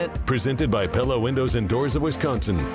Presented by Pella Windows and Doors of Wisconsin.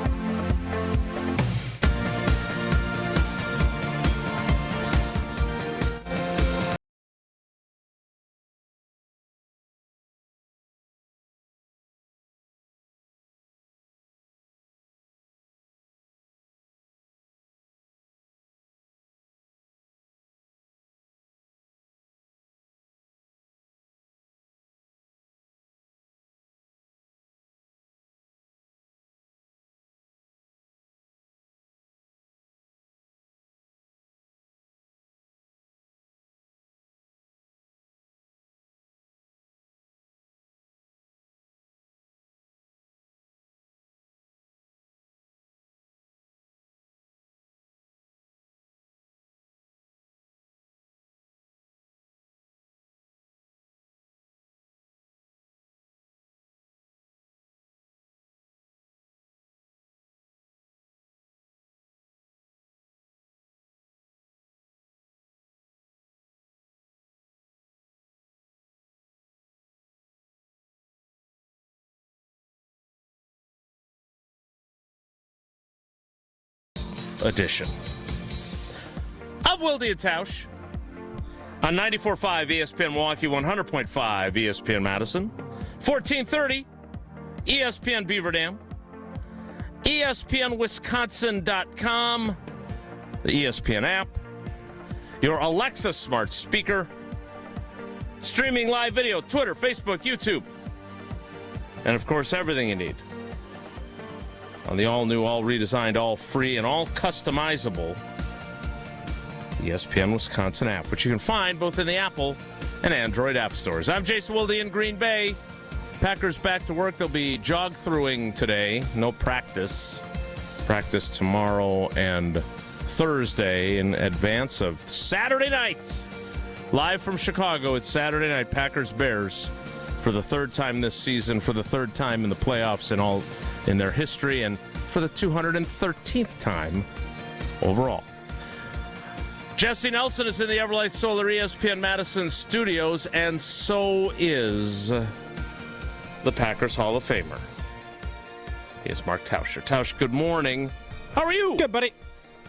Edition of Wilde and Tausch on 94.5 ESPN Milwaukee, 100.5 ESPN Madison, 1430 ESPN Beaver Dam, ESPNWisconsin.com, the ESPN app, your Alexa smart speaker, streaming live video, Twitter, Facebook, YouTube, and of course everything you need on the all-new, all-redesigned, all-free, and all-customizable ESPN Wisconsin app, which you can find both in the Apple and Android app stores. I'm Jason Wilde in Green Bay. Packers back to work. They'll be jog-throughing today. No practice. Practice tomorrow and Thursday in advance of Saturday night. Live from Chicago, it's Saturday night, Packers-Bears for the third time this season, for the third time in the playoffs and all in their history, and for the 213th time overall. Jesse Nelson is in the Everlight Solar ESPN Madison studios, and so is the Packers Hall of Famer. He is Mark Tauscher. Tausch, good morning. How are you? Good, buddy.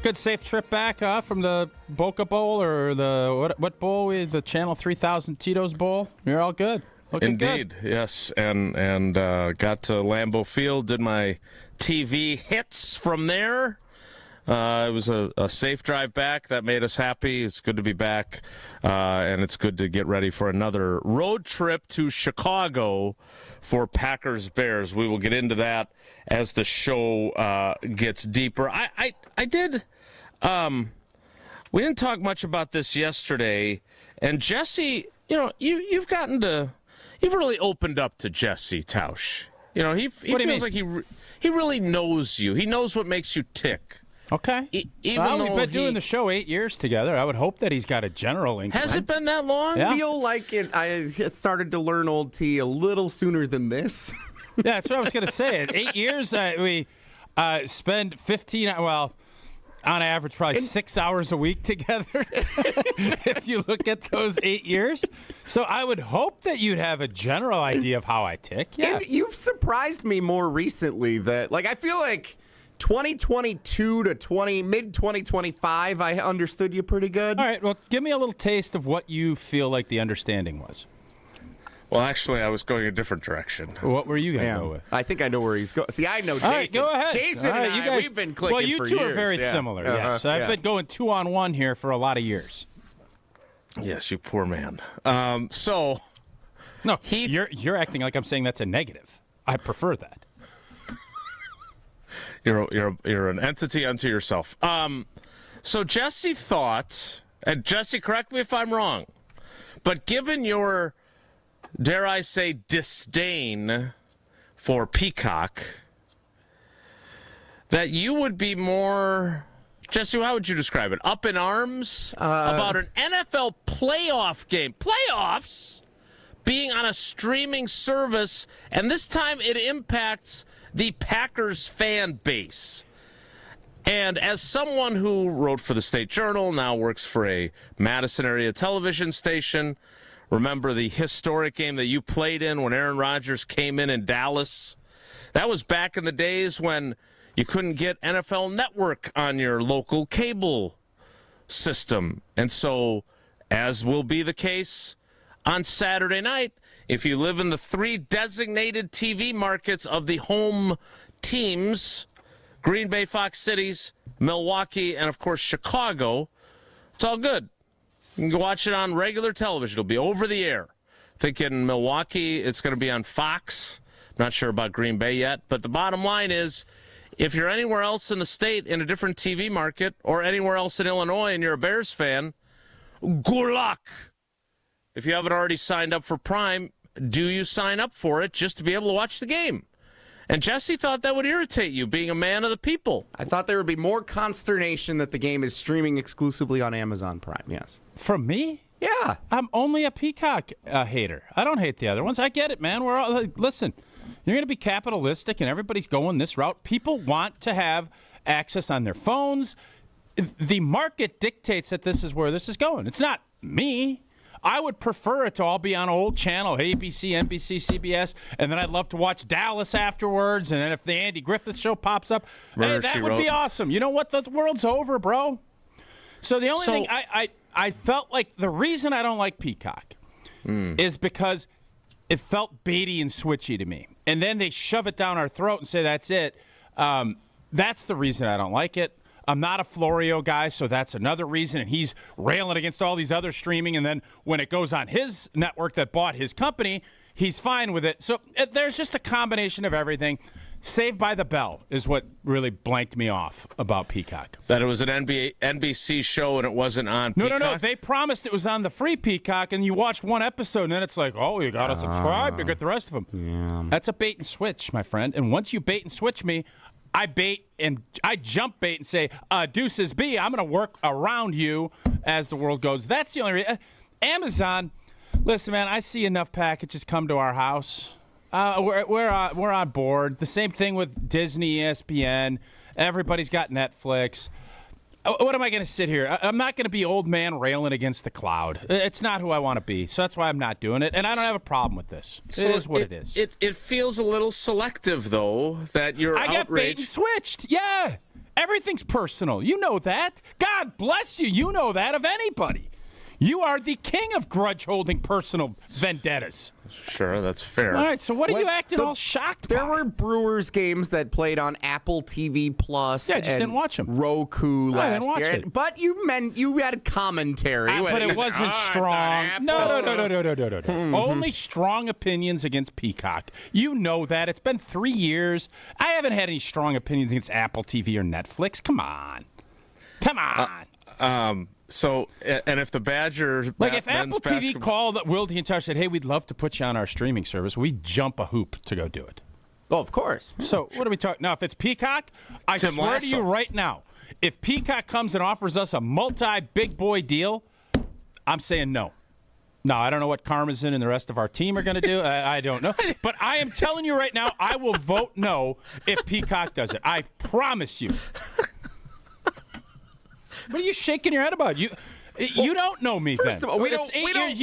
Good safe trip back from the Boca Bowl or the what bowl? The Channel 3000 Tito's Bowl. You're all good. Looking Indeed, good. Yes, and got to Lambeau Field, did my TV hits from there. It was a safe drive back. That made us happy. It's good to be back, and it's good to get ready for another road trip to Chicago for Packers-Bears. We will get into that as the show gets deeper. I did. We didn't talk much about this yesterday, and Jesse, you've really opened up to Jesse Tausch. He feels like he really knows you. He knows what makes you tick. Okay. We've been doing the show 8 years together. I would hope that he's got a general inkling. Has it been that long? Yeah. I feel like I started to learn Old T a little sooner than this. Yeah, that's what I was going to say. In 8 years, we spend 15, on average, probably 6 hours a week together, if you look at those 8 years. So I would hope that you'd have a general idea of how I tick. Yeah. And you've surprised me more recently that, I feel like 2022 to mid-2025, I understood you pretty good. All right, well, give me a little taste of what you feel like the understanding was. Well, actually, I was going a different direction. What were you going to go with? I think I know where he's going. See, I know Jason. All right, go ahead. Jason and I, we've been clicking for years. Well, you two are very similar, yes. I've been going 2-on-1 here for a lot of years. Yes, you poor man. No, you're acting like I'm saying that's a negative. I prefer that. You're an entity unto yourself. So Jesse thought, and Jesse, correct me if I'm wrong, but given your, dare I say, disdain for Peacock, that you would be more, Jesse, how would you describe it? Up in arms about an NFL playoff game. Playoffs being on a streaming service, and this time it impacts the Packers fan base. And as someone who wrote for the State Journal, now works for a Madison area television station, remember the historic game that you played in when Aaron Rodgers came in Dallas. That was back in the days when you couldn't get NFL Network on your local cable system. And so, as will be the case on Saturday night, if you live in the 3 designated TV markets of the home teams, Green Bay, Fox Cities, Milwaukee, and, of course, Chicago, it's all good. You can watch it on regular television. It'll be over the air. I think in Milwaukee, it's going to be on Fox. Not sure about Green Bay yet. But the bottom line is, if you're anywhere else in the state in a different TV market or anywhere else in Illinois and you're a Bears fan, good luck. If you haven't already signed up for Prime, do you sign up for it just to be able to watch the game? And Jesse thought that would irritate you, being a man of the people. I thought there would be more consternation that the game is streaming exclusively on Amazon Prime, yes. From me? Yeah. I'm only a Peacock hater. I don't hate the other ones. I get it, man. We're all, listen, you're going to be capitalistic and everybody's going this route. People want to have access on their phones. The market dictates that this is where this is going. It's not me. I would prefer it to all be on an old channel, ABC, NBC, CBS, and then I'd love to watch Dallas afterwards, and then if the Andy Griffith Show pops up, hey, that would be awesome. You know what? The world's over, bro. So the only thing I felt like the reason I don't like Peacock is because it felt baity and switchy to me. And then they shove it down our throat and say that's it. That's the reason I don't like it. I'm not a Florio guy, so that's another reason. And he's railing against all these other streaming. And then when it goes on his network that bought his company, he's fine with it. So there's just a combination of everything. Saved by the Bell is what really blanked me off about Peacock. That it was an NBC show and it wasn't on Peacock? No. They promised it was on the free Peacock, and you watch one episode, and then it's like, oh, you got to subscribe to get the rest of them. Yeah. That's a bait and switch, my friend. And once you bait and switch me, I jump bait and say, deuces B, I'm going to work around you as the world goes. That's the only reason. Amazon, listen, man, I see enough packages come to our house. We're on board. The same thing with Disney, ESPN. Everybody's got Netflix. What am I going to sit here? I'm not going to be old man railing against the cloud. It's not who I want to be, so that's why I'm not doing it. And I don't have a problem with this. It is what it is. It feels a little selective, though, that you're outraged. I got bait and switched. Yeah. Everything's personal. You know that. God bless you. You know that of anybody. You are the king of grudge-holding personal vendettas. Sure, that's fair. All right, so what are you acting all shocked There by? were Brewers games that played on Apple TV Plus. Yeah, I just didn't watch them. Roku I didn't last watch year. it. But you had commentary. But it wasn't strong. No. Only strong opinions against Peacock. You know that. It's been 3 years. I haven't had any strong opinions against Apple TV or Netflix. Come on. So, and if the Badgers... if Apple TV called Wildy and Touch said, hey, we'd love to put you on our streaming service, we'd jump a hoop to go do it. Oh, of course. So what are we talking... Now, if it's Peacock, I swear to you right now, if Peacock comes and offers us a multi-big boy deal, I'm saying no. No, I don't know what Karmazin and the rest of our team are going to do. I don't know. But I am telling you right now, I will vote no if Peacock does it. I promise you. What are you shaking your head about? You don't know me. First then. of all, we don't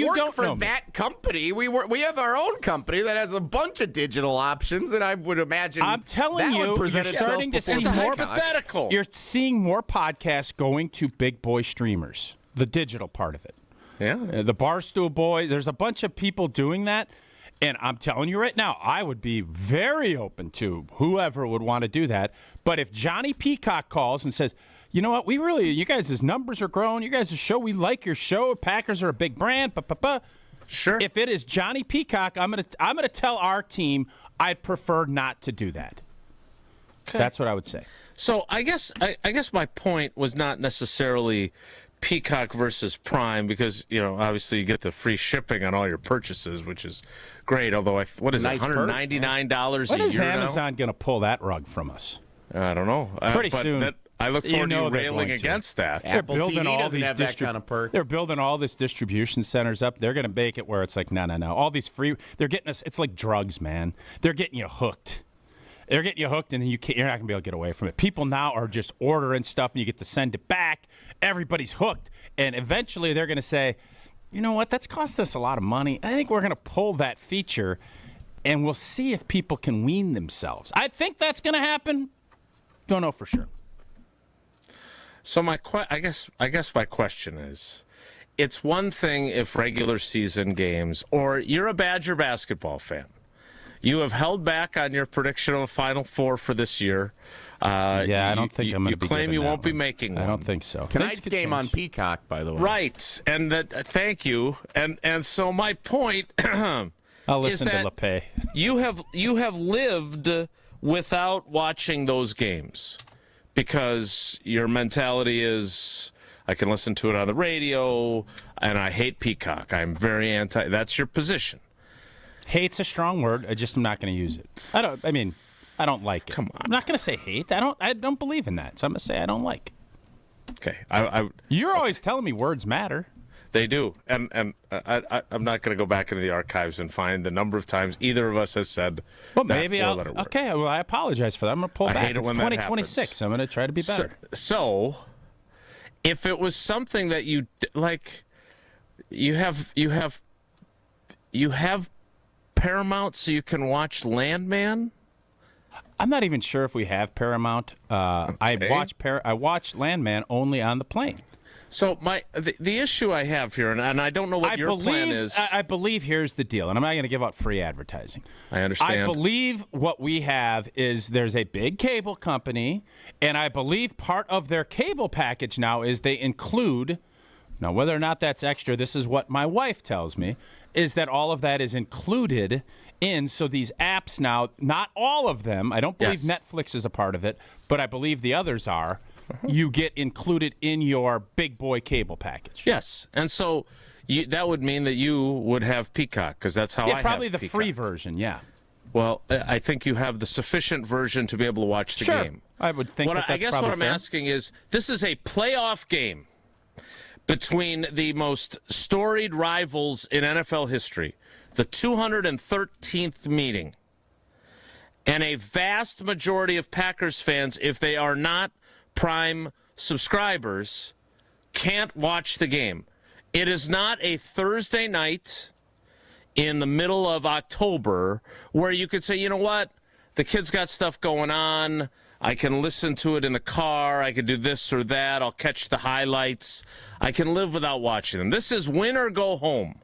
work for that company. We have our own company that has a bunch of digital options, and I would imagine. I'm telling you, you're starting to see more. Hypothetical. You're seeing more podcasts going to big boy streamers. The digital part of it. Yeah. The Barstool Boy. There's a bunch of people doing that. And I'm telling you right now, I would be very open to whoever would want to do that. But if Johnny Peacock calls and says, you know what, you guys' numbers are growing, you guys' show, we like your show, Packers are a big brand, Sure. If it is Johnny Peacock, I'm gonna tell our team I'd prefer not to do that. Okay. That's what I would say. So I guess my point was not necessarily Peacock versus Prime, because obviously you get the free shipping on all your purchases, which is great. Although what is it, $199 a year? When is Amazon now? going to pull that rug from us? I don't know. Pretty soon. I look forward to you railing against that. They're building all these They're building all this distribution centers up. They're going to make it where it's like no. All these free. They're getting us. It's like drugs, man. They're getting you hooked. They're getting you hooked, and you're not going to be able to get away from it. People now are just ordering stuff, and you get to send it back. Everybody's hooked, and eventually they're going to say, you know what? That's cost us a lot of money. I think we're going to pull that feature, and we'll see if people can wean themselves. I think that's going to happen. Don't know for sure. So I guess my question is, it's one thing if regular season games, or you're a Badger basketball fan, you have held back on your prediction of a Final Four for this year. I don't think I'm going to be. You claim you won't be making one. I don't think so. Tonight's game on Peacock, by the way. Right, and thank you. And so my point I'll listen is that to LePay. you have lived without watching those games because your mentality is, I can listen to it on the radio, and I hate Peacock. I'm very anti. That's your position. Hate's a strong word. I just am not going to use it. I don't like it. Come on. I'm not going to say hate. I don't believe in that. So I'm going to say I don't like. Okay. You're always telling me words matter. They do. And I'm not going to go back into the archives and find the number of times either of us has said well, that maybe four-letter word. Okay, well, I apologize for that. I'm going to pull back. Hate it it's when 2026. I'm going to try to be better. So if it was something that you like, you have Paramount so you can watch Landman? I'm not even sure if we have Paramount. Okay. I watch Landman only on the plane. So the issue I have here, and I don't know what your plan is. I believe here's the deal, and I'm not going to give out free advertising. I understand. I believe what we have is there's a big cable company, and I believe part of their cable package now is they include, now whether or not that's extra, this is what my wife tells me, is that all of that is included in. So these apps now, not all of them, I don't believe Yes. Netflix is a part of it, but I believe the others are. You get included in your big boy cable package. Yes, and so that would mean that you would have Peacock because that's how I have probably the Peacock. free version, yeah. Well, I think you have the sufficient version to be able to watch the game. I would think that's I guess probably what I'm fair. asking is, this is a playoff game between the most storied rivals in NFL history, the 213th meeting, and a vast majority of Packers fans, if they are not Prime subscribers, can't watch the game. It is not a Thursday night in the middle of October where you could say, you know what, the kid's got stuff going on. I can listen to it in the car. I could do this or that. I'll catch the highlights. I can live without watching them. This is win or go home.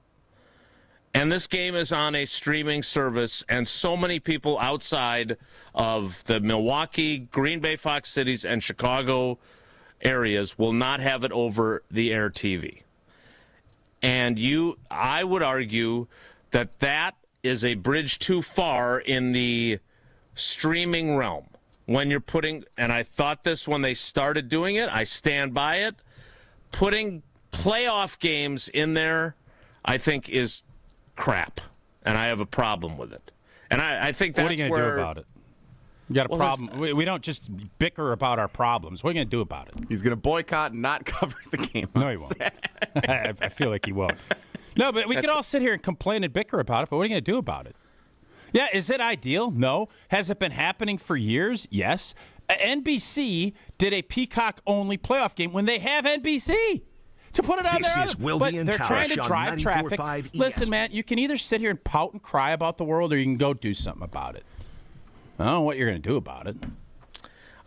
And this game is on a streaming service, and so many people outside of the Milwaukee, Green Bay, Fox Cities, and Chicago areas will not have it over the air TV. And I would argue that is a bridge too far in the streaming realm. When you're putting, and I thought this when they started doing it, I stand by it, putting playoff games in there, I think is crap, and I have a problem with it. And I think that's what are you going to do about it? You got a problem. We don't just bicker about our problems. What are you going to do about it? He's going to boycott and not cover the game. No, he won't. I feel like he won't. No, but we could all sit here and complain and bicker about it, but what are you going to do about it? Yeah, is it ideal? No. Has it been happening for years? Yes. NBC did a Peacock-only playoff game when they have NBC. To put it on This there, is Wilde but and they're Tausch trying to on drive traffic. 94.5 Listen, ESPN. man, you can either sit here and pout and cry about the world, or you can go do something about it. I don't know what you're going to do about it.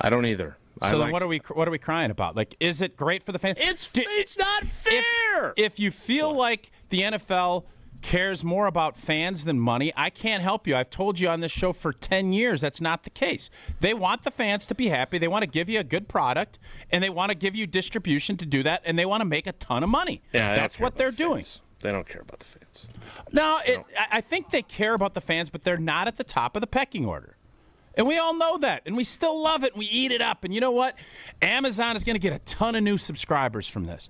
I don't either. So then, what are we crying about? Like, is it great for the fans? It's not fair. If you feel like the NFL cares more about fans than money, I can't help you. I've told you on this show for 10 years that's not the case. They want the fans to be happy. They want to give you a good product, and they want to give you distribution to do that, and they want to make a ton of money. Yeah, that's what they're doing. They don't care about the fans. No, I think they care about the fans, but they're not at the top of the pecking order. And we all know that, and we still love it. We eat it up. And you know what? Amazon is going to get a ton of new subscribers from this.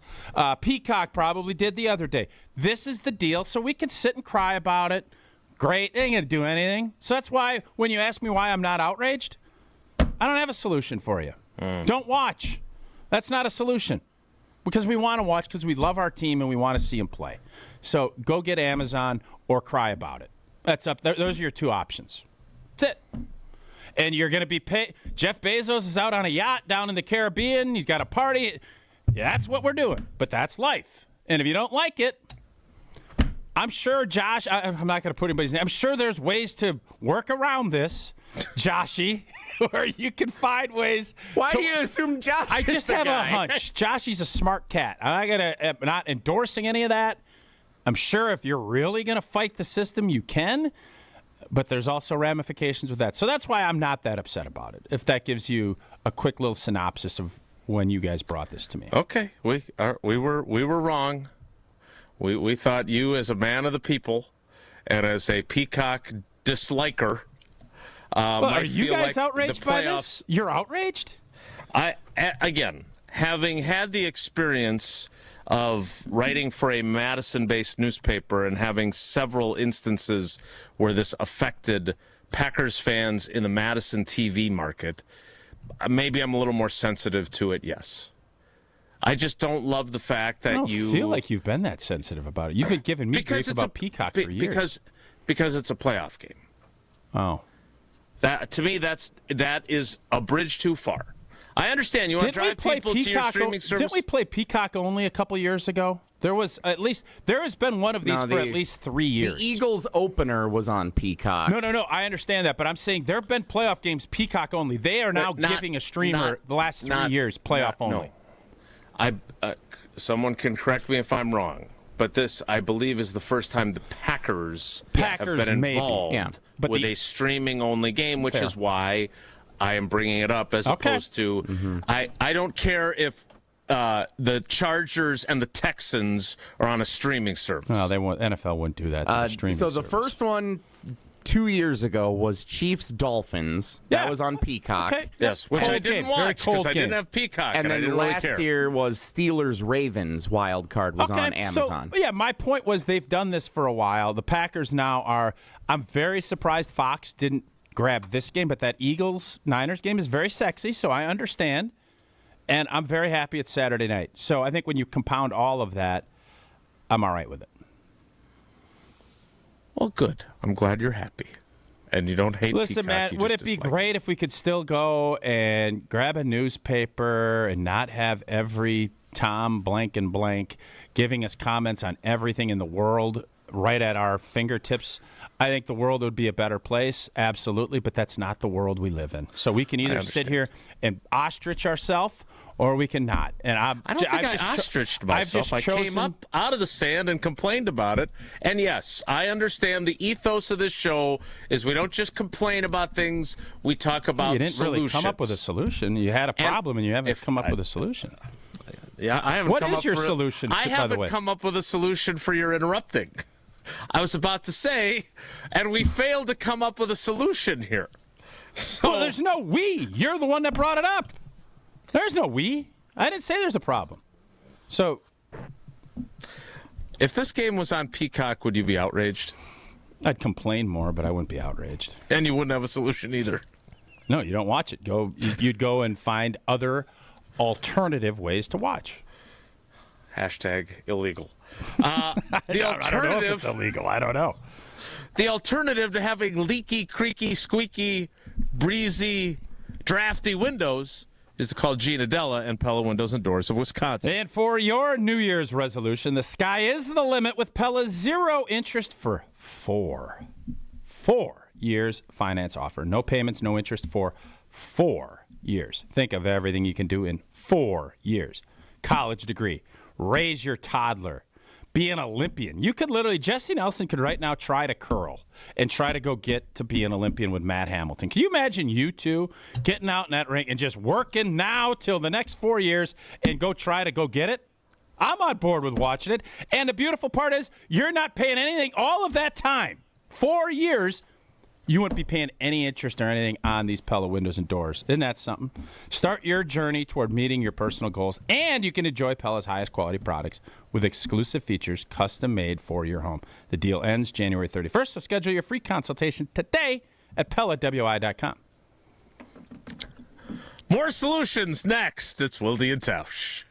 Peacock probably did the other day. This is the deal, so we can sit and cry about it. Great. It ain't going to do anything. So that's why when you ask me why I'm not outraged, I don't have a solution for you. Don't watch. That's not a solution. Because we want to watch because we love our team and we want to see them play. So go get Amazon or cry about it. That's up there. Those are your two options. That's it. And you're going to be paid. Jeff Bezos is out on a yacht down in the Caribbean. He's got a party. Yeah, that's what we're doing. But that's life. And if you don't like it, I'm sure, Josh, I'm not going to put anybody's name. I'm sure there's ways to work around this, Joshy, where you can find ways. Why do you assume Josh I is just the have guy? a hunch. Joshy's a smart cat. I'm not endorsing any of that. I'm sure if you're really going to fight the system, you can. But there's also ramifications with that. So that's why I'm not that upset about it, if that gives you a quick little synopsis of when you guys brought this to me. Okay, we were wrong. We thought you, as a man of the people and as a Peacock disliker, are you guys like outraged by this? You're outraged? Again, having had the experience of writing for a Madison-based newspaper and having several instances where this affected Packers fans in the Madison TV market, maybe I'm a little more sensitive to it, yes. I just don't love the fact that I don't feel like you've been that sensitive about it. You've been giving me grief about Peacock for years. Because it's a playoff game. Oh. That, to me, that is a bridge too far. I understand you want to drive people to your streaming service. Didn't we play Peacock only a couple years ago? There has been one of these for at least 3 years. The Eagles opener was on Peacock. No. I understand that, but I'm saying there have been playoff games Peacock only. They are now giving a streamer the last 3 years playoff only. No. Someone can correct me if I'm wrong, but this, I believe, is the first time the Packers have been involved with a streaming-only game, which is why I am bringing it up as opposed to I don't care if the Chargers and the Texans are on a streaming service. No, NFL wouldn't do that to the streaming service. The first one 2 years ago was Chiefs-Dolphins. That was on Peacock. Okay. Yes, which I didn't watch because I didn't have Peacock. And then last really year was Steelers-Ravens. Wild card was on Amazon. So, my point was they've done this for a while. The Packers now are – I'm very surprised Fox didn't grab this game, but that Eagles-Niners game is very sexy, so I understand. And I'm very happy it's Saturday night. So I think when you compound all of that, I'm all right with it. Well, good. I'm glad you're happy. And you don't hate Listen, Peacock, man, would it be great if we could still go and grab a newspaper and not have every Tom blank and blank giving us comments on everything in the world right at our fingertips? I think the world would be a better place, absolutely, but that's not the world we live in. So we can either sit here and ostrich ourselves, or we can not. And I don't think I ostriched myself. I came up out of the sand and complained about it. And yes, I understand the ethos of this show is we don't just complain about things, we talk about solutions. You didn't really come up with a solution. You had a problem, and you haven't come up with a solution. Yeah, I haven't. What is your solution, by the way? I haven't come up with a solution for your interrupting. I was about to say, and we failed to come up with a solution here. So, well, there's no we. You're the one that brought it up. There's no we. I didn't say there's a problem. So, if this game was on Peacock, would you be outraged? I'd complain more, but I wouldn't be outraged. And you wouldn't have a solution either. No, you don't watch it. You'd go and find other alternative ways to watch. Hashtag illegal. I don't know if it's illegal. I don't know. The alternative to having leaky, creaky, squeaky, breezy, drafty windows is to call Gina Della and Pella Windows and Doors of Wisconsin. And for your New Year's resolution, the sky is the limit with Pella's 0 interest for 4 years finance offer. No payments, no interest for 4 years. Think of everything you can do in 4 years. College degree, raise your toddler, be an Olympian. You could literally, Jesse Nelson could right now try to curl and try to go get to be an Olympian with Matt Hamilton. Can you imagine you two getting out in that ring and just working now till the next 4 years and go try to go get it? I'm on board with watching it. And the beautiful part is you're not paying anything all of that time. 4 years, you wouldn't be paying any interest or anything on these Pella windows and doors. Isn't that something? Start your journey toward meeting your personal goals, and you can enjoy Pella's highest quality products with exclusive features custom made for your home. The deal ends January 31st, so schedule your free consultation today at PellaWI.com. More solutions next. It's Wilde and Tausch.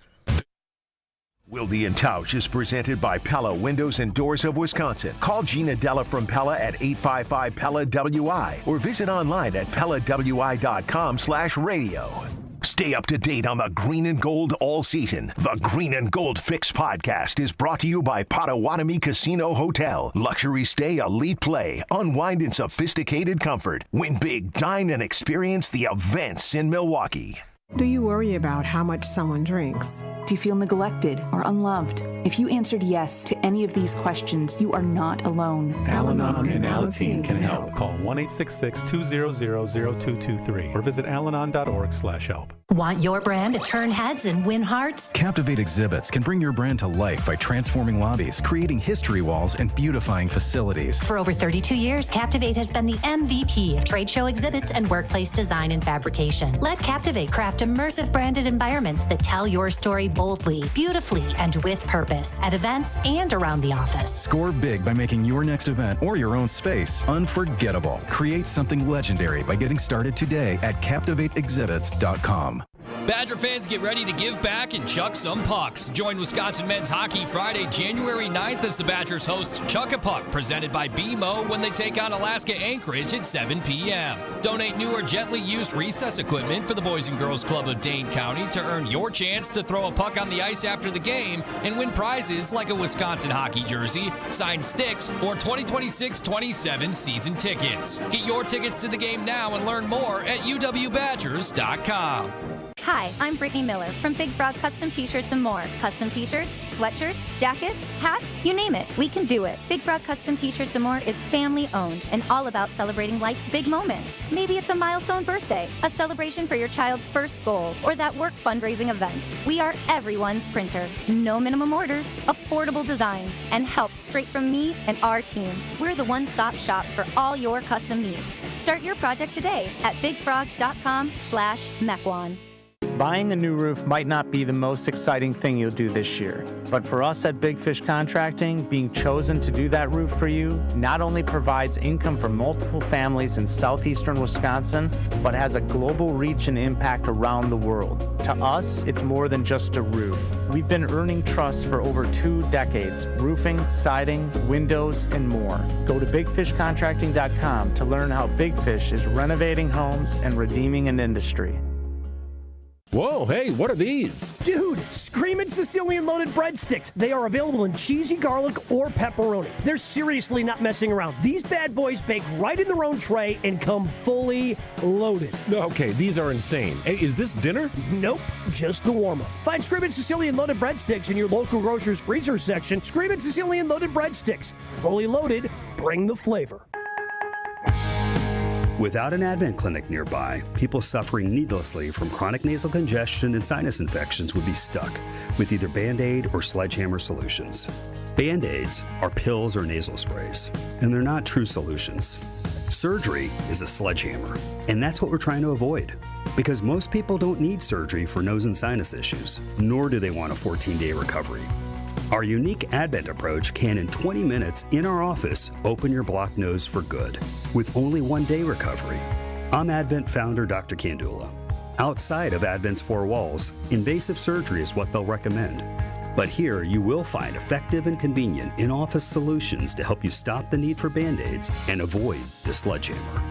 Wilde and Tausch is presented by Pella Windows and Doors of Wisconsin. Call Gina Della from Pella at 855-PELLA-WI or visit online at PellaWI.com/radio. Stay Stay up to date on the green and gold all season. The Green and Gold Fix podcast is brought to you by Potawatomi Casino Hotel. Luxury stay, elite play, unwind in sophisticated comfort. Win big, dine, and experience the events in Milwaukee. Do you worry about how much someone drinks? Do you feel neglected or unloved? If you answered yes to any of these questions, you are not alone. Al-Anon and Alateen can help. Call 1-866-200-0223 or visit alanon.org/help. Want your brand to turn heads and win hearts? Captivate Exhibits can bring your brand to life by transforming lobbies, creating history walls, and beautifying facilities. For over 32 years, Captivate has been the MVP of trade show exhibits and workplace design and fabrication. Let Captivate craft immersive branded environments that tell your story boldly, beautifully, and with purpose at events and around the office. Score big by making your next event or your own space unforgettable. Create something legendary by getting started today at CaptivateExhibits.com. Badger fans, get ready to give back and chuck some pucks. Join Wisconsin Men's Hockey Friday, January 9th as the Badgers host Chuck a Puck, presented by BMO, when they take on Alaska Anchorage at 7 p.m. Donate new or gently used recess equipment for the Boys and Girls Club of Dane County to earn your chance to throw a puck on the ice after the game and win prizes like a Wisconsin hockey jersey, signed sticks, or 2026-27 season tickets. Get your tickets to the game now and learn more at uwbadgers.com. Hi, I'm Brittany Miller from Big Frog Custom T-Shirts and more. Custom T-shirts, sweatshirts, jackets, hats, you name it, we can do it. Big Frog Custom T-Shirts and more is family owned and all about celebrating life's big moments. Maybe it's a milestone birthday, a celebration for your child's first goal, or that work fundraising event. We are everyone's printer. No minimum orders, affordable designs, and help straight from me and our team. We're the one-stop shop for all your custom needs. Start your project today at bigfrog.com/Mequon. Buying a new roof might not be the most exciting thing you'll do this year, but for us at Big Fish Contracting, being chosen to do that roof for you not only provides income for multiple families in southeastern Wisconsin, but has a global reach and impact around the world. To us, it's more than just a roof. We've been earning trust for over 2 decades, roofing, siding, windows, and more. Go to bigfishcontracting.com to learn how Big Fish is renovating homes and redeeming an industry. Whoa, hey, what are these? Dude, Screamin' Sicilian Loaded Breadsticks. They are available in cheesy garlic or pepperoni. They're seriously not messing around. These bad boys bake right in their own tray and come fully loaded. Okay, these are insane. Hey, is this dinner? Nope, just the warm-up. Find Screamin' Sicilian Loaded Breadsticks in your local grocer's freezer section. Screamin' Sicilian Loaded Breadsticks. Fully loaded, bring the flavor. Without an Advent clinic nearby, people suffering needlessly from chronic nasal congestion and sinus infections would be stuck with either Band-Aid or sledgehammer solutions. Band-Aids are pills or nasal sprays, and they're not true solutions. Surgery is a sledgehammer, and that's what we're trying to avoid. Because most people don't need surgery for nose and sinus issues, nor do they want a 14-day recovery. Our unique Advent approach can, in 20 minutes in our office, open your blocked nose for good, with only 1-day recovery. I'm Advent founder Dr. Kandula. Outside of Advent's 4 walls, invasive surgery is what they'll recommend. But here you will find effective and convenient in-office solutions to help you stop the need for Band-Aids and avoid the sledgehammer.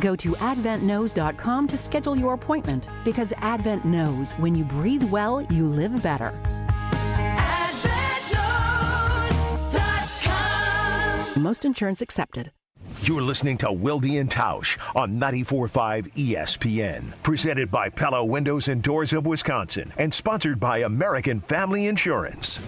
Go to adventknows.com to schedule your appointment, because Advent knows when you breathe well, you live better. Most insurance accepted. You're listening to Wilde and Tausch on 94.5 ESPN. Presented by Pella Windows and Doors of Wisconsin and sponsored by American Family Insurance.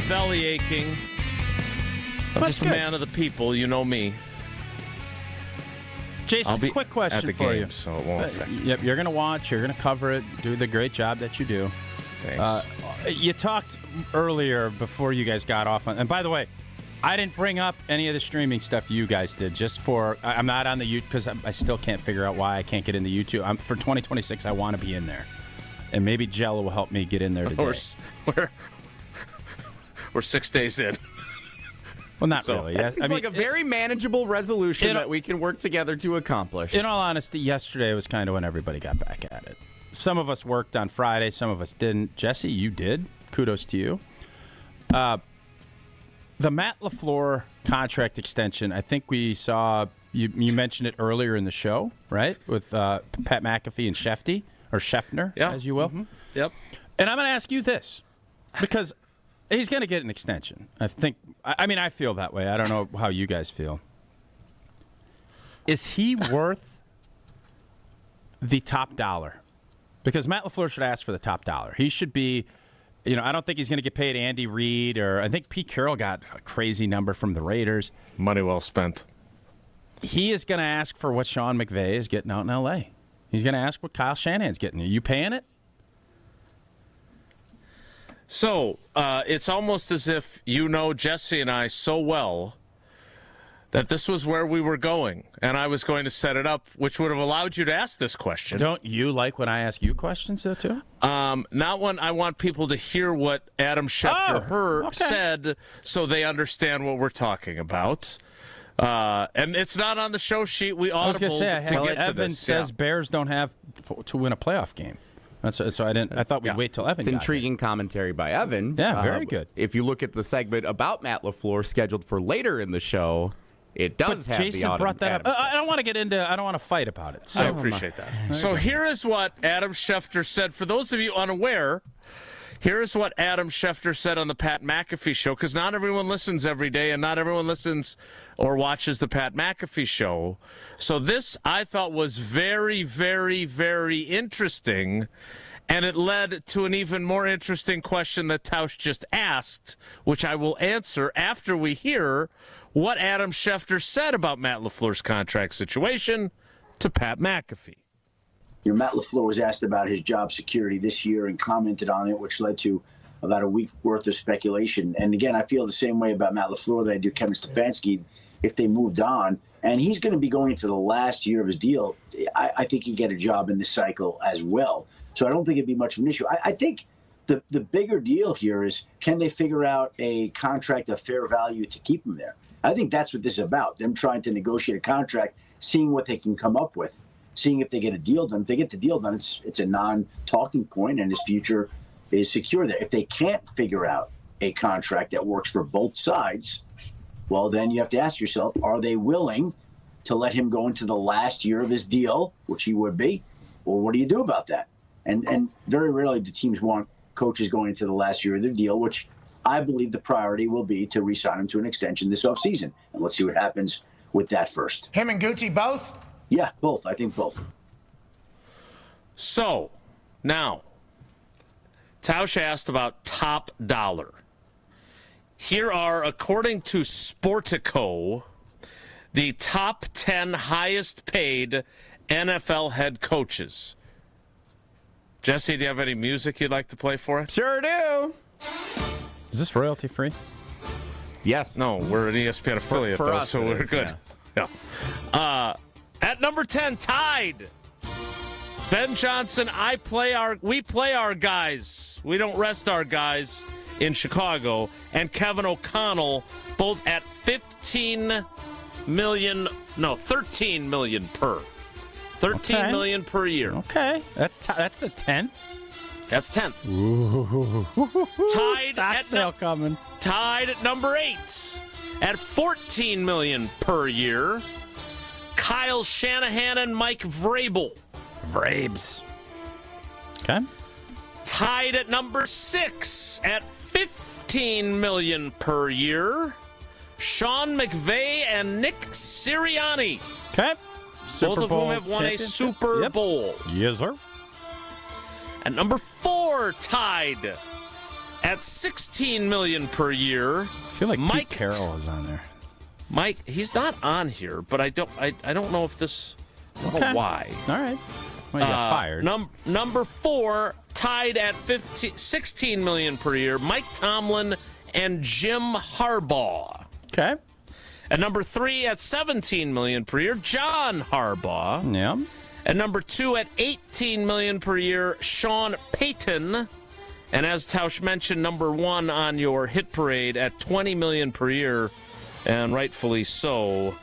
Belly aching. I'm just a man of the people, you know me. Jason, quick question at the for game, you. So it won't affect you. Yep, you're going to watch. You're going to cover it. Do the great job that you do. Thanks. You talked earlier before you guys got off on, and by the way, I didn't bring up any of the streaming stuff you guys did. Just for I'm not on the YouTube because I still can't figure out why I can't get into YouTube. For 2026, I want to be in there, and maybe Jello will help me get in there today. We're 6 days in. Well, not really. That seems like a very manageable resolution that we can work together to accomplish. In all honesty, yesterday was kind of when everybody got back at it. Some of us worked on Friday. Some of us didn't. Jesse, you did. Kudos to you. The Matt LaFleur contract extension, I think we saw, you mentioned it earlier in the show, right? With Pat McAfee and Shefty, or Scheffner, as you will. Mm-hmm. Yep. And I'm going to ask you this, because he's going to get an extension. I feel that way. I don't know how you guys feel. Is he worth the top dollar? Because Matt LaFleur should ask for the top dollar. He should be, I don't think he's going to get paid Andy Reid, or I think Pete Carroll got a crazy number from the Raiders. Money well spent. He is going to ask for what Sean McVay is getting out in L.A. He's going to ask what Kyle Shanahan's getting. Are you paying it? So it's almost as if Jesse and I so well that this was where we were going, and I was going to set it up, which would have allowed you to ask this question. Don't you like when I ask you questions, though, too? Not when I want people to hear what Adam Schefter said so they understand what we're talking about. And it's not on the show sheet. We audibled to get to Evan this. says Bears don't have to win a playoff game. So I didn't. I thought we'd wait till Evan. It's intriguing commentary by Evan. Yeah, very good. If you look at the segment about Matt LaFleur scheduled for later in the show, it does have Jason the brought that up. I don't want to get into. I don't want to fight about it. So. I appreciate that. So here is what Adam Schefter said. For those of you unaware, here is what Adam Schefter said on the Pat McAfee show, because not everyone listens every day, and not everyone listens or watches the Pat McAfee show. So this, I thought, was very, very, very interesting, and it led to an even more interesting question that Tausch just asked, which I will answer after we hear what Adam Schefter said about Matt LaFleur's contract situation to Pat McAfee. Matt LaFleur was asked about his job security this year and commented on it, which led to about a week worth of speculation. And again, I feel the same way about Matt LaFleur that I do Kevin Stefanski if they moved on. And he's going to be going into the last year of his deal. I think he'd get a job in this cycle as well. So I don't think it'd be much of an issue. I think the bigger deal here is, can they figure out a contract of fair value to keep him there? I think that's what this is about, them trying to negotiate a contract, seeing what they can come up with, seeing if they get a deal done. If they get the deal done, it's a non-talking point, and his future is secure there. If they can't figure out a contract that works for both sides, well, then you have to ask yourself, are they willing to let him go into the last year of his deal, which he would be, or what do you do about that? And very rarely do teams want coaches going into the last year of their deal, which I believe the priority will be to re-sign him to an extension this offseason. And let's see what happens with that first. Him and Gucci both? Yeah, both. I think both. So, now, Tausch asked about top dollar. Here are, according to Sportico, the top 10 highest paid NFL head coaches. Jesse, do you have any music you'd like to play for us? Sure do. Is this royalty free? Yes. No, we're an ESPN affiliate, for though, us so we're good. Yeah. At number 10, tied. Ben Johnson, we play our guys. We don't rest our guys in Chicago. And Kevin O'Connell, both at $13 million per. $13 million per year. Okay. That's the 10th. That's 10th. Tied at number 8 at $14 million per year. Kyle Shanahan and Mike Vrabel. Vrabes. Okay. Tied at number 6 at $15 million per year. Sean McVay and Nick Sirianni. Okay. Both of whom have won a Super Bowl. Yes, sir. At number 4, tied at $16 million per year. I feel like Pete Carroll is on there. Mike, he's not on here, but I don't know if this. I don't know why. All right. Well, you got fired. Number 4, tied at $16 million per year. Mike Tomlin and Jim Harbaugh. Okay. And number 3 at $17 million per year. John Harbaugh. Yeah. And number 2 at $18 million per year. Sean Payton. And as Tausch mentioned, number 1 on your hit parade at $20 million per year, and rightfully so,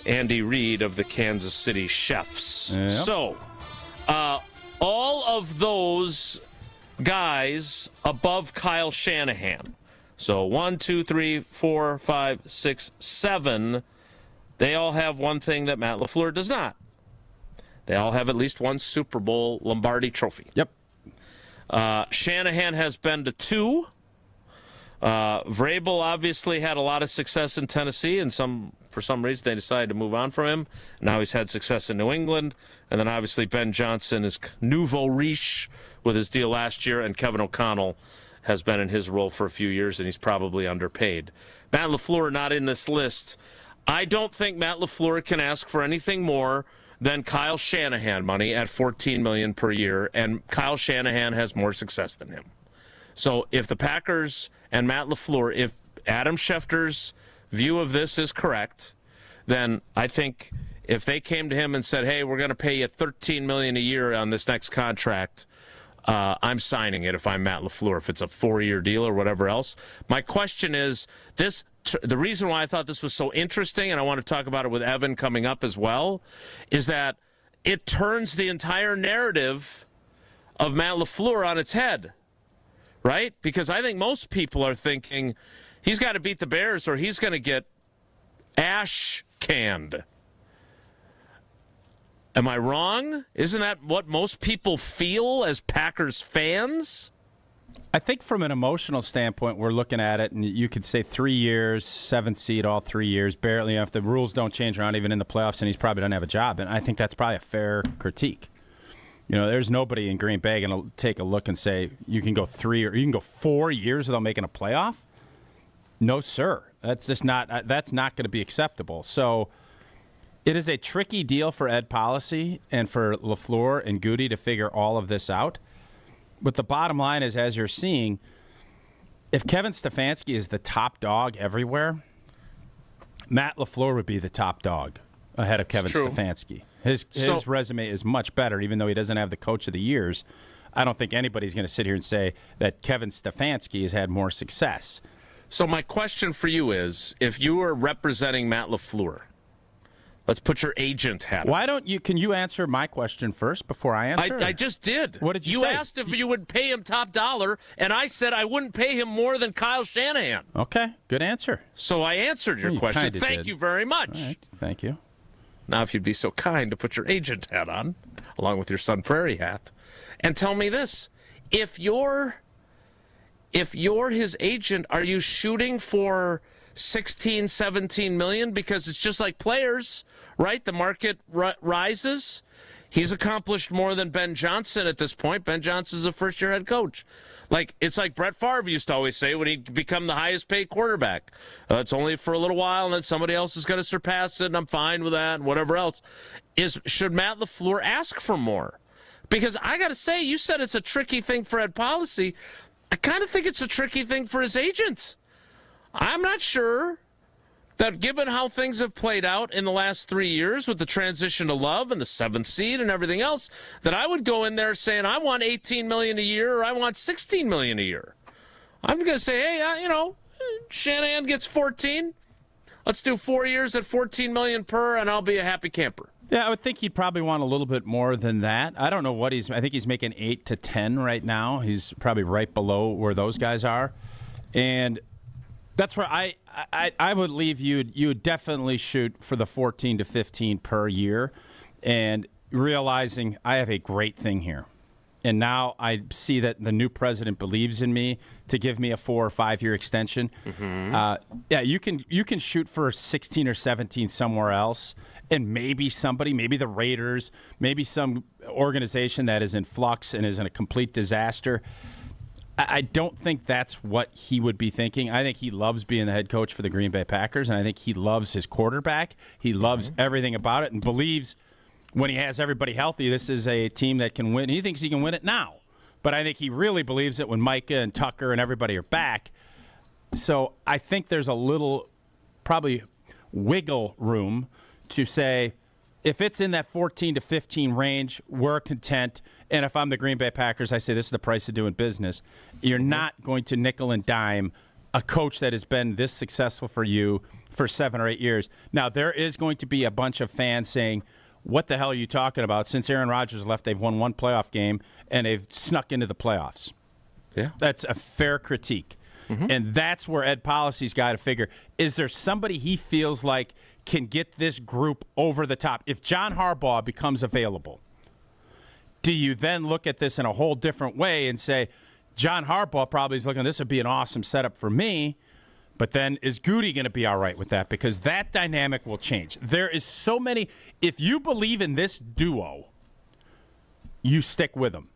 Andy Reid of the Kansas City Chiefs. Yep. So, all of those guys above Kyle Shanahan. So 1, 2, 3, 4, 5, 6, 7. They all have one thing that Matt LaFleur does not. They all have at least one Super Bowl Lombardi trophy. Yep. Shanahan has been to 2. Vrabel obviously had a lot of success in Tennessee, and for some reason they decided to move on from him. Now he's had success in New England, and then obviously Ben Johnson is nouveau riche with his deal last year, and Kevin O'Connell has been in his role for a few years, and he's probably underpaid. Matt LaFleur not in this list. I don't think Matt LaFleur can ask for anything more than Kyle Shanahan money at $14 million per year, and Kyle Shanahan has more success than him. So if the Packers and Matt LaFleur, if Adam Schefter's view of this is correct, then I think if they came to him and said, hey, we're going to pay you $13 million a year on this next contract, I'm signing it if I'm Matt LaFleur, if it's a 4-year deal or whatever else. My question is, the reason why I thought this was so interesting, and I want to talk about it with Evan coming up as well, is that it turns the entire narrative of Matt LaFleur on its head. Right? Because I think most people are thinking he's got to beat the Bears or he's going to get ash canned. Am I wrong? Isn't that what most people feel as Packers fans? I think from an emotional standpoint, we're looking at it, and you could say 3 years, 7th seed all 3 years, barely. If the rules don't change around even in the playoffs, and he's probably doesn't have a job. And I think that's probably a fair critique. You know, there's nobody in Green Bay going to take a look and say you can go 3 or you can go 4 years without making a playoff. No, sir. That's just not. That's not going to be acceptable. So it is a tricky deal for Ed Policy and for LaFleur and Goody to figure all of this out. But the bottom line is, as you're seeing, if Kevin Stefanski is the top dog everywhere, Matt LaFleur would be the top dog ahead of Kevin Stefanski. His resume is much better, even though he doesn't have the coach of the years. I don't think anybody's going to sit here and say that Kevin Stefanski has had more success. So my question for you is, if you are representing Matt LaFleur, let's put your agent hat on. Why don't you? Can you answer my question first before I answer? I just did. What did you say? You asked if you would pay him top dollar, and I said I wouldn't pay him more than Kyle Shanahan. Okay, good answer. So I answered your question. Thank you very much. All right, thank you. Now, if you'd be so kind to put your agent hat on, along with your Sun Prairie hat, and tell me this: if you're his agent, are you shooting for 16, 17 million? Because it's just like players, right? The market rises. He's accomplished more than Ben Johnson at this point. Ben Johnson's a first-year head coach. It's like Brett Favre used to always say when he'd become the highest-paid quarterback. It's only for a little while, and then somebody else is going to surpass it, and I'm fine with that, and whatever else. Should Matt LaFleur ask for more? Because I got to say, you said it's a tricky thing for Ed Policy. I kind of think it's a tricky thing for his agents. I'm not sure that given how things have played out in the last 3 years with the transition to Love and the 7th seed and everything else, that I would go in there saying I want $18 million a year or I want $16 million a year. I'm going to say, hey, Shanahan gets 14. Let's do 4 years at $14 million per, and I'll be a happy camper. Yeah, I would think he'd probably want a little bit more than that. I don't know what I think he's making 8 to 10 right now. He's probably right below where those guys are. And that's where I would leave you. You would definitely shoot for the 14 to 15 per year, and realizing I have a great thing here. And now I see that the new president believes in me to give me a 4 or 5 year extension. Mm-hmm. You can shoot for 16 or 17 somewhere else, and maybe the Raiders, maybe some organization that is in flux and is in a complete disaster. I don't think that's what he would be thinking. I think he loves being the head coach for the Green Bay Packers, and I think he loves his quarterback. He loves everything about it and believes when he has everybody healthy, this is a team that can win. He thinks he can win it now. But I think he really believes it when Micah and Tucker and everybody are back. So I think there's a little probably wiggle room to say, if it's in that 14 to 15 range, we're content. And if I'm the Green Bay Packers, I say this is the price of doing business. You're not going to nickel and dime a coach that has been this successful for you for 7 or 8 years. Now, there is going to be a bunch of fans saying, what the hell are you talking about? Since Aaron Rodgers left, they've won 1 playoff game, and they've snuck into the playoffs. Yeah. That's a fair critique. And that's where Ed Policy's got to figure, is there somebody he feels like can get this group over the top? If John Harbaugh becomes available, do you then look at this in a whole different way and say, John Harbaugh probably is looking, this would be an awesome setup for me, but then is Goody going to be all right with that? Because that dynamic will change. There is so many. If you believe in this duo, you stick with them.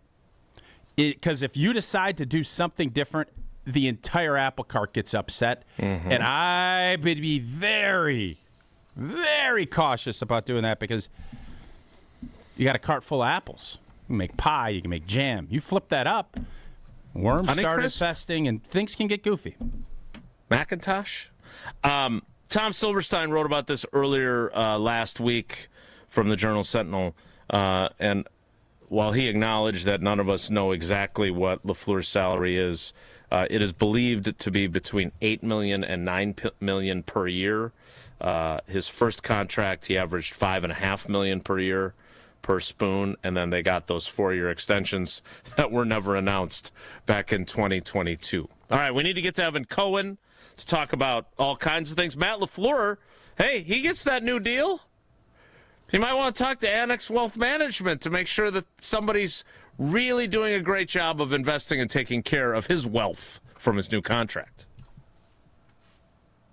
Because if you decide to do something different, the entire apple cart gets upset. And I would be very, very cautious about doing that because you got a cart full of apples. You can make pie, you can make jam. You flip that up, worms start infesting, and things can get goofy. Macintosh? Tom Silverstein wrote about this earlier last week from the Journal Sentinel, and while he acknowledged that none of us know exactly what LaFleur's salary is, it is believed to be between $8 million and $9 million per year. His first contract, he averaged $5.5 million per year per Spoon, and then they got those 4-year extensions that were never announced back in 2022. All right, we need to get to Evan Cohen to talk about all kinds of things. Matt LaFleur, hey, he gets that new deal. You might want to talk to Annex Wealth Management to make sure that somebody's really doing a great job of investing and taking care of his wealth from his new contract.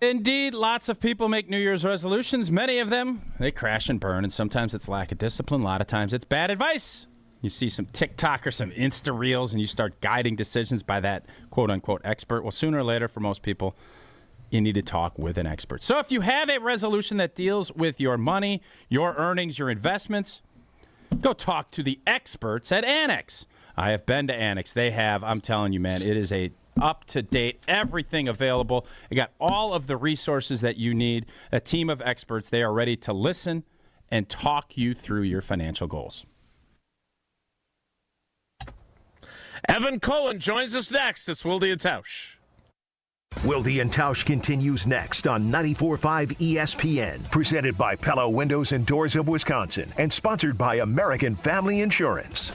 Indeed, lots of people make New Year's resolutions. Many of them, they crash and burn, and sometimes it's lack of discipline. A lot of times it's bad advice. You see some TikTok or some Insta Reels, and you start guiding decisions by that quote-unquote expert. Well, sooner or later, for most people, you need to talk with an expert. So if you have a resolution that deals with your money, your earnings, your investments, go talk to the experts at Annex. I have been to Annex. They have, I'm telling you, man, it is a up-to-date, everything available. They got all of the resources that you need. A team of experts. They are ready to listen and talk you through your financial goals. Evan Cohen joins us next. It's Wilde and Tausch. Wilde and Tausch continues next on 94.5 ESPN, presented by Pella Windows and Doors of Wisconsin, and sponsored by American Family Insurance.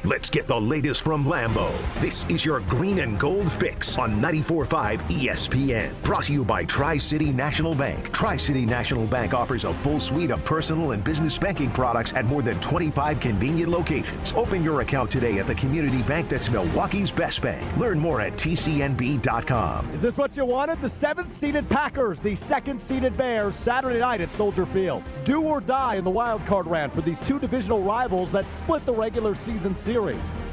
Let's get the latest from Lambeau. This is your Green and Gold Fix on 94.5 ESPN. Brought to you by Tri-City National Bank. Tri-City National Bank offers a full suite of personal and business banking products at more than 25 convenient locations. Open your account today at the community bank that's Milwaukee's best bank. Learn more at tcnb.com. Is this what you wanted? The 7th-seeded Packers, the 2nd-seeded Bears, Saturday night at Soldier Field. Do or die in the wild card round for these two divisional rivals that split the regular season series.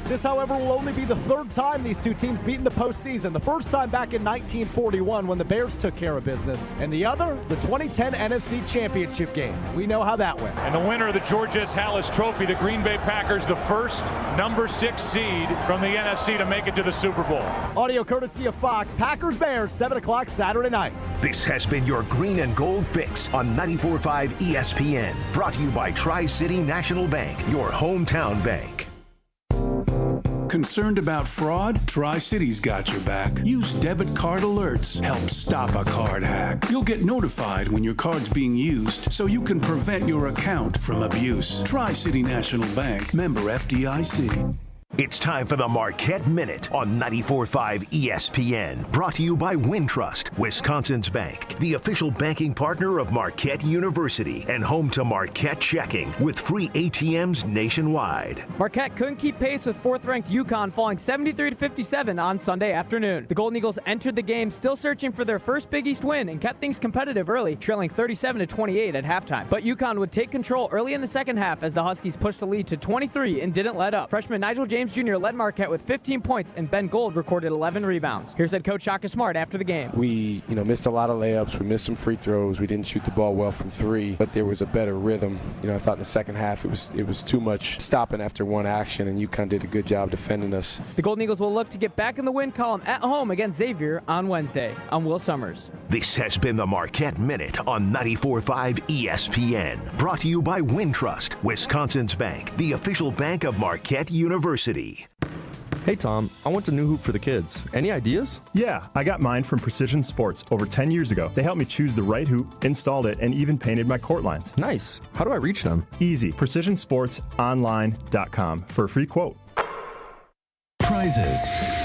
This, however, will only be the 3rd time these two teams meet in the postseason. The first time back in 1941 when the Bears took care of business, and the other, the 2010 NFC Championship game. We know how that went. And the winner of the George S. Halas Trophy, the Green Bay Packers, the first number 6 seed from the NFC to make it to the Super Bowl. Audio courtesy of Fox. Packers-Bears, 7 o'clock Saturday night. This has been your Green and Gold Fix on 94.5 ESPN. Brought to you by Tri-City National Bank, your hometown bank. Concerned about fraud? Tri-City's got your back. Use debit card alerts. Help stop a card hack. You'll get notified when your card's being used so you can prevent your account from abuse. Tri-City National Bank, member FDIC. It's time for the Marquette Minute on 94.5 ESPN. Brought to you by Wintrust, Wisconsin's bank, the official banking partner of Marquette University and home to Marquette Checking with free ATMs nationwide. Marquette couldn't keep pace with 4th-ranked UConn, falling 73-57 on Sunday afternoon. The Golden Eagles entered the game still searching for their first Big East win and kept things competitive early, trailing 37-28 at halftime. But UConn would take control early in the second half as the Huskies pushed the lead to 23 and didn't let up. Freshman Nigel James James Jr. led Marquette with 15 points, and Ben Gold recorded 11 rebounds. Here's head coach Shaka Smart after the game. We, missed a lot of layups. We missed some free throws. We didn't shoot the ball well from three, but there was a better rhythm. I thought in the second half it was too much stopping after one action, and UConn did a good job defending us. The Golden Eagles will look to get back in the win column at home against Xavier on Wednesday. I'm Will Summers. This has been the Marquette Minute on 94.5 ESPN. Brought to you by Wintrust, Wisconsin's bank, the official bank of Marquette University. Hey Tom, I want a new hoop for the kids. Any ideas? Yeah, I got mine from Precision Sports over 10 years ago. They helped me choose the right hoop, installed it, and even painted my court lines. Nice. How do I reach them? Easy. PrecisionSportsOnline.com for a free quote. Prizes,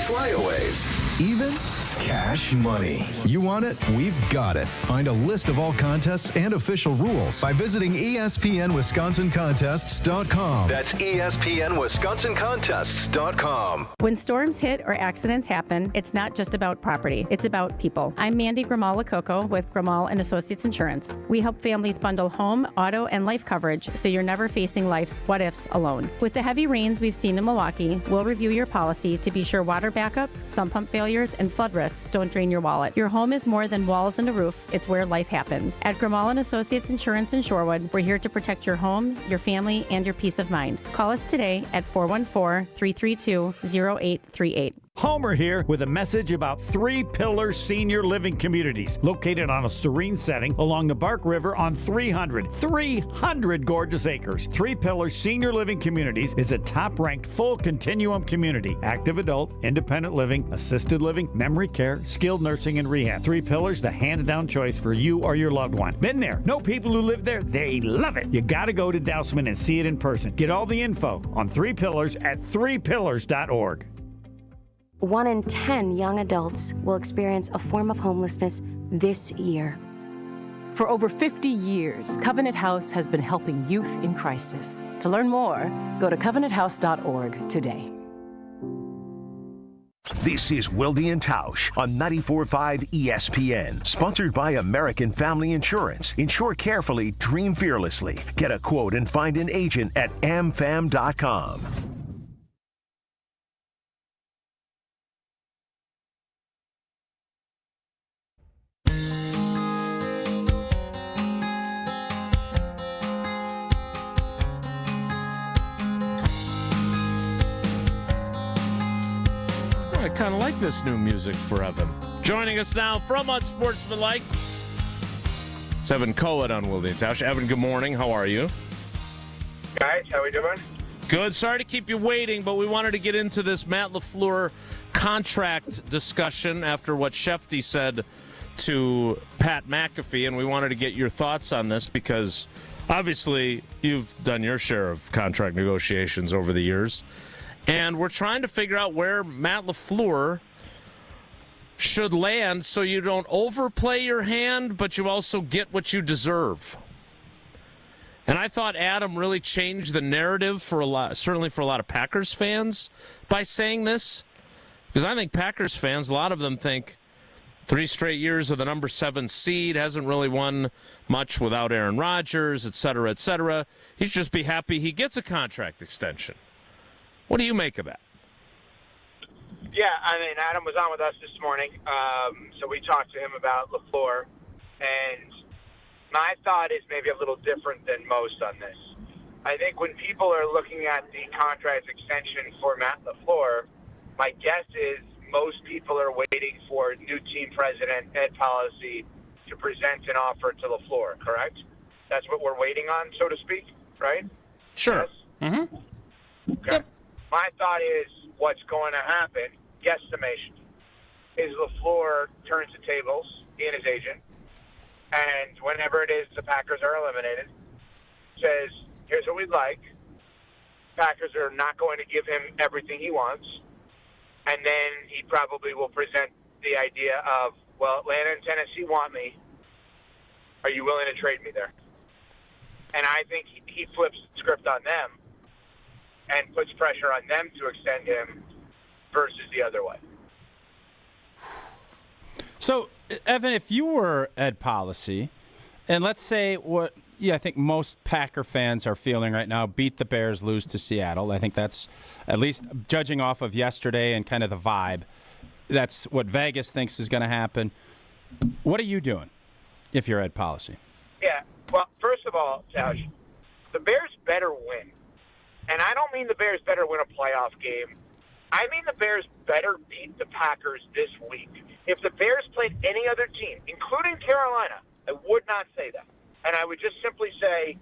flyaways, even cash money. You want it? We've got it. Find a list of all contests and official rules by visiting ESPNWisconsinContests.com. That's ESPNWisconsinContests.com. When storms hit or accidents happen, it's not just about property. It's about people. I'm Mandy Grimal-Lococo with Grimal & Associates Insurance. We help families bundle home, auto, and life coverage so you're never facing life's what-ifs alone. With the heavy rains we've seen in Milwaukee, we'll review your policy to be sure water backup, sump pump failures, and flood risks don't drain your wallet. Your home is more than walls and a roof. It's where life happens. At Grimal & Associates Insurance in Shorewood, we're here to protect your home, your family, and your peace of mind. Call us today at 414-332-0838. Homer here with a message about Three Pillars Senior Living Communities, located on a serene setting along the Bark River on 300 gorgeous acres. Three Pillars Senior Living Communities is a top-ranked full continuum community: active adult, independent living, assisted living, memory care, skilled nursing, and rehab. Three Pillars, the hands-down choice for you or your loved one. Been there, know people who live there, they love it. You gotta go to Dousman and see it in person. Get all the info on Three Pillars at threepillars.org. 1 in 10 young adults will experience a form of homelessness this year. For over 50 years, Covenant House has been helping youth in crisis. To learn more, go to covenanthouse.org today. This is Wilde and Tausch on 94.5 ESPN, sponsored by American Family Insurance. Insure carefully, dream fearlessly. Get a quote and find an agent at amfam.com. I kind of like this new music for Evan. Joining us now from Unsportsmanlike, it's Evan Cohen on Wilde and Tausch. Evan, good morning. How are you? Guys, how we doing? Good. Sorry to keep you waiting, but we wanted to get into this Matt LaFleur contract discussion after what Shefty said to Pat McAfee, and we wanted to get your thoughts on this because obviously you've done your share of contract negotiations over the years. And we're trying to figure out where Matt LaFleur should land so you don't overplay your hand, but you also get what you deserve. And I thought Adam really changed the narrative certainly for a lot of Packers fans by saying this. Because I think Packers fans, a lot of them think 3 straight years of the number 7 seed, hasn't really won much without Aaron Rodgers, et cetera, et cetera. He should just be happy he gets a contract extension. What do you make of that? Yeah, I mean, Adam was on with us this morning, so we talked to him about LaFleur, and my thought is maybe a little different than most on this. I think when people are looking at the contract extension for Matt LaFleur, my guess is most people are waiting for new team president Ed Policy to present an offer to LaFleur, correct? That's what we're waiting on, so to speak, right? Sure. Yes? Mm-hmm. Okay. Yep. My thought is what's going to happen, guesstimation, is LaFleur turns the tables, he and his agent, and whenever it is the Packers are eliminated, says, here's what we'd like. Packers are not going to give him everything he wants, and then he probably will present the idea of, well, Atlanta and Tennessee want me. Are you willing to trade me there? And I think he flips the script on them and puts pressure on them to extend him versus the other way. So, Evan, if you were Ed Policy, and let's say what I think most Packer fans are feeling right now, beat the Bears, lose to Seattle. I think that's, at least judging off of yesterday and kind of the vibe, that's what Vegas thinks is going to happen. What are you doing if you're Ed Policy? Yeah, well, first of all, Tausch, the Bears better win. And I don't mean the Bears better win a playoff game. I mean the Bears better beat the Packers this week. If the Bears played any other team, including Carolina, I would not say that. And I would just simply say,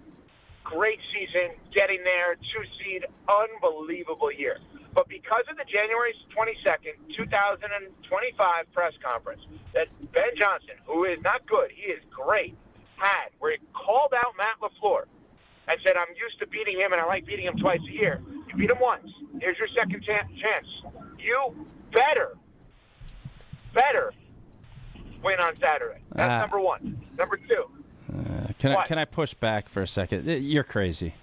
great season, getting there, 2 seed, unbelievable year. But because of the January 22nd, 2025 press conference that Ben Johnson, who is not good, he is great, had, where he called out Matt LaFleur and said, I'm used to beating him and I like beating him twice a year. You beat him once. Here's your second chance. You better win on Saturday. That's number one. Number two. Can I push back for a second? You're crazy.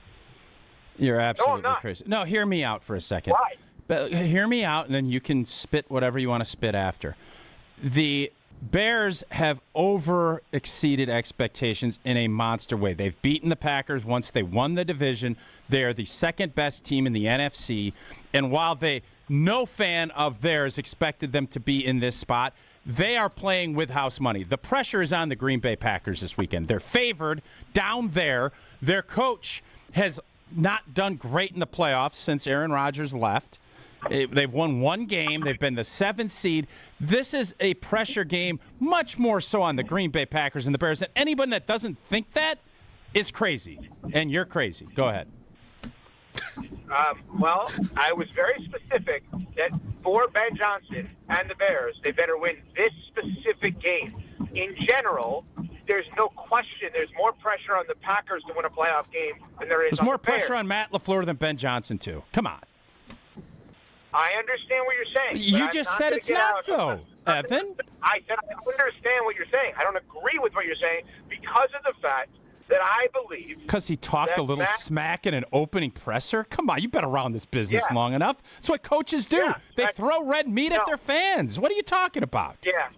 You're absolutely crazy. No, hear me out for a second. Why? But hear me out, and then you can spit whatever you want to spit after. The Bears have over-exceeded expectations in a monster way. They've beaten the Packers once they won the division. They're the second-best team in the NFC. And while no fan of theirs expected them to be in this spot, they are playing with house money. The pressure is on the Green Bay Packers this weekend. They're favored down there. Their coach has not done great in the playoffs since Aaron Rodgers left. They've won one game. They've been the 7th seed. This is a pressure game, much more so on the Green Bay Packers and the Bears. And anyone that doesn't think that is crazy. And you're crazy. Go ahead. Well, I was very specific that for Ben Johnson and the Bears, they better win this specific game. In general, there's no question there's more pressure on the Packers to win a playoff game than there is on the Bears. There's more pressure on Matt LaFleur than Ben Johnson, too. Come on. I understand what you're saying. You just said it's not, though, Evan. I said I understand what you're saying. I don't agree with what you're saying because of the fact that I believe. Because he talked a little smack in an opening presser? Come on, you've been around this business long enough. That's what coaches do. Yeah, they throw red meat at their fans. What are you talking about? Yeah,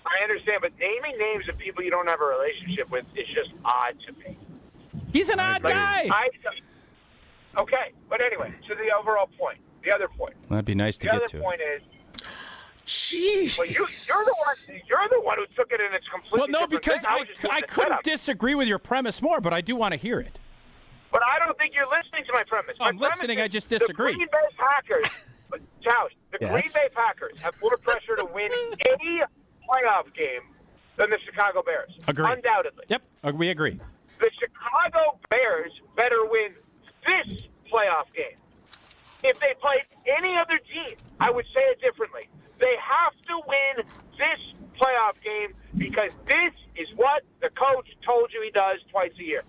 I understand, but naming names of people you don't have a relationship with is just odd to me. He's an odd guy. Okay, but anyway, to the overall point, the other point. Well, that'd be nice to get to. The other point is, jeez. Well, you're the one who took it in its completely. Well, no, different because thing. I couldn't disagree with your premise more, but I do want to hear it. But I don't think you're listening to my premise. I'm listening. I just disagree. The Green Bay Packers, Green Bay Packers have more pressure to win any playoff game than the Chicago Bears. Agreed. Undoubtedly. Yep, we agree. The Chicago Bears better win this playoff game. If they played any other team, I would say it differently. They have to win this playoff game because this is what the coach told you he does twice a year.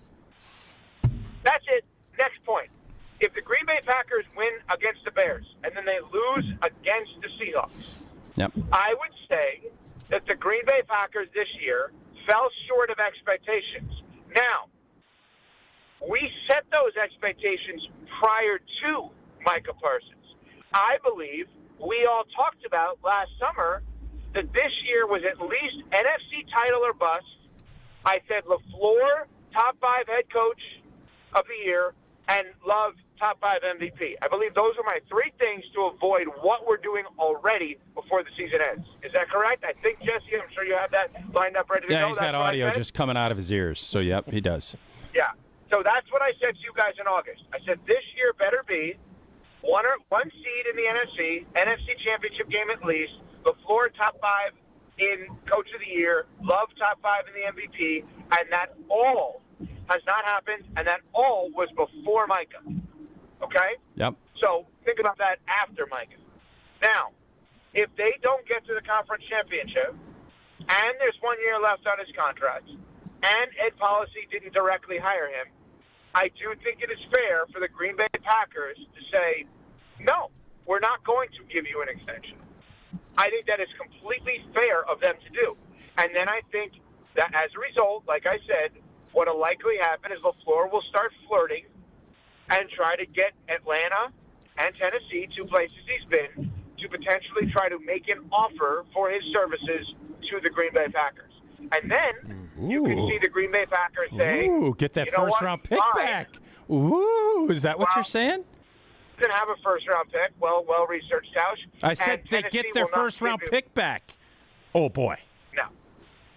That's it. Next point. If the Green Bay Packers win against the Bears and then they lose against the Seahawks, I would say that the Green Bay Packers this year fell short of expectations. Now, we set those expectations prior to Micah Parsons. I believe we all talked about last summer that this year was at least NFC title or bust. I said LaFleur, top 5 head coach of the year, and Love, top 5 MVP. I believe those are my 3 things to avoid what we're doing already before the season ends. Is that correct? I think, Jesse, I'm sure you have that lined up ready to go. Yeah, he's got audio just coming out of his ears. So, yep, he does. Yeah. So that's what I said to you guys in August. I said this year better be one seed in the NFC championship game at least, LaFleur top 5 in Coach of the Year, Love top 5 in the MVP, and that all has not happened, and that all was before Micah. Okay? Yep. So think about that after Micah. Now, if they don't get to the conference championship, and there's 1 year left on his contract, and Ed Policy didn't directly hire him, I do think it is fair for the Green Bay Packers to say, no, we're not going to give you an extension. I think that is completely fair of them to do. And then I think that as a result, like I said, what will likely happen is LaFleur will start flirting and try to get Atlanta and Tennessee, 2 places he's been, to potentially try to make an offer for his services to the Green Bay Packers. And then you can see the Green Bay Packers say, "Ooh, get that first-round pick back." Ooh, is that what you're saying? Didn't have a first-round pick. Well researched, Tausch. I said they get their first-round pick back. Oh boy.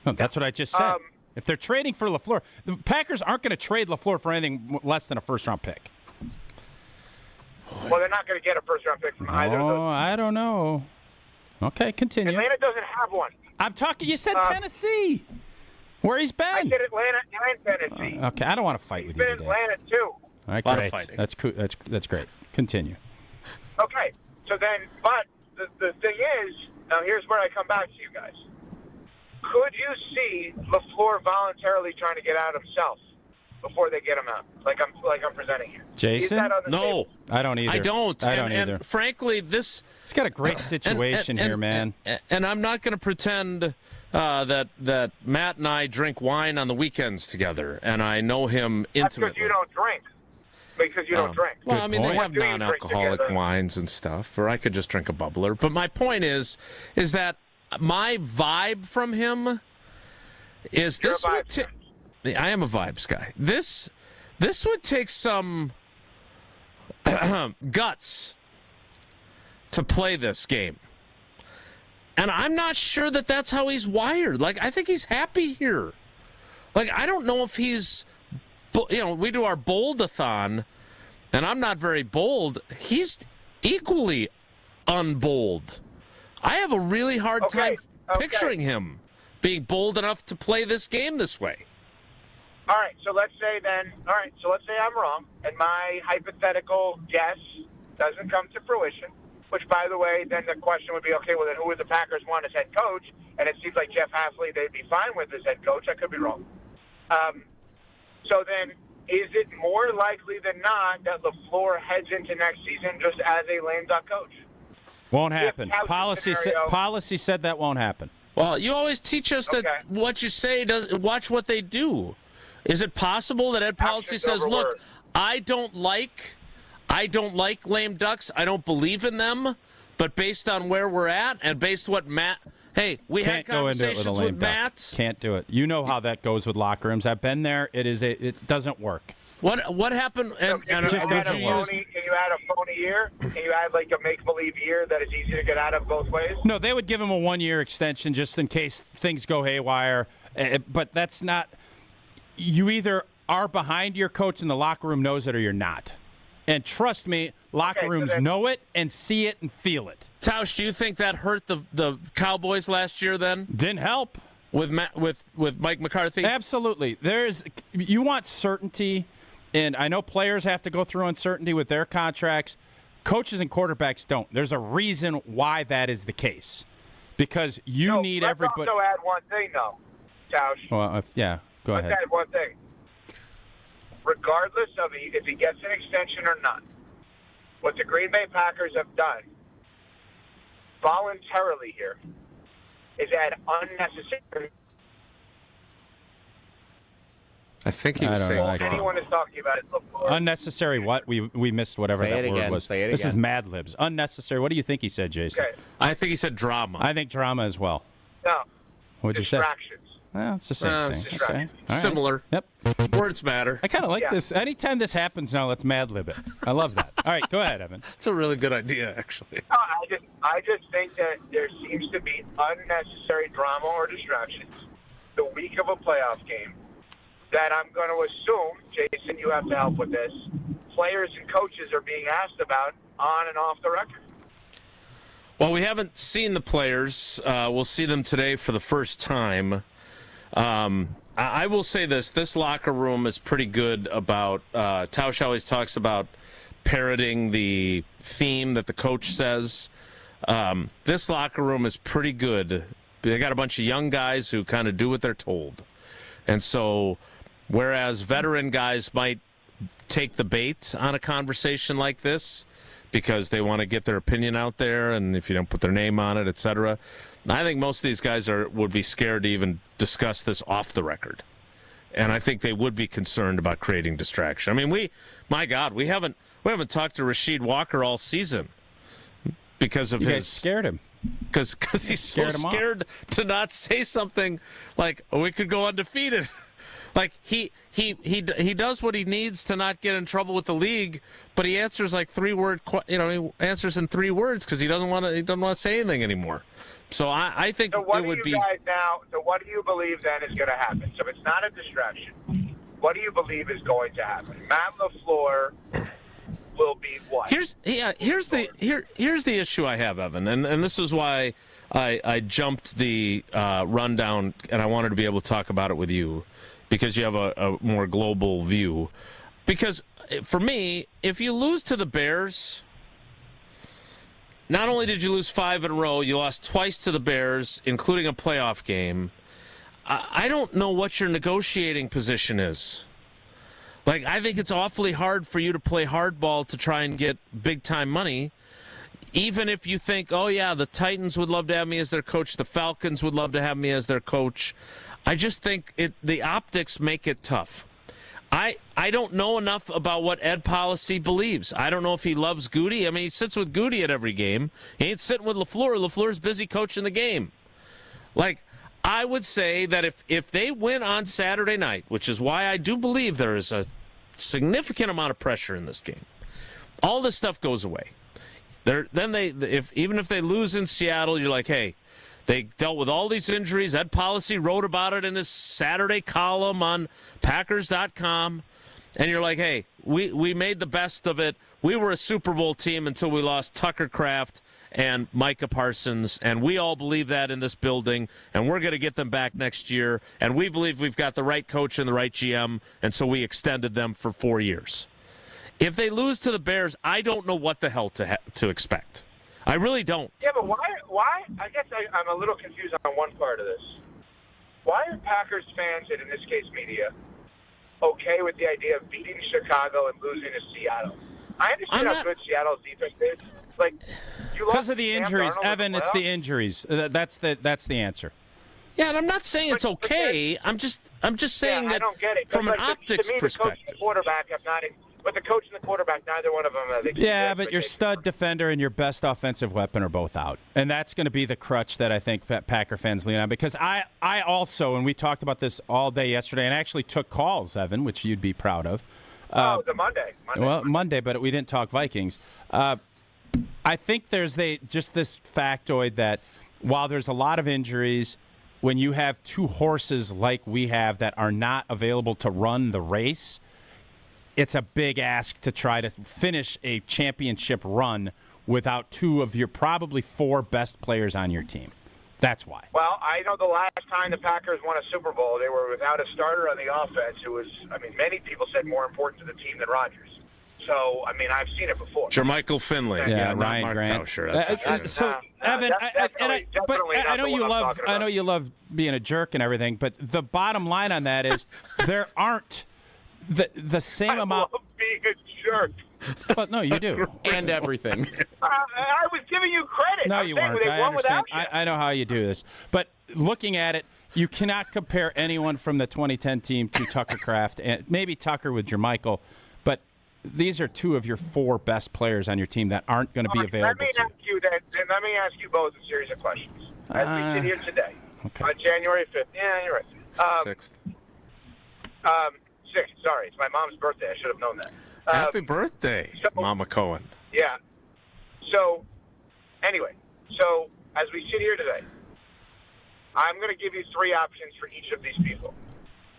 No, that's what I just said. If they're trading for LaFleur, the Packers aren't going to trade LaFleur for anything less than a first-round pick. Well, they're not going to get a first-round pick from either of those. Oh, I don't know. Okay, continue. Atlanta doesn't have one. I'm talking. You said Tennessee, where he's been. I said Atlanta and Tennessee. Okay, I don't want to fight with you today. He's been Atlanta too. All right, great. That's cool. That's great. Continue. Okay, so then, but the thing is, now here's where I come back to you guys. Could you see LaFleur voluntarily trying to get out himself before they get him out? Like I'm presenting here. Jason? No, table? I don't either. I don't. I don't either. And frankly, he's got a great situation here, man. And I'm not going to pretend that Matt and I drink wine on the weekends together, and I know him intimately. That's because you don't drink. Because you don't drink. Well, I mean, they have non-alcoholic wines and stuff, or I could just drink a bubbler. But my point is that my vibe from him is this would I am a vibes guy. This would take some guts to play this game. And I'm not sure that that's how he's wired. Like, I think he's happy here. Like, I don't know if he's, we do our bold-a-thon, and I'm not very bold. He's equally unbold. I have a really hard time picturing him being bold enough to play this game this way. All right, so let's say I'm wrong, and my hypothetical guess doesn't come to fruition, which, by the way, then the question would be, okay, well, then who would the Packers want as head coach? And it seems like Jeff Hasley they'd be fine with as head coach. I could be wrong. So then is it more likely than not that LaFleur heads into next season just as a lame duck coach? Won't happen. Policy said that won't happen. Well, you always teach us that what you say watch what they do. Is it possible that Ed Policy says, look, I don't like lame ducks. I don't believe in them. But based on where we're at and based what Matt, we had conversations with Matt. Can't do it. You know how that goes with locker rooms. I've been there. It doesn't work. What happened? Can you add a phony year? Can you add like a make-believe year that is easy to get out of both ways? No, they would give him a 1-year extension just in case things go haywire. But that's not. You either are behind your coach and the locker room knows it, or you're not. And trust me, locker rooms know it and see it and feel it. Tausch, do you think that hurt the Cowboys last year? Then didn't help with Mike McCarthy. Absolutely, you want certainty. And I know players have to go through uncertainty with their contracts. Coaches and quarterbacks don't. There's a reason why that is the case. Because you need everybody. Let's also add one thing, though, Tausch. Well, go ahead. Let's add one thing. Regardless of if he gets an extension or not, what the Green Bay Packers have done voluntarily here is add unnecessary. I think he was saying all anyone is talking about is LaFleur. Unnecessary what? We missed whatever that word was. Say it this again. is Mad Libs. Unnecessary. What do you think he said, Jason? Okay. I think he said drama. I think drama as well. No. What'd you say? Distractions. Well, it's the same thing. Okay. All right. Similar. Yep. Words matter. I kind of like this. Anytime this happens now, let's Mad Lib it. I love that. All right, go ahead, Evan. It's a really good idea, actually. I just think that there seems to be unnecessary drama or distractions the week of a playoff game that I'm going to assume, Jason, you have to help with this, players and coaches are being asked about on and off the record. Well, we haven't seen the players. We'll see them today for the first time. I will say this locker room is pretty good about, Tausch always talks about parroting the theme that the coach says. This locker room is pretty good. They got a bunch of young guys who kind of do what they're told. And so, whereas veteran guys might take the bait on a conversation like this because they want to get their opinion out there, and if you don't put their name on it, etc., I think most of these guys would be scared to even discuss this off the record. And I think they would be concerned about creating distraction. I mean, we haven't talked to Rasheed Walker all season because of you guys scared him. because he's so scared to not say something like, we could go undefeated. Like he does what he needs to not get in trouble with the league, but he answers like he answers in 3 words because he doesn't want to say anything anymore. So I think so what it would be. So what do you believe then is going to happen? So it's not a distraction. What do you believe is going to happen? Matt LaFleur will be what? Here's the issue I have, Evan, and this is why I jumped the rundown, and I wanted to be able to talk about it with you because you have a more global view. Because for me, if you lose to the Bears, not only did you lose 5 in a row, you lost twice to the Bears, including a playoff game. I don't know what your negotiating position is. Like, I think it's awfully hard for you to play hardball to try and get big-time money, even if you think, oh, yeah, the Titans would love to have me as their coach, the Falcons would love to have me as their coach. I just think the optics make it tough. I don't know enough about what Ed Policy believes. I don't know if he loves Goody. I mean, he sits with Goody at every game. He ain't sitting with LaFleur. LaFleur's busy coaching the game. Like, I would say that if they win on Saturday night, which is why I do believe there is a significant amount of pressure in this game, all this stuff goes away. Even if they lose in Seattle, you're like, hey, they dealt with all these injuries. Ed Policy wrote about it in his Saturday column on Packers.com. And you're like, hey, we made the best of it. We were a Super Bowl team until we lost Tucker Kraft and Micah Parsons, and we all believe that in this building, and we're going to get them back next year, and we believe we've got the right coach and the right GM, and so we extended them for 4 years. If they lose to the Bears, I don't know what the hell to expect. I really don't. Yeah, but why? I guess I'm a little confused on one part of this. Why are Packers fans, and in this case media, okay with the idea of beating Chicago and losing to Seattle? I understand how good Seattle's defense is. Like, because of the injuries, Evan. It's the injuries. That's the answer. Yeah, and I'm not saying it's okay. I'm just saying that I don't get it. from an like, optics to me, perspective. The coach and the quarterback have not. But the coach and the quarterback, neither one of them have exceeded. Yeah, but your stud defender and your best offensive weapon are both out, and that's going to be the crutch that I think Packer fans lean on. Because I also, and we talked about this all day yesterday, and actually took calls, Evan, which you'd be proud of. It was a Monday. Well, Monday, but we didn't talk Vikings. I think there's just this factoid that while there's a lot of injuries, when you have 2 horses like we have that are not available to run the race, it's a big ask to try to finish a championship run without 2 of your probably 4 best players on your team. That's why. Well, I know the last time the Packers won a Super Bowl, they were without a starter on the offense who was, many people said more important to the team than Rodgers. So, I've seen it before. Jermichael Finley. Yeah, not Ryan Mark Grant. Tauscher. So, Evan, I know you love being a jerk and everything, but the bottom line on that is there aren't the same amount. I love being a jerk. But no, you do. And everything. I was giving you credit. No, you weren't. I understand. I know how you do this. But looking at it, you cannot compare anyone from the 2010 team to Tucker Kraft, and maybe Tucker with Jermichael, but these are 2 of your 4 best players on your team that aren't going to be available Let me ask you both a series of questions. As we sit here today, on January 5th. Yeah, you're right. 6th. 6th, sorry. It's my mom's birthday. I should have known that. Happy birthday, Mama Cohen. Yeah. So, anyway, as we sit here today, I'm going to give you 3 options for each of these people.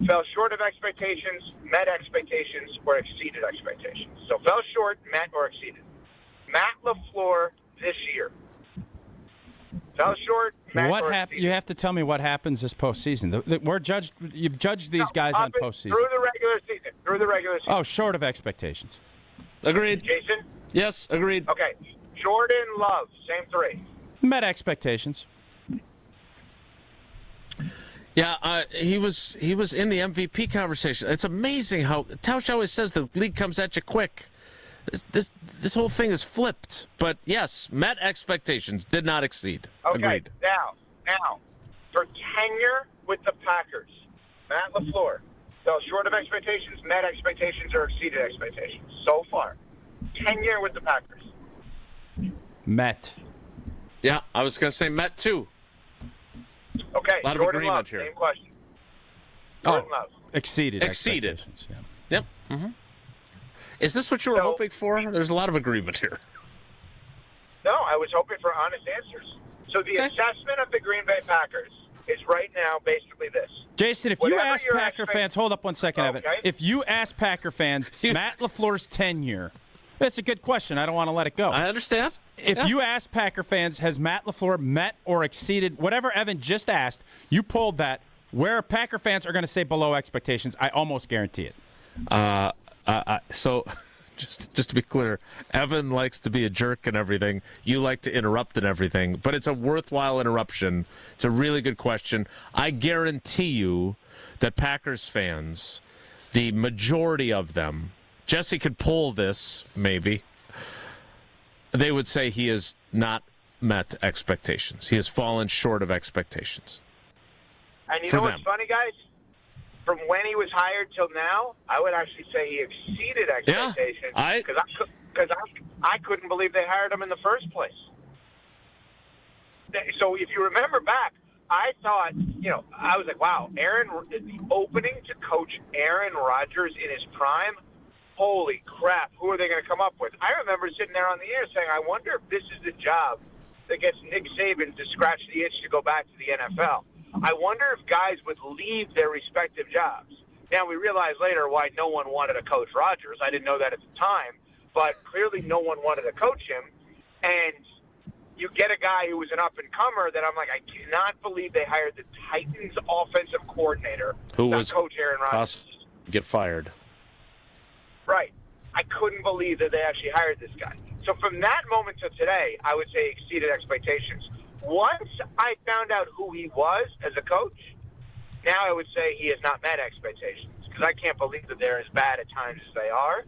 Fell short of expectations, met expectations, or exceeded expectations. So fell short, met, or exceeded. Matt LaFleur this year. Fell short, met, or exceeded. You have to tell me what happens this postseason. You've judged these guys on postseason. Through the regular season. Oh, short of expectations. Agreed. Jason? Yes, agreed. Okay. Jordan Love, same 3. Met expectations. Yeah, he was in the MVP conversation. It's amazing how Tausch always says the league comes at you quick. This whole thing is flipped. But yes, met expectations, did not exceed. Okay. Agreed. Now, for tenure with the Packers, Matt LaFleur fell short of expectations, met expectations, or exceeded expectations so far. Tenure with the Packers. Met. Yeah, I was going to say Met too. Okay, a lot of Jordan agreement Love, here. same question. Jordan Love. Exceeded. Exceeded. Expectations, yeah. Yep. Mm-hmm. Is this what you were hoping for? There's a lot of agreement here. No, I was hoping for honest answers. So the assessment of the Green Bay Packers is right now basically this. Jason, if you ask Packer fans, hold up one second, Evan. If you ask Packer fans, Matt LaFleur's tenure, that's a good question. I don't want to let it go. I understand. If you ask Packer fans, has Matt LaFleur met or exceeded whatever Evan just asked, you polled that, where Packer fans are going to say below expectations, I almost guarantee it. So, just to be clear, Evan likes to be a jerk and everything. You like to interrupt and everything, but it's a worthwhile interruption. It's a really good question. I guarantee you that Packers fans, the majority of them, Jesse could poll this, maybe, they would say he has not met expectations. He has fallen short of expectations. And you know what's funny, guys? From when he was hired till now, I would actually say he exceeded expectations. Because I couldn't believe they hired him in the first place. So if you remember back, I thought, I was like, wow, the opening to coach Aaron Rodgers in his prime, holy crap, who are they going to come up with? I remember sitting there on the air saying, I wonder if this is the job that gets Nick Saban to scratch the itch to go back to the NFL. I wonder if guys would leave their respective jobs. Now, we realize later why no one wanted to coach Rodgers. I didn't know that at the time, but clearly no one wanted to coach him. And you get a guy who was an up-and-comer that I'm like, I cannot believe they hired the Titans offensive coordinator, who was Coach Aaron Rodgers. Get fired. Right. I couldn't believe that they actually hired this guy. So from that moment to today, I would say exceeded expectations. Once I found out who he was as a coach, now I would say he has not met expectations because I can't believe that they're as bad at times as they are.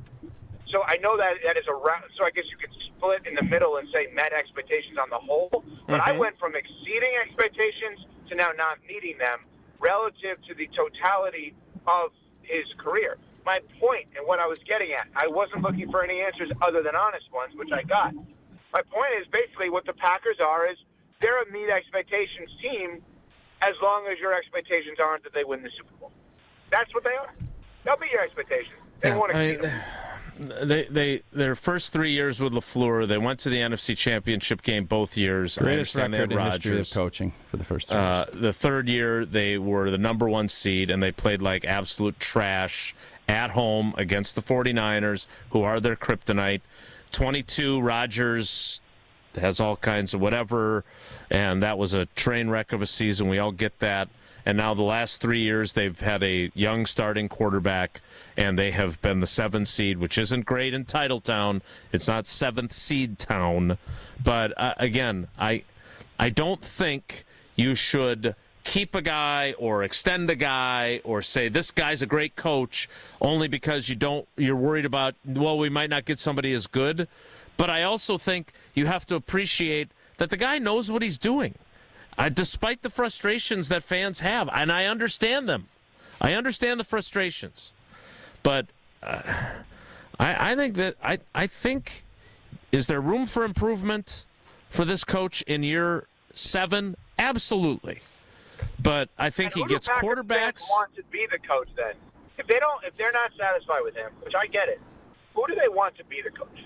So I know that is so I guess you could split in the middle and say met expectations on the whole. But I went from exceeding expectations to now not meeting them relative to the totality of his career. My point and what I was getting at, I wasn't looking for any answers other than honest ones, which I got. My point is basically what the Packers are is they're a meet expectations team as long as your expectations aren't that they win the Super Bowl. That's what they are. They'll meet your expectations. They won't exceed them. Their first 3 years with LaFleur, they went to the NFC Championship game both years. Greatest I understand record they had in history of Rodgers. coaching for the first 3 years. The third year, they were the number 1 seed, and they played like absolute trash at home against the 49ers, who are their kryptonite. 22, Rodgers has all kinds of whatever, and that was a train wreck of a season. We all get that. And now the last 3 years, they've had a young starting quarterback, and they have been the 7th seed, which isn't great in Titletown. It's not 7th seed town. But, again, I don't think you should keep a guy or extend a guy or say this guy's a great coach only because you're worried about, well, we might not get somebody as good. But I also think you have to appreciate that the guy knows what he's doing, despite the frustrations that fans have. And I understand them. I understand the frustrations. But I think is there room for improvement for this coach in year 7? Absolutely. But I think he gets quarterbacks. Want to be the coach then? If they're not satisfied with him, which I get it, who do they want to be the coach?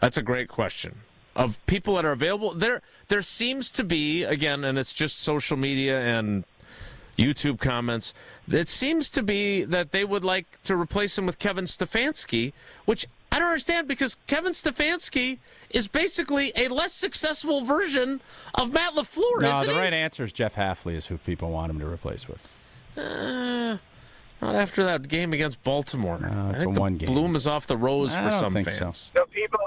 That's a great question. Of people that are available, there seems to be, again, and it's just social media and YouTube comments, it seems to be that they would like to replace him with Kevin Stefanski, which I don't understand because Kevin Stefanski is basically a less successful version of Matt LaFleur, no, isn't the he? right answer is Jeff Hafley is who people want him to replace with. Not after that game against Baltimore. No, it's I think a one game. Bloom is off the rose for some think fans. So people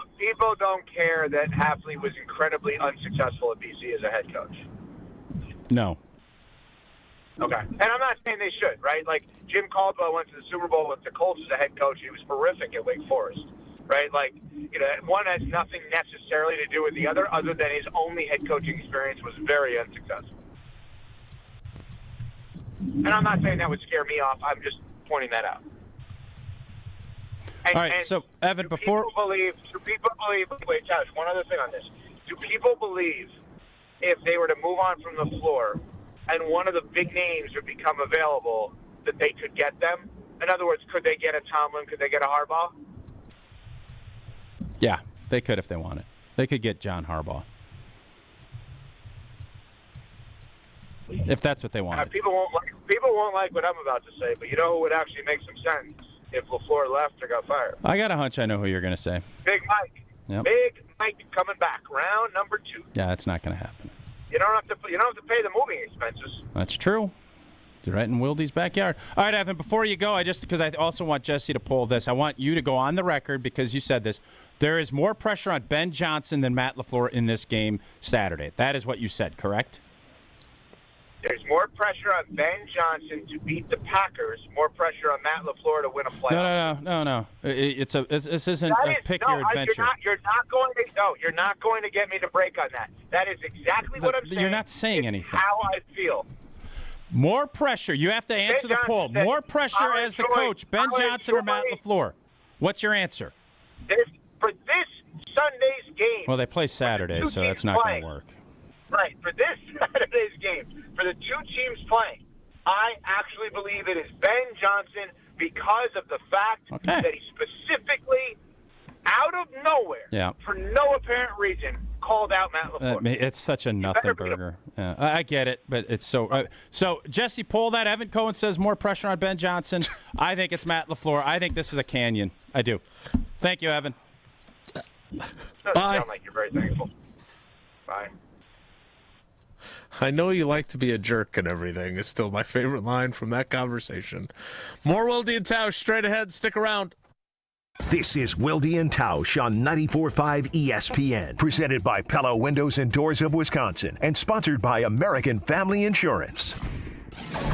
don't care that Hafley was incredibly unsuccessful at BC as a head coach. No. Okay. And I'm not saying they should, right? Like, Jim Caldwell went to the Super Bowl with the Colts as a head coach. He was horrific at Wake Forest, right? Like, one has nothing necessarily to do with the other than his only head coaching experience was very unsuccessful. And I'm not saying that would scare me off. I'm just pointing that out. All right, so, Evan, do people believe, wait, Josh, one other thing on this. Do people believe if they were to move on from LaFleur and one of the big names would become available that they could get them? In other words, could they get a Tomlin? Could they get a Harbaugh? Yeah, they could if they wanted. They could get John Harbaugh. If that's what they wanted. People won't like what I'm about to say, but you know who would actually make some sense if LaFleur left or got fired? I got a hunch I know who you're going to say. Big Mike. Yep. Big Mike coming back. Round number 2. Yeah, that's not going to happen. You don't have to pay the moving expenses. That's true. You're right in Wildy's backyard. All right, Evan, before you go, because I also want Jesse to pull this, I want you to go on the record because you said this. There is more pressure on Ben Johnson than Matt LaFleur in this game Saturday. That is what you said, correct? There's more pressure on Ben Johnson to beat the Packers, more pressure on Matt LaFleur to win a playoff. No. This isn't a pick your adventure. You're not going to get me to break on that. That is exactly what I'm saying. You're not saying anything. How I feel. More pressure. You have to answer the poll. More pressure as the coach, Ben Johnson or Matt LaFleur? What's your answer? For this Sunday's game. Well, they play Saturday, so that's not going to work. Right. For this Saturday's game, for the 2 teams playing, I actually believe it is Ben Johnson because of the fact that he specifically, out of nowhere, for no apparent reason, called out Matt LaFleur. It's such a nothing burger. Yeah, I get it, but it's so. So, Jesse, pull that. Evan Cohen says more pressure on Ben Johnson. I think it's Matt LaFleur. I think this is a canyon. I do. Thank you, Evan. Doesn't sound like you're very thankful. Bye. I know you like to be a jerk and everything is still my favorite line from that conversation. More Wildy and Tausch straight ahead. Stick around. This is Wildy and Tausch on 94.5 ESPN, presented by Pella Windows and Doors of Wisconsin, and sponsored by American Family Insurance.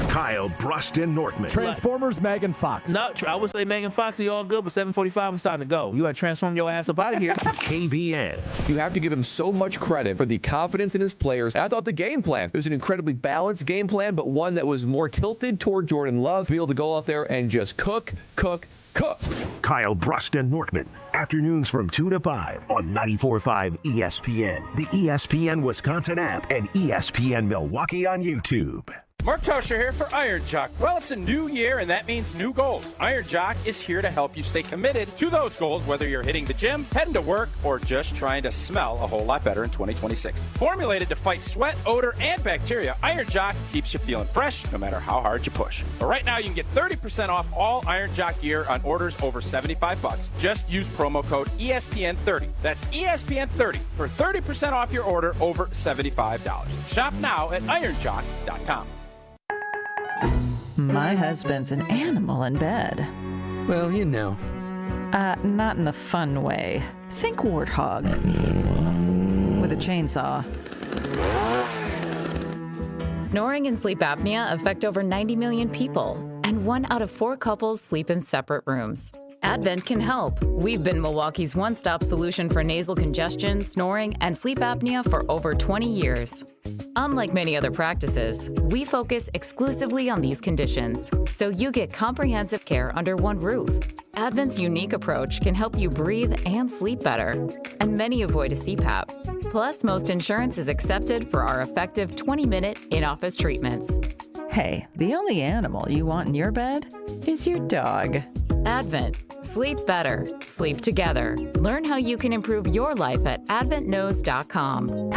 Kyle Bruston Nortman. Transformers, Megan Fox. No, I would say Megan Fox, are all good, but 7:45 is time to go. You got to transform your ass up out of here. KBN. You have to give him so much credit for the confidence in his players. I thought the game plan, it was an incredibly balanced game plan, but one that was more tilted toward Jordan Love to be able to go out there and just cook. Kyle Bruston Nortman. Afternoons from 2 to 5 on 94.5 ESPN, the ESPN Wisconsin app, and ESPN Milwaukee on YouTube. Mark Tosher here for Iron Jock. Well, it's a new year, and that means new goals. Iron Jock is here to help you stay committed to those goals, whether you're hitting the gym, heading to work, or just trying to smell a whole lot better in 2026. Formulated to fight sweat, odor, and bacteria, Iron Jock keeps you feeling fresh no matter how hard you push. But right now, you can get 30% off all Iron Jock gear on orders over $75. Just use promo code ESPN30. That's ESPN30 for 30% off your order over $75. Shop now at ironjock.com. My husband's an animal in bed. Well, you know. Not in the fun way. Think warthog. With a chainsaw. Snoring and sleep apnea affect over 90 million people, and 1 out of 4 couples sleep in separate rooms. Advent can help. We've been Milwaukee's one-stop solution for nasal congestion, snoring, and sleep apnea for over 20 years. Unlike many other practices, we focus exclusively on these conditions, so you get comprehensive care under one roof. Advent's unique approach can help you breathe and sleep better, and many avoid a CPAP. Plus, most insurance is accepted for our effective 20-minute in-office treatments. Hey, the only animal you want in your bed is your dog. Advent. Sleep better. Sleep together. Learn how you can improve your life at adventknows.com.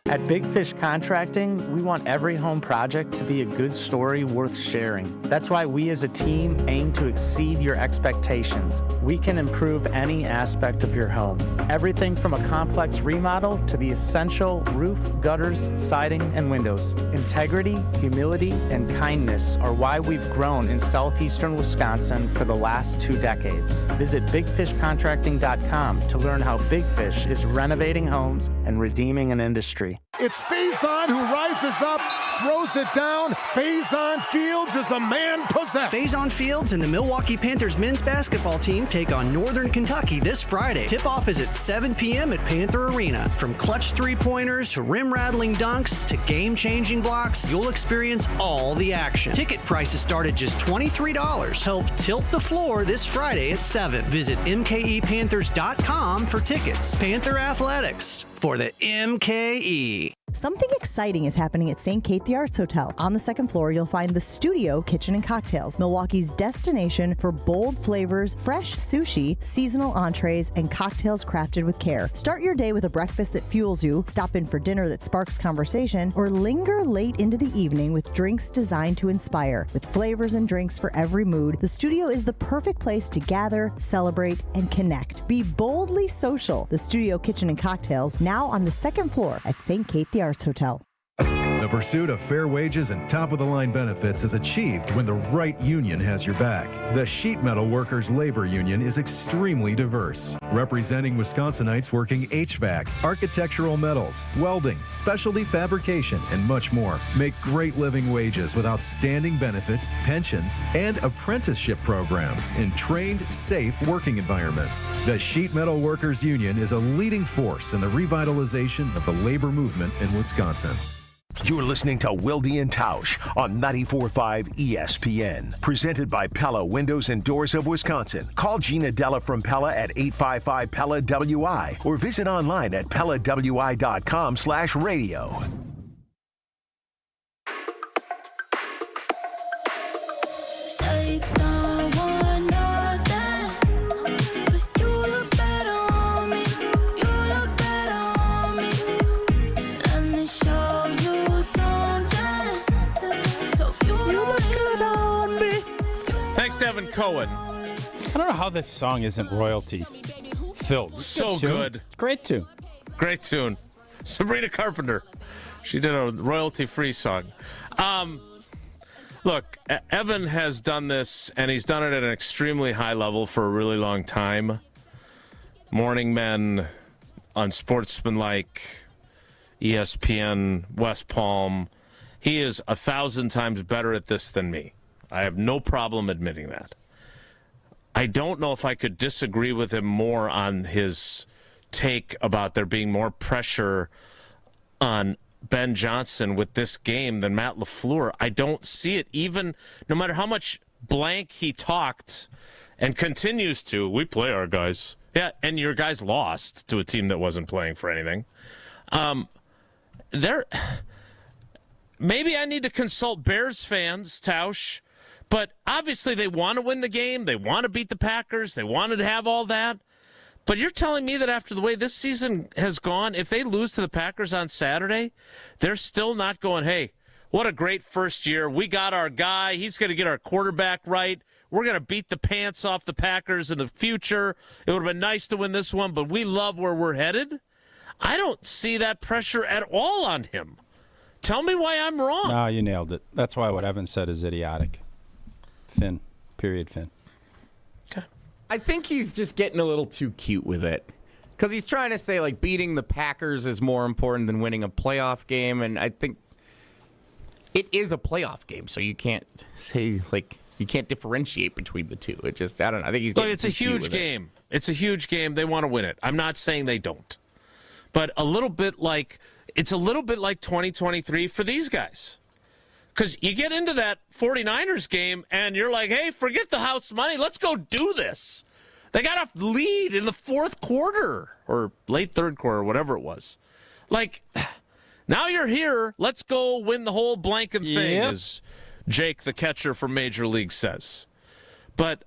At Big Fish Contracting, we want every home project to be a good story worth sharing. That's why we as a team aim to exceed your expectations. We can improve any aspect of your home. Everything from a complex remodel to the essential roof, gutters, siding, and windows. Integrity, humility, and kindness are why we've grown in southeastern Wisconsin for the last 2 decades. Visit bigfishcontracting.com to learn how Big Fish is renovating homes and redeeming an industry. today. It's Faison who rises up, throws it down. Faison Fields is a man possessed. Faison Fields and the Milwaukee Panthers men's basketball team take on Northern Kentucky this Friday. Tip-off is at 7 p.m. at Panther Arena. From clutch three-pointers to rim-rattling dunks to game-changing blocks, you'll experience all the action. Ticket prices start at just $23. Help tilt the floor this Friday at 7. Visit mkepanthers.com for tickets. Panther Athletics for the MKE. Something exciting is happening at St. Kate the Arts Hotel. On the second floor, you'll find the Studio Kitchen and Cocktails, Milwaukee's destination for bold flavors, fresh sushi, seasonal entrees, and cocktails crafted with care. Start your day with a breakfast that fuels you, stop in for dinner that sparks conversation, or linger late into the evening with drinks designed to inspire. With flavors and drinks for every mood, the Studio is the perfect place to gather, celebrate, and connect. Be boldly social. The Studio Kitchen and Cocktails, now on the second floor at St. Kate the Arts Hotel. The pursuit of fair wages and top-of-the-line benefits is achieved when the right union has your back. The Sheet Metal Workers Labor Union is extremely diverse, representing Wisconsinites working HVAC, architectural metals, welding, specialty fabrication, and much more. Make great living wages with outstanding benefits, pensions, and apprenticeship programs in trained, safe working environments. The Sheet Metal Workers Union is a leading force in the revitalization of the labor movement in Wisconsin. You're listening to Wilde and Tausch on 94.5 ESPN. Presented by Pella Windows and Doors of Wisconsin. Call Gina Della from Pella at 855-PELLA-WI or visit online at PellaWI.com/radio. Devin Cohen. I don't know how this song isn't royalty filled. So good. Great tune. Great tune. Sabrina Carpenter. She did a royalty-free song. Look, Evan has done this, and he's done it at an extremely high level for a really long time. Morning Men, Unsportsmanlike, ESPN, West Palm. He is 1,000 times better at this than me. I have no problem admitting that. I don't know if I could disagree with him more on his take about there being more pressure on Ben Johnson with this game than Matt LaFleur. I don't see it, even no matter how much blank he talked and continues to. We play our guys. Yeah, and your guys lost to a team that wasn't playing for anything. Maybe I need to consult Bears fans, Tausch. But obviously they want to win the game. They want to beat the Packers. They wanted to have all that. But you're telling me that after the way this season has gone, if they lose to the Packers on Saturday, they're still not going, hey, what a great first year. We got our guy. He's going to get our quarterback right. We're going to beat the pants off the Packers in the future. It would have been nice to win this one, but we love where we're headed. I don't see that pressure at all on him. Tell me why I'm wrong. No, you nailed it. That's why what Evan said is idiotic. Finn. Period, Finn. Okay. I think he's just getting a little too cute with it. Because he's trying to say, like, beating the Packers is more important than winning a playoff game. And I think it is a playoff game. So you can't say, like, you can't differentiate between the two. It just, I don't know. I think he's getting Look, it's a huge game. It's a huge game. They want to win it. I'm not saying they don't. But it's a little bit like 2023 for these guys. Because you get into that 49ers game, and you're like, hey, forget the house money. Let's go do this. They got a lead in the fourth quarter or late third quarter, whatever it was. Like, now you're here. Let's go win the whole blanket thing, as Jake, the catcher from Major League, says. But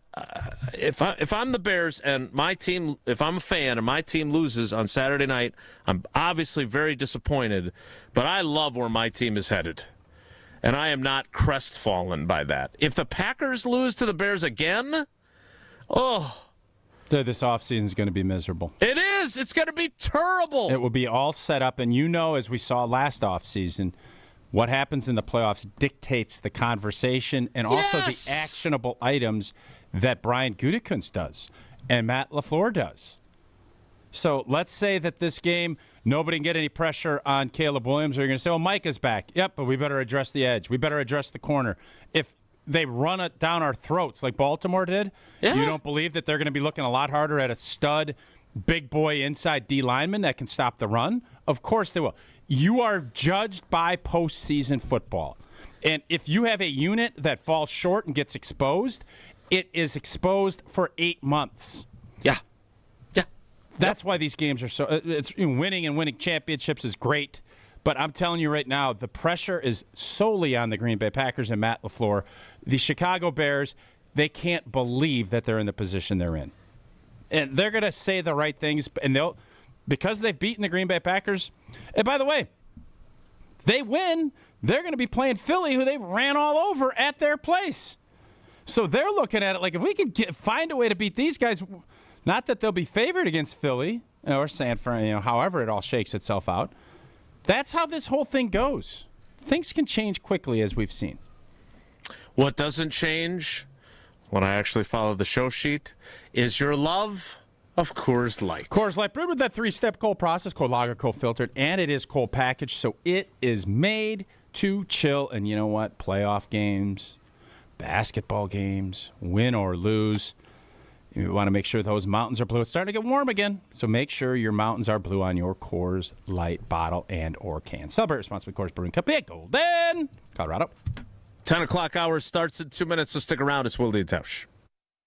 if I'm the Bears and my team, if I'm a fan and my team loses on Saturday night, I'm obviously very disappointed. But I love where my team is headed. And I am not crestfallen by that. If the Packers lose to the Bears again, this offseason is going to be miserable. It is. It's going to be terrible. It will be all set up. And as we saw last offseason, what happens in the playoffs dictates the conversation and also the actionable items that Brian Gutekunst does and Matt LaFleur does. So let's say that this game, nobody can get any pressure on Caleb Williams, or you're going to say, well, Micah's back. Yep, but we better address the edge. We better address the corner. If they run it down our throats like Baltimore did, you don't believe that they're going to be looking a lot harder at a stud, big boy inside D lineman that can stop the run? Of course they will. You are judged by postseason football. And if you have a unit that falls short and gets exposed, it is exposed for 8 months. Yeah. That's why these games are so. It's winning and winning championships is great, but I'm telling you right now, the pressure is solely on the Green Bay Packers and Matt LaFleur. The Chicago Bears, they can't believe that they're in the position they're in, and they're going to say the right things, and because they've beaten the Green Bay Packers. And by the way, they win. They're going to be playing Philly, who they ran all over at their place. So they're looking at it like, if we can find a way to beat these guys. Not that they'll be favored against Philly or San Fran, however it all shakes itself out. That's how this whole thing goes. Things can change quickly, as we've seen. What doesn't change, when I actually follow the show sheet, is your love of Coors Light. Coors Light brewed with that 3-step cold process, cold lager, cold filtered, and it is cold packaged, so it is made to chill. And you know what? Playoff games, basketball games, win or lose. You want to make sure those mountains are blue. It's starting to get warm again, so make sure your mountains are blue on your Coors Light bottle and or can. Celebrate responsibly, Coors Brewing Company at Golden, Colorado. 10 o'clock hour starts in 2 minutes, so stick around. It's Wilde and Tausch.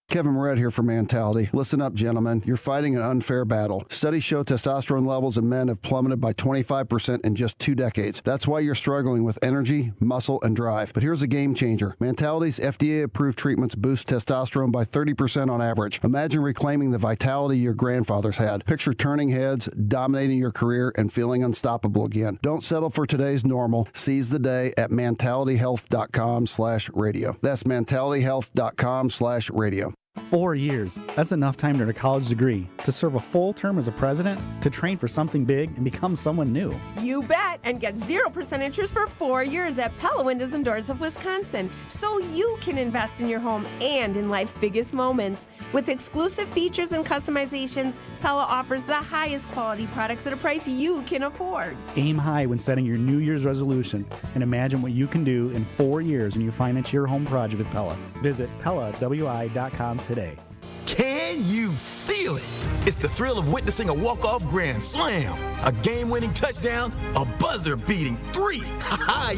Kevin Moret here for Mentality. Listen up, gentlemen. You're fighting an unfair battle. Studies show testosterone levels in men have plummeted by 25% in just 2 decades. That's why you're struggling with energy, muscle, and drive. But here's a game changer. Mentality's FDA-approved treatments boost testosterone by 30% on average. Imagine reclaiming the vitality your grandfathers had. Picture turning heads, dominating your career, and feeling unstoppable again. Don't settle for today's normal. Seize the day at mentalityhealth.com/radio. That's mentalityhealth.com/radio. 4 years. That's enough time to earn a college degree, to serve a full term as a president, to train for something big and become someone new. You bet, and get 0% interest for 4 years at Pella Windows and Doors of Wisconsin, so you can invest in your home and in life's biggest moments. With exclusive features and customizations, Pella offers the highest quality products at a price you can afford. Aim high when setting your New Year's resolution, and imagine what you can do in 4 years when you finance your home project with Pella. Visit PellaWI.com today. Can you feel it? It's the thrill of witnessing a walk-off grand slam, a game-winning touchdown, a buzzer-beating 3.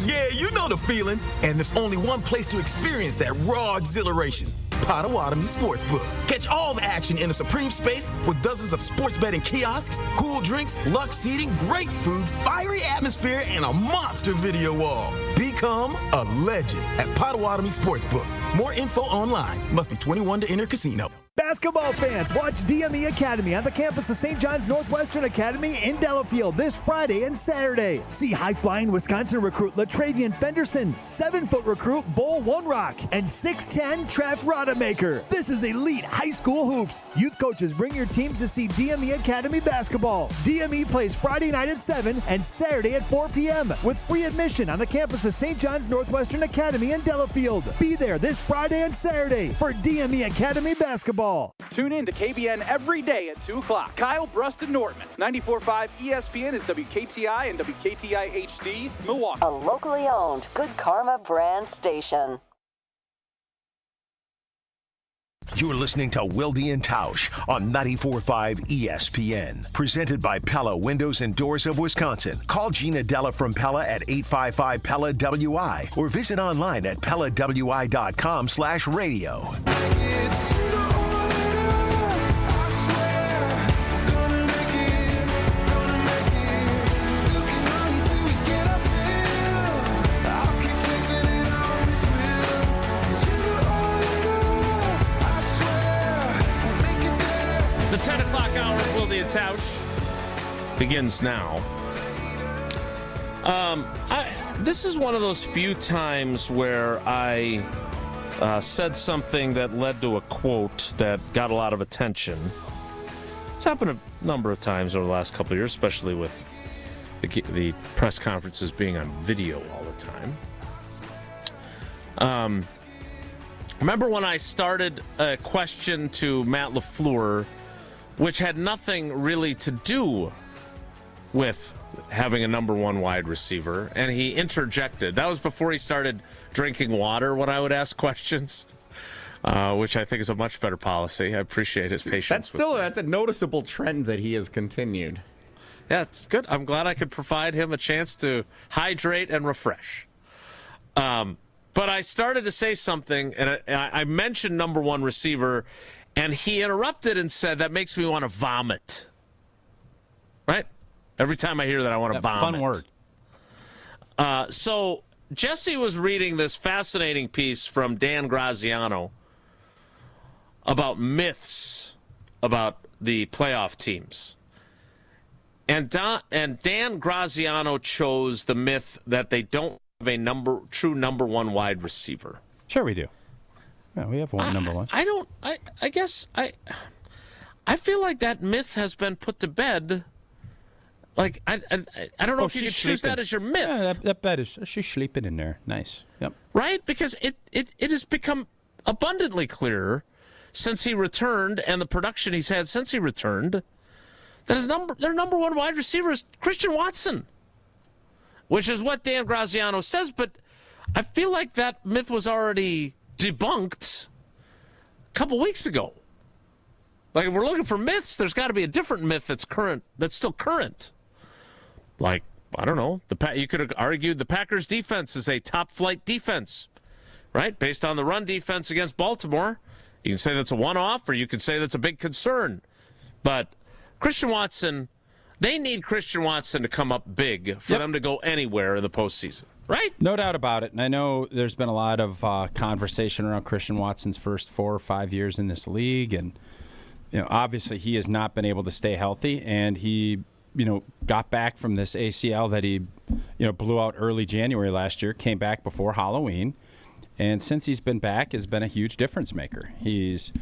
Yeah, you know the feeling. And there's only one place to experience that raw exhilaration. Potawatomi Sportsbook. Catch all the action in a supreme space with dozens of sports betting kiosks, cool drinks, luxe seating, great food, fiery atmosphere, and a monster video wall. Become a legend at Potawatomi Sportsbook. More info online. Must be 21 to enter casino. Basketball fans, watch DME Academy on the campus of St. John's Northwestern Academy in Delafield this Friday and Saturday. See high-flying Wisconsin recruit LaTravian Fenderson, 7-foot recruit Bull One Rock, and 6'10" Trev Rodemaker. This is elite high school hoops. Youth coaches, bring your teams to see DME Academy basketball. DME plays Friday night at 7 and Saturday at 4 p.m. with free admission on the campus of St. John's Northwestern Academy in Delafield. Be there this Friday and Saturday for DME Academy basketball. Tune in to KBN every day at 2 o'clock. Kyle Bruston Nortman. 94.5 ESPN is WKTI and WKTI HD, Milwaukee. A locally owned Good Karma brand station. You're listening to Wilde and Tausch on 94.5 ESPN. Presented by Pella Windows and Doors of Wisconsin. Call Gina Della from Pella at 855-PELLA-WI or visit online at PellaWI.com/radio. The 10 o'clock hour of Wilde and Tausch begins now. This is one of those few times where I said something that led to a quote that got a lot of attention. It's happened a number of times over the last couple of years, especially with the press conferences being on video all the time. Remember when I started a question to Matt LaFleur, which had nothing really to do with having a number one wide receiver, and he interjected. That was before he started drinking water when I would ask questions, which I think is a much better policy. I appreciate his patience. That's a noticeable trend that he has continued. Yeah, it's good. I'm glad I could provide him a chance to hydrate and refresh. But I started to say something, and I mentioned number one receiver, and he interrupted and said, that makes me want to vomit. Right? Every time I hear that, I want to vomit. Fun word. So Jesse was reading this fascinating piece from Dan Graziano about myths about the playoff teams. And Dan Graziano chose the myth that they don't have a true number one wide receiver. Sure we do. Yeah, we have one number one. I guess I feel like that myth has been put to bed. Like, I don't know if you could choose that as your myth. Yeah, that bet is, she's sleeping in there. Nice. Yep. Right? Because it has become abundantly clear since he returned, and the production he's had since he returned, that their number one wide receiver is Christian Watson, which is what Dan Graziano says, but I feel like that myth was already debunked a couple weeks ago. Like, if we're looking for myths, there's got to be a different myth that's still current. Like, I don't know, you could have argued the Packers' defense is a top-flight defense, right? Based on the run defense against Baltimore. You can say that's a one-off, or you can say that's a big concern. But Christian Watson, they need Christian Watson to come up big for them to go anywhere in the postseason, right? No doubt about it. And I know there's been a lot of conversation around Christian Watson's first 4 or 5 years in this league, and obviously he has not been able to stay healthy, and he got back from this ACL that he blew out early January last year, came back before Halloween, and since he's been back has been a huge difference maker. He's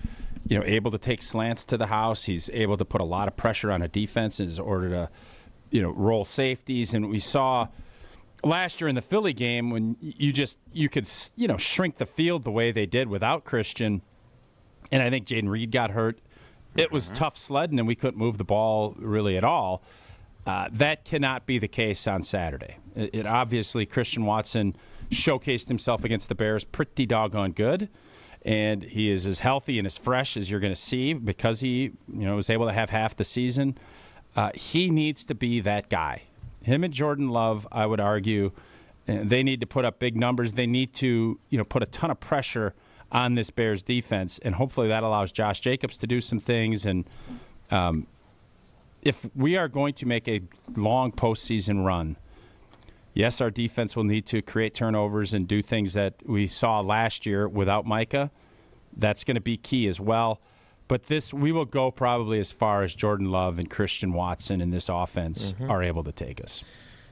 able to take slants to the house. He's able to put a lot of pressure on a defense in order to roll safeties, and we saw last year in the Philly game when you could shrink the field the way they did without Christian, and I think Jaden Reed got hurt. It was tough sledding, and we couldn't move the ball really at all. That cannot be the case on Saturday. It obviously, Christian Watson showcased himself against the Bears pretty doggone good, and he is as healthy and as fresh as you're going to see because he was able to have half the season. He needs to be that guy. Him and Jordan Love, I would argue, they need to put up big numbers. They need to put a ton of pressure on this Bears defense, and hopefully that allows Josh Jacobs to do some things. And if we are going to make a long postseason run, yes, our defense will need to create turnovers and do things that we saw last year without Micah. That's going to be key as well. But we will go probably as far as Jordan Love and Christian Watson in this offense are able to take us.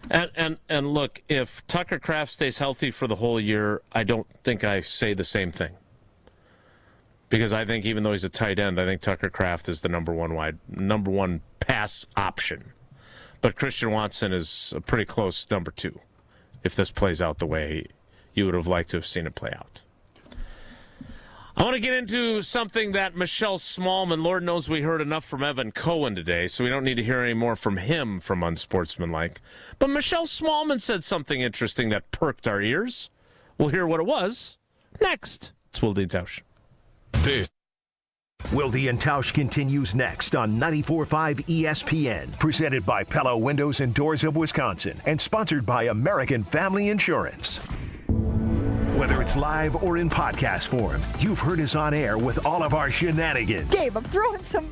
And look, if Tucker Kraft stays healthy for the whole year, I don't think I say the same thing. Because I think even though he's a tight end, I think Tucker Kraft is the number one pass option. But Christian Watson is a pretty close number 2 if this plays out the way you would have liked to have seen it play out. I want to get into something that Michelle Smallman, Lord knows we heard enough from Evan Cohen today, so we don't need to hear any more from him from Unsportsmanlike. But Michelle Smallman said something interesting that perked our ears. We'll hear what it was next. It's Wilde and Tausch. Wilde and Tausch continues next on 94.5 ESPN, presented by Pella Windows and Doors of Wisconsin, and sponsored by American Family Insurance. Whether it's live or in podcast form, you've heard us on air with all of our shenanigans. Gabe, I'm throwing some.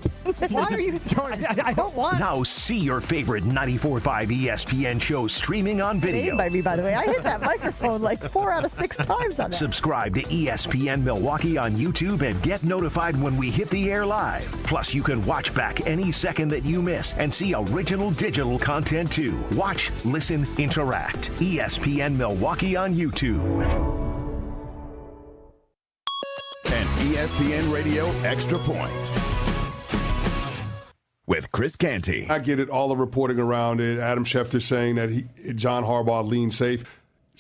Why are you throwing? I don't want. Now see your favorite 94.5 ESPN shows streaming on video. By me, by the way. I hit that microphone like 4 out of 6 times on that. Subscribe to ESPN Milwaukee on YouTube and get notified when we hit the air live. Plus, you can watch back any second that you miss and see original digital content too. Watch, listen, interact. ESPN Milwaukee on YouTube. An ESPN Radio Extra Point with Chris Canty. I get it, all the reporting around it. Adam Schefter saying that John Harbaugh leaned safe.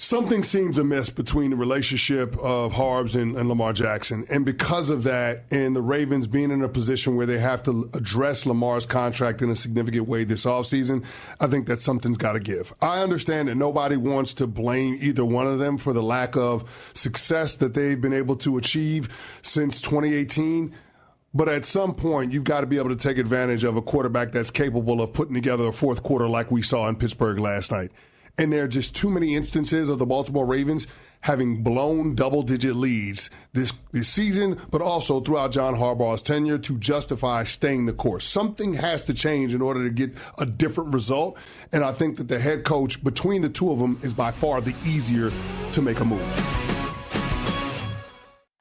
something seems amiss between the relationship of Harbs and Lamar Jackson. And because of that, and the Ravens being in a position where they have to address Lamar's contract in a significant way this offseason, I think that something's got to give. I understand that nobody wants to blame either one of them for the lack of success that they've been able to achieve since 2018. But at some point, you've got to be able to take advantage of a quarterback that's capable of putting together a fourth quarter like we saw in Pittsburgh last night. And there are just too many instances of the Baltimore Ravens having blown double-digit leads this season, but also throughout John Harbaugh's tenure to justify staying the course. Something has to change in order to get a different result, and I think that the head coach, between the two of them, is by far the easier to make a move.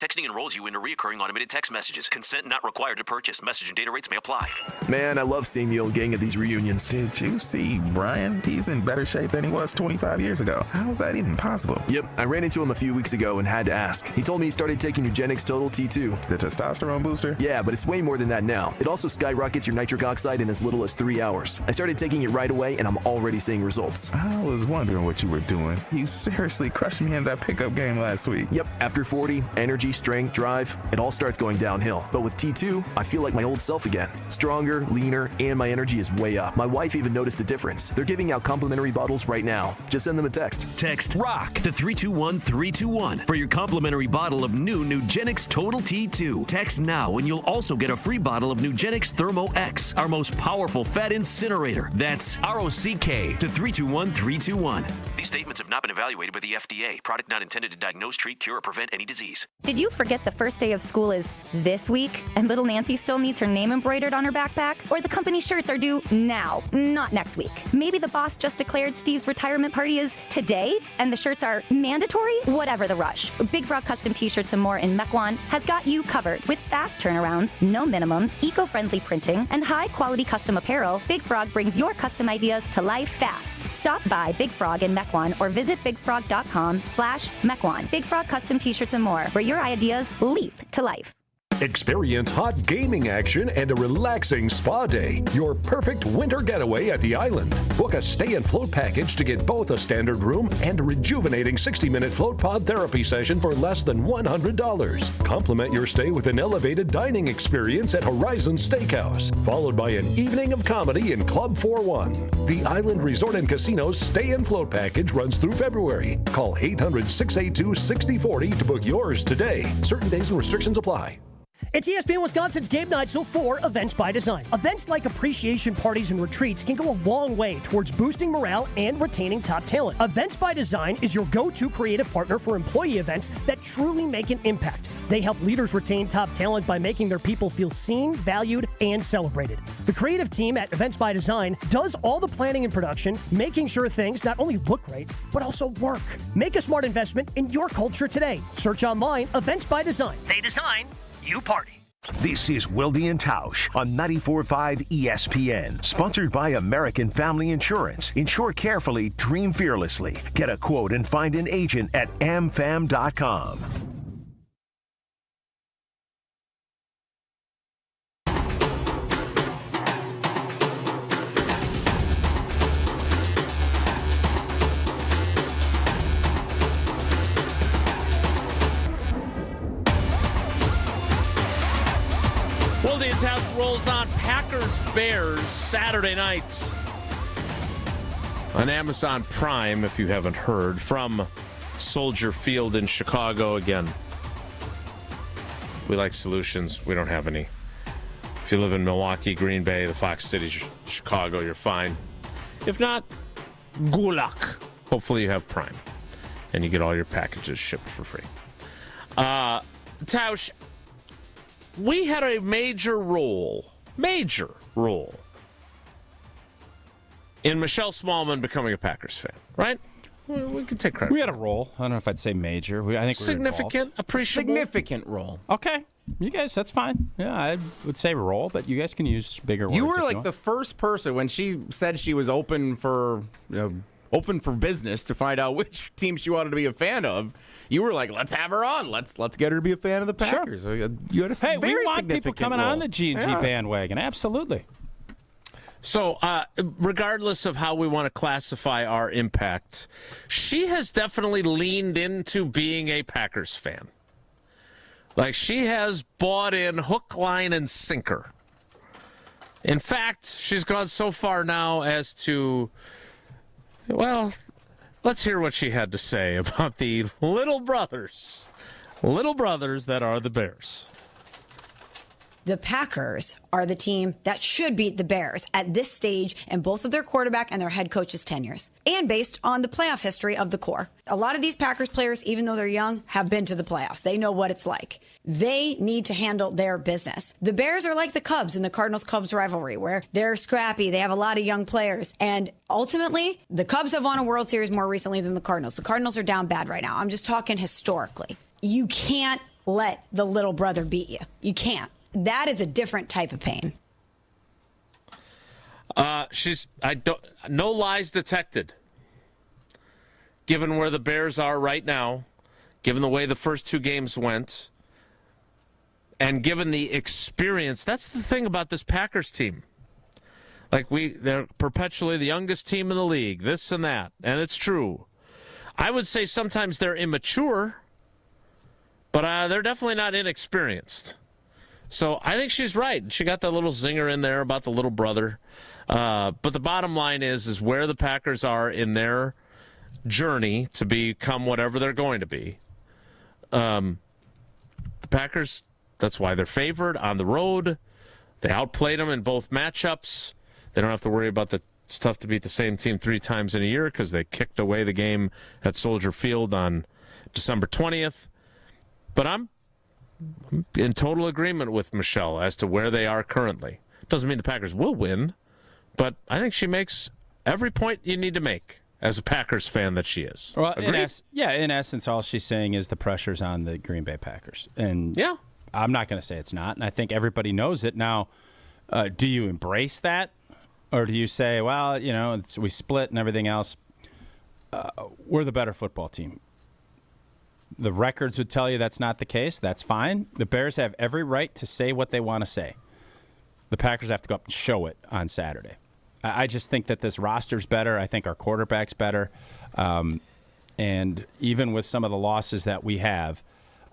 Texting enrolls you into recurring automated text messages. Consent not required to purchase. Message and data rates may apply. Man, I love seeing the old gang at these reunions. Did you see Brian? He's in better shape than he was 25 years ago. How is that even possible? Yep, I ran into him a few weeks ago and had to ask. He told me he started taking Nugenix Total T2. The testosterone booster? Yeah, but it's way more than that now. It also skyrockets your nitric oxide in as little as 3 hours. I started taking it right away, and I'm already seeing results. I was wondering what you were doing. You seriously crushed me in that pickup game last week. Yep, after 40, energy, strength, drive, it all starts going downhill. But with T2, I feel like my old self again. Stronger, leaner, and my energy is way up. My wife even noticed a difference. They're giving out complimentary bottles right now. Just send them a text. Text ROCK to 321-321 for your complimentary bottle of new Nugenix Total T2. Text now and you'll also get a free bottle of Nugenix Thermo X, our most powerful fat incinerator. That's ROCK to 321-321. These statements have not been evaluated by the FDA. Product not intended to diagnose, treat, cure, or prevent any disease. Did you forget the first day of school is this week and little Nancy still needs her name embroidered on her backpack? Or the company shirts are due now, not next week? Maybe the boss just declared Steve's retirement party is today and the shirts are mandatory? Whatever the rush, Big Frog Custom T-shirts and more in Mequon has got you covered with fast turnarounds, no minimums, eco-friendly printing, and high-quality custom apparel. Big Frog brings your custom ideas to life fast. Stop by Big Frog in Mequon or visit bigfrog.com/Mequon. Big Frog Custom T-shirts and more, where your ideas leap to life. Experience hot gaming action and a relaxing spa day. Your perfect winter getaway at the island. Book a stay and float package to get both a standard room and a rejuvenating 60-minute float pod therapy session for less than $100. Complement your stay with an elevated dining experience at Horizon Steakhouse, followed by an evening of comedy in Club 41. The Island Resort and Casino's stay and float package runs through February. Call 800-682-6040 to book yours today. Certain days and restrictions apply. It's ESPN Wisconsin's Game Night, so for Events by Design. Events like appreciation parties and retreats can go a long way towards boosting morale and retaining top talent. Events by Design is your go-to creative partner for employee events that truly make an impact. They help leaders retain top talent by making their people feel seen, valued, and celebrated. The creative team at Events by Design does all the planning and production, making sure things not only look great, but also work. Make a smart investment in your culture today. Search online, Events by Design. They design, you party. This is Wilde and Tausch on 94.5 ESPN. Sponsored by American Family Insurance. Insure carefully, dream fearlessly. Get a quote and find an agent at amfam.com. Wilde and Tausch rolls on Packers-Bears Saturday nights on Amazon Prime, if you haven't heard, from Soldier Field in Chicago. Again, we like solutions. We don't have any. If you live in Milwaukee, Green Bay, the Fox City, Chicago, you're fine. If not, Gulak. Hopefully you have Prime and you get all your packages shipped for free. Tausch, we had a major role in Michelle Smallman becoming a Packers fan, right? We can take credit. We had a role. I don't know if I'd say major. I think significant, appreciable. Significant role. Okay. You guys, that's fine. Yeah, I would say role, but you guys can use bigger words. You were like the first person when she said she was open for business to find out which team she wanted to be a fan of. You were like, let's have her on. Let's get her to be a fan of the Packers. Sure. You had a we very want people coming role. on the G&G bandwagon. Absolutely. So, regardless of how we want to classify our impact, she has definitely leaned into being a Packers fan. Like, she has bought in hook, line, and sinker. In fact, she's gone so far now as to, well, let's hear what she had to say about the little brothers that are the Bears. The Packers are the team that should beat the Bears at this stage in both of their quarterback and their head coach's tenures, and based on the playoff history of the core. A lot of these Packers players, even though they're young, have been to the playoffs. They know what it's like. They need to handle their business. The Bears are like the Cubs in the Cardinals-Cubs rivalry, where they're scrappy. They have a lot of young players. And ultimately, the Cubs have won a World Series more recently than the Cardinals. The Cardinals are down bad right now. I'm just talking historically. You can't let the little brother beat you. You can't. That is a different type of pain. No lies detected. Given where the Bears are right now, given the way the first two games went, and given the experience, that's the thing about this Packers team. Like, they're perpetually the youngest team in the league, this and that, and it's true. I would say sometimes they're immature, but they're definitely not inexperienced. So I think she's right. She got that little zinger in there about the little brother. But the bottom line is where the Packers are in their journey to become whatever they're going to be. The Packers, that's why they're favored on the road. They outplayed them in both matchups. They don't have to worry about the stuff to beat the same team 3 times in a year because they kicked away the game at Soldier Field on December 20th. But I'm in total agreement with Michelle as to where they are currently. Doesn't mean the Packers will win, but I think she makes every point you need to make as a Packers fan that she is. Well, in essence, all she's saying is the pressure's on the Green Bay Packers. And yeah, I'm not going to say it's not, and I think everybody knows it. Now, do you embrace that? Or do you say, well, we split and everything else. We're the better football team. The records would tell you that's not the case. That's fine. The Bears have every right to say what they want to say. The Packers have to go up and show it on Saturday. I just think that this roster's better. I think our quarterback's better. And even with some of the losses that we have,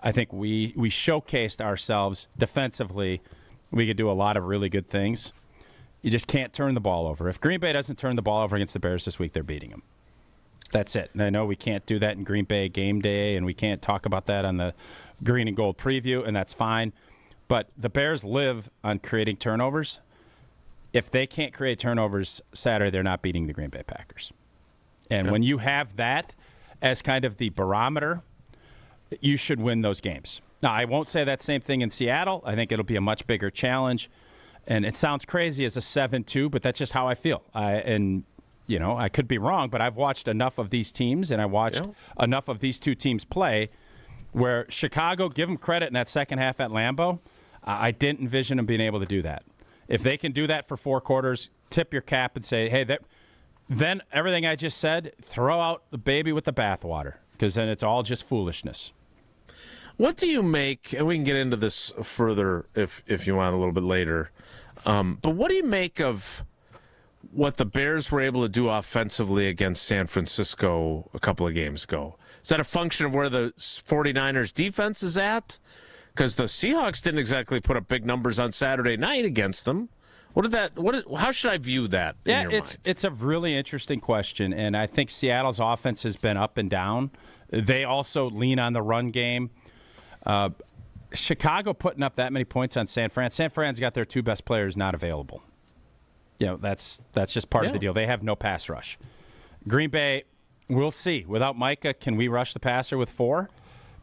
I think we showcased ourselves defensively. We could do a lot of really good things. You just can't turn the ball over. If Green Bay doesn't turn the ball over against the Bears this week, they're beating them. That's it. And I know we can't do that in Green Bay game day, and we can't talk about that on the Green and Gold preview, and that's fine. But the Bears live on creating turnovers. If they can't create turnovers Saturday, they're not beating the Green Bay Packers. And when you have that as kind of the barometer, you should win those games. Now, I won't say that same thing in Seattle. I think it'll be a much bigger challenge. And it sounds crazy as a 7-2, but that's just how I feel. I could be wrong, but I've watched enough of these teams, and I watched enough of these two teams play where Chicago, give them credit in that second half at Lambeau, I didn't envision them being able to do that. If they can do that for 4 quarters, tip your cap and say, hey, then everything I just said, throw out the baby with the bathwater, because then it's all just foolishness. What do you make, and we can get into this further if you want a little bit later, but what do you make of what the Bears were able to do offensively against San Francisco a couple of games ago? Is that a function of where the 49ers defense is at? Because the Seahawks didn't exactly put up big numbers on Saturday night against them. How should I view that in your mind? It's a really interesting question, and I think Seattle's offense has been up and down. They also lean on the run game. Chicago putting up that many points on San Fran. San Fran's got their 2 best players not available. That's just part of the deal. They have no pass rush. Green Bay, we'll see. Without Micah, can we rush the passer with 4?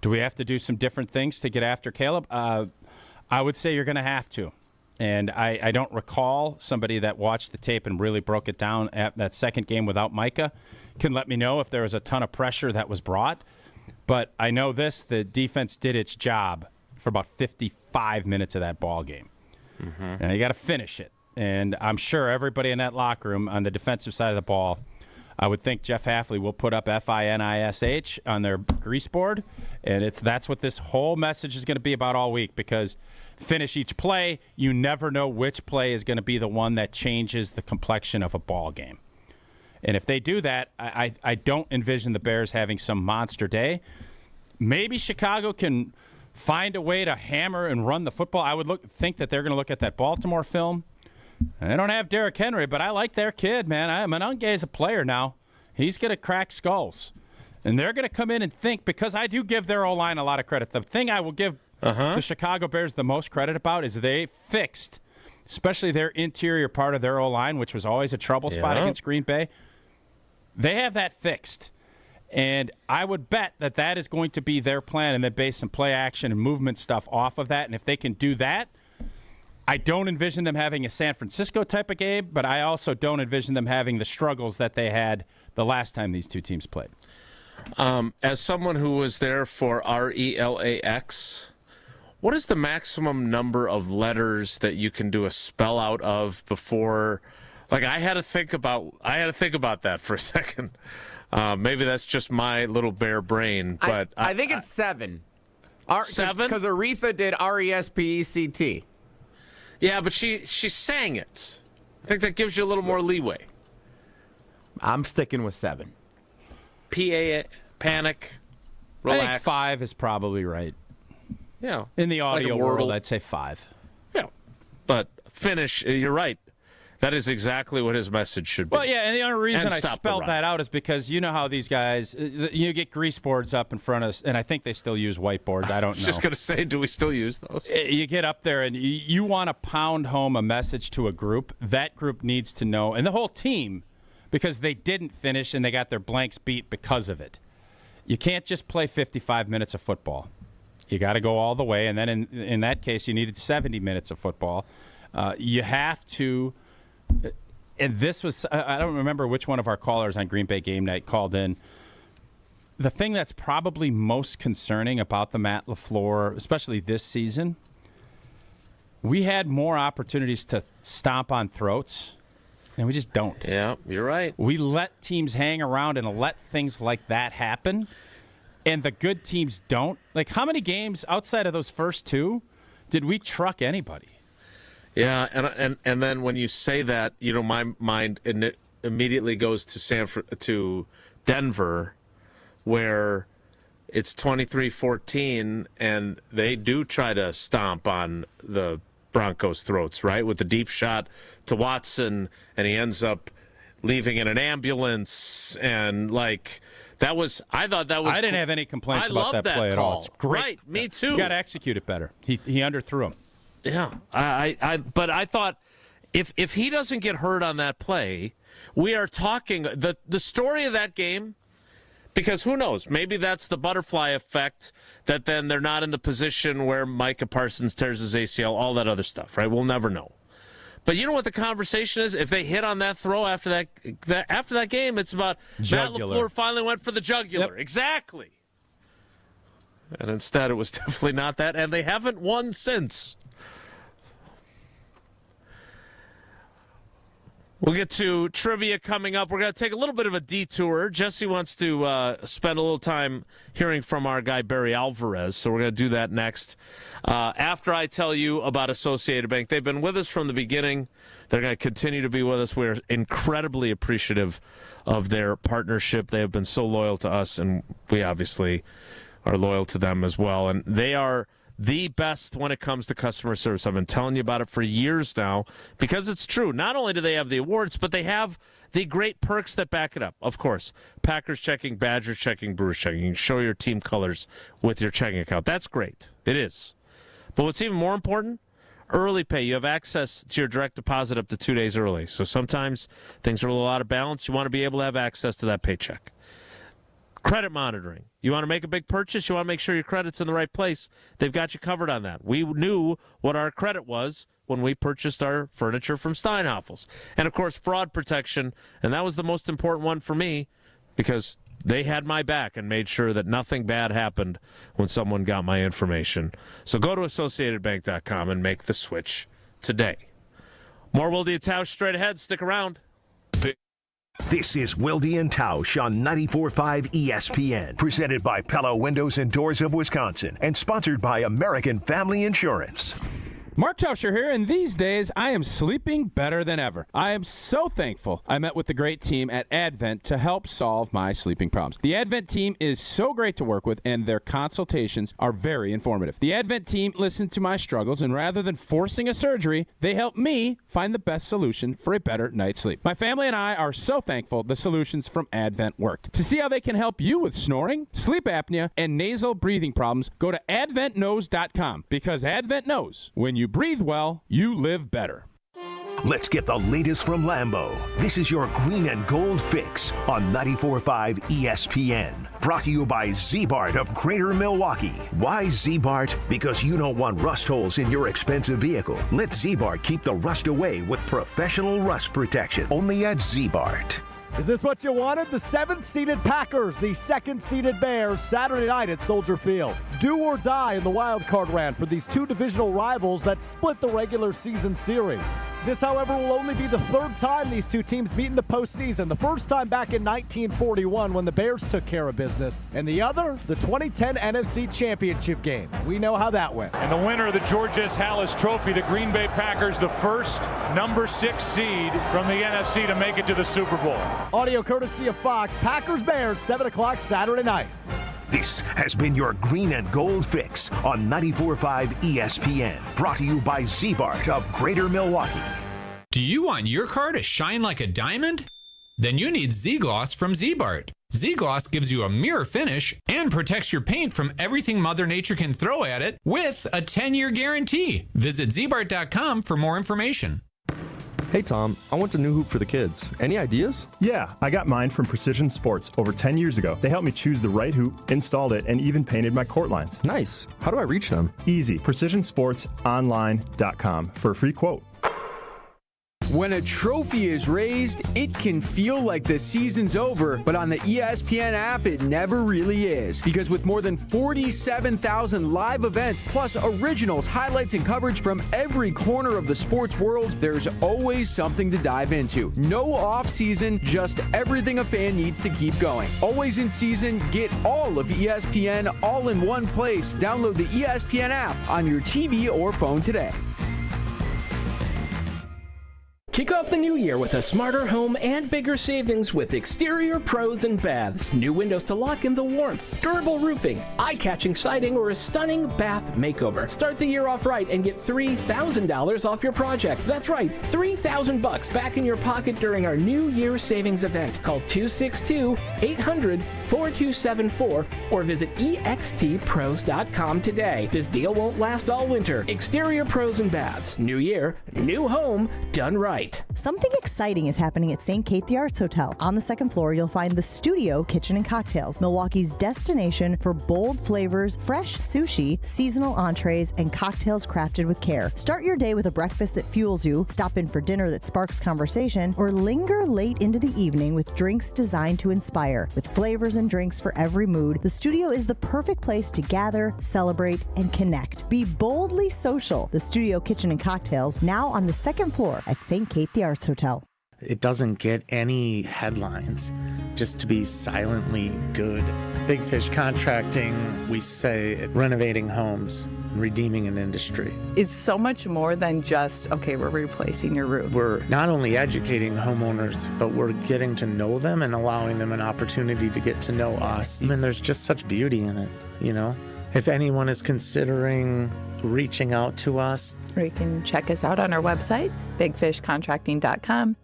Do we have to do some different things to get after Caleb? I would say you're going to have to. And I don't recall somebody that watched the tape and really broke it down at that second game without Micah can let me know if there was a ton of pressure that was brought. But I know the defense did its job for about 55 minutes of that ball game. Mm-hmm. And you got to finish it. And I'm sure everybody in that locker room on the defensive side of the ball, I would think Jeff Hafley will put up FINISH on their grease board. And that's what this whole message is going to be about all week, because finish each play. You never know which play is going to be the one that changes the complexion of a ball game. And if they do that, I don't envision the Bears having some monster day. Maybe Chicago can find a way to hammer and run the football. I would think that they're going to look at that Baltimore film. They don't have Derrick Henry, but I like their kid, man. Monange is a player now. He's going to crack skulls. And they're going to come in and think, because I do give their O-line a lot of credit. The thing I will give the Chicago Bears the most credit about is they fixed, especially their interior part of their O-line, which was always a trouble spot against Green Bay. They have that fixed. And I would bet that that is going to be their plan, and they base some play action and movement stuff off of that. And if they can do that, I don't envision them having a San Francisco type of game, but I also don't envision them having the struggles that they had the last time these two teams played. As someone who was there for RELAX, what is the maximum number of letters that you can do a spell out of before? Like, I had to think about that for a second. Maybe that's just my little bare brain, but I think it's 7. 7? Because Aretha did RESPECT. Yeah, but she sang it. I think that gives you a little more leeway. I'm sticking with 7. Panic, relax. I think 5 is probably right. Yeah. In the audio like world, I'd say 5. Yeah. But finish, you're right. That is exactly what his message should be. Well, yeah, and the only reason I spelled that out is because you know how these guys, you get grease boards up in front of us, and I think they still use whiteboards. I don't know. I was just going to say, do we still use those? You get up there, and you want to pound home a message to a group. That group needs to know, and the whole team, because they didn't finish and they got their blanks beat because of it. You can't just play 55 minutes of football. You got to go all the way, and then in that case, you needed 70 minutes of football. You have to... And this was, I don't remember which one of our callers on Green Bay Game Night called in. The thing that's probably most concerning about the Matt LaFleur, especially this season, we had more opportunities to stomp on throats, and we just don't. Yeah, you're right. We let teams hang around and let things like that happen, and the good teams don't. Like, how many games outside of those first 2 did we truck anybody? Yeah, and then when you say that, you know, my mind immediately goes to Denver, where it's 23-14, and they do try to stomp on the Broncos' throats, right, with the deep shot to Watson, and he ends up leaving in an ambulance, and like that was. I thought that was. I didn't have any complaints about that play at all. It's great. Right, me too. You got to execute it better. He underthrew him. Yeah, but I thought if he doesn't get hurt on that play, we are talking the story of that game, because who knows, maybe that's the butterfly effect, that then they're not in the position where Micah Parsons tears his ACL, all that other stuff, right? We'll never know. But you know what the conversation is? If they hit on that throw after that game, it's about jugular. Matt LaFleur finally went for the jugular. Yep. Exactly. And instead it was definitely not that, and they haven't won since. We'll get to trivia coming up. We're going to take a little bit of a detour. Jesse wants to spend a little time hearing from our guy, Barry Alvarez, so we're going to do that next. After I tell you about Associated Bank, they've been with us from the beginning. They're going to continue to be with us. We're incredibly appreciative of their partnership. They have been so loyal to us, and we obviously are loyal to them as well. And they are the best when it comes to customer service. I've been telling you about it for years now, because it's true. Not only do they have the awards, but they have the great perks that back it up. Of course, Packers checking, Badgers checking, Brewers checking. You can show your team colors with your checking account. That's great. It is. But what's even more important, early pay. You have access to your direct deposit up to 2 days early. So sometimes things are a little out of balance. You want to be able to have access to that paycheck. Credit monitoring. You want to make a big purchase? You want to make sure your credit's in the right place? They've got you covered on that. We knew what our credit was when we purchased our furniture from Steinhoffel's. And, of course, fraud protection. And that was the most important one for me, because they had my back and made sure that nothing bad happened when someone got my information. So go to AssociatedBank.com and make the switch today. More Wilde and Tausch straight ahead. Stick around. This is Wilde and Tausch on 94.5 ESPN, presented by Pella Windows and Doors of Wisconsin, and sponsored by American Family Insurance. Mark Tauscher here, and these days I am sleeping better than ever. I am so thankful I met with the great team at Advent to help solve my sleeping problems. The Advent team is so great to work with, and their consultations are very informative. The Advent team listened to my struggles, and rather than forcing a surgery, they helped me find the best solution for a better night's sleep. My family and I are so thankful the solutions from Advent worked. To see how they can help you with snoring, sleep apnea, and nasal breathing problems, go to adventknows.com, because Advent knows when you breathe well, you live better. Let's get the latest from Lambeau. This is your Green and Gold Fix on 94.5 ESPN. Brought to you by Z-Bart of Greater Milwaukee. Why Z-Bart? Because you don't want rust holes in your expensive vehicle. Let Z-Bart keep the rust away with professional rust protection. Only at Z-Bart. Is this what you wanted? The 7th-seeded Packers, the 2nd-seeded Bears, Saturday night at Soldier Field. Do or die in the wild card round for these two divisional rivals that split the regular season series. This, however, will only be the third time these two teams meet in the postseason. The first time back in 1941 when the Bears took care of business. And the other, the 2010 NFC Championship game. We know how that went. And the winner of the George S. Hallis Trophy, the Green Bay Packers, the first number 6 seed from the NFC to make it to the Super Bowl. Audio courtesy of Fox. Packers-Bears, 7 o'clock Saturday night. This has been your Green and Gold Fix on 94.5 ESPN. Brought to you by Z-Bart of Greater Milwaukee. Do you want your car to shine like a diamond? Then you need Z-Gloss from Z-Bart. Z-Gloss gives you a mirror finish and protects your paint from everything Mother Nature can throw at it with a 10-year guarantee. Visit zbart.com for more information. Hey Tom, I want a new hoop for the kids. Any ideas? Yeah, I got mine from Precision Sports over 10 years ago. They helped me choose the right hoop, installed it, and even painted my court lines. Nice. How do I reach them? Easy. PrecisionSportsOnline.com for a free quote. When a trophy is raised, it can feel like the season's over, but on the ESPN app, it never really is. Because with more than 47,000 live events, plus originals, highlights, and coverage from every corner of the sports world, there's always something to dive into. No off-season, just everything a fan needs to keep going. Always in season, get all of ESPN all in one place. Download the ESPN app on your TV or phone today. Kick off the new year with a smarter home and bigger savings with Exterior Pros and Baths. New windows to lock in the warmth, durable roofing, eye-catching siding, or a stunning bath makeover. Start the year off right and get $3,000 off your project. That's right, $3,000 back in your pocket during our New Year savings event. Call 262-800-4274 or visit extpros.com today. This deal won't last all winter. Exterior Pros and Baths. New year, new home, done right. Something exciting is happening at St. Kate the Arts Hotel. On the second floor, you'll find the Studio Kitchen and Cocktails, Milwaukee's destination for bold flavors, fresh sushi, seasonal entrees, and cocktails crafted with care. Start your day with a breakfast that fuels you, stop in for dinner that sparks conversation, or linger late into the evening with drinks designed to inspire. With flavors and drinks for every mood, the Studio is the perfect place to gather, celebrate, and connect. Be boldly social. The Studio Kitchen and Cocktails, now on the second floor at St. Kate the Arts Hotel. It doesn't get any headlines, just to be silently good. Big Fish Contracting, we say renovating homes, redeeming an industry. It's so much more than just, okay, we're replacing your roof. We're not only educating homeowners, but we're getting to know them and allowing them an opportunity to get to know us. I mean, there's just such beauty in it, you know? If anyone is considering reaching out to us, or you can check us out on our website, bigfishcontracting.com.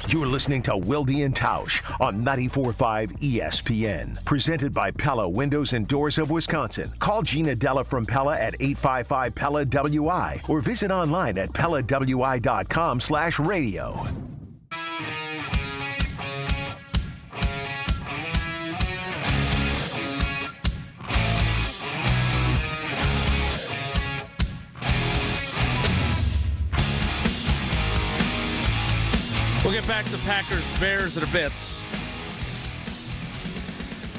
You're listening to Wilde and Tausch on 94.5 ESPN. Presented by Pella Windows and Doors of Wisconsin. Call Gina Della from Pella at 855-PELLA-WI or visit online at PellaWI.com/radio. We'll get back to Packers, Bears in a bit.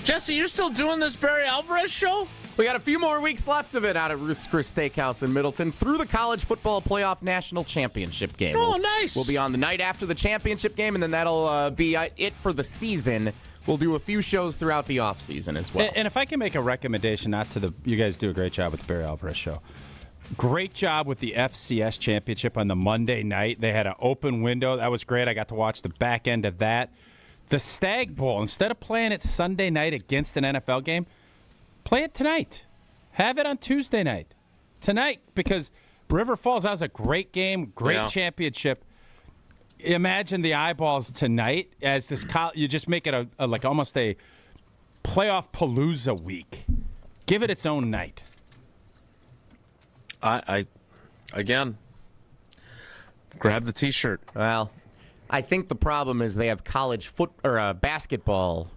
Jesse, you're still doing this Barry Alvarez show? We got a few more weeks left of it out at Ruth's Chris Steakhouse in Middleton through the College Football Playoff National Championship game. Oh, nice. We'll be on the night after the championship game, and then that'll be it for the season. We'll do a few shows throughout the offseason as well. And if I can make a recommendation, you guys do a great job with the Barry Alvarez show. Great job with the FCS championship on the Monday night. They had an open window. That was great. I got to watch the back end of that. The Stag Bowl, instead of playing it Sunday night against an NFL game, play it tonight. Have it on Tuesday night. Tonight, because River Falls, that was a great game, great championship. Imagine the eyeballs tonight as this. You just make it a like almost a playoff palooza week. Give it its own night. I again, grab the T-shirt. Well, I think the problem is they have college basketball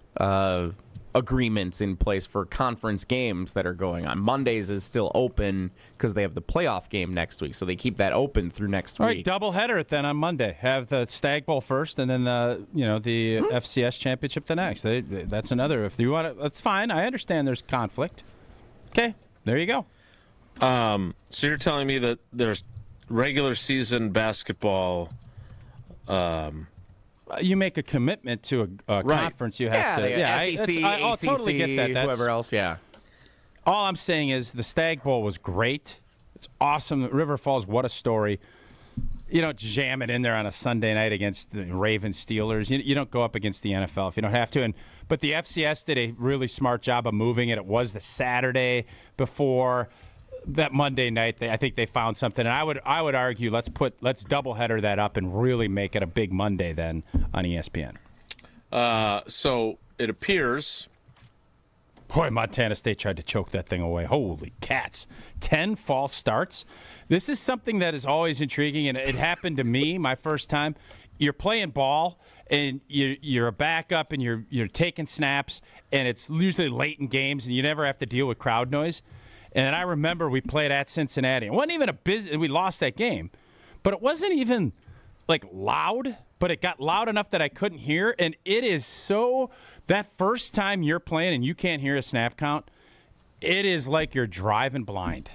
agreements in place for conference games that are going on. Mondays is still open because they have the playoff game next week, so they keep that open through next week. All right, doubleheader then on Monday. Have the Stag Bowl first, and then the FCS championship the next. That's another. If you want to, that's fine. I understand there's conflict. Okay, there you go. So you're telling me that there's regular season basketball. You make a commitment to a conference. You have to. SEC, I'll totally get that. That's, whoever else, All I'm saying is the Stag Bowl was great. It's awesome. River Falls, what a story. You don't jam it in there on a Sunday night against the Ravens Steelers. You don't go up against the NFL if you don't have to. But the FCS did a really smart job of moving it. It was the Saturday before that Monday night. I think they found something. And I would argue let's doubleheader that up and really make it a big Monday then on ESPN. So it appears. Boy, Montana State tried to choke that thing away. Holy cats. 10 false starts. This is something that is always intriguing, and it happened to me my first time. You're playing ball, and you're a backup, and you're taking snaps, and it's usually late in games, and you never have to deal with crowd noise. And I remember we played at Cincinnati. It wasn't even we lost that game, but it wasn't even like loud, but it got loud enough that I couldn't hear. And it is so, that first time you're playing and you can't hear a snap count, it is like you're driving blind.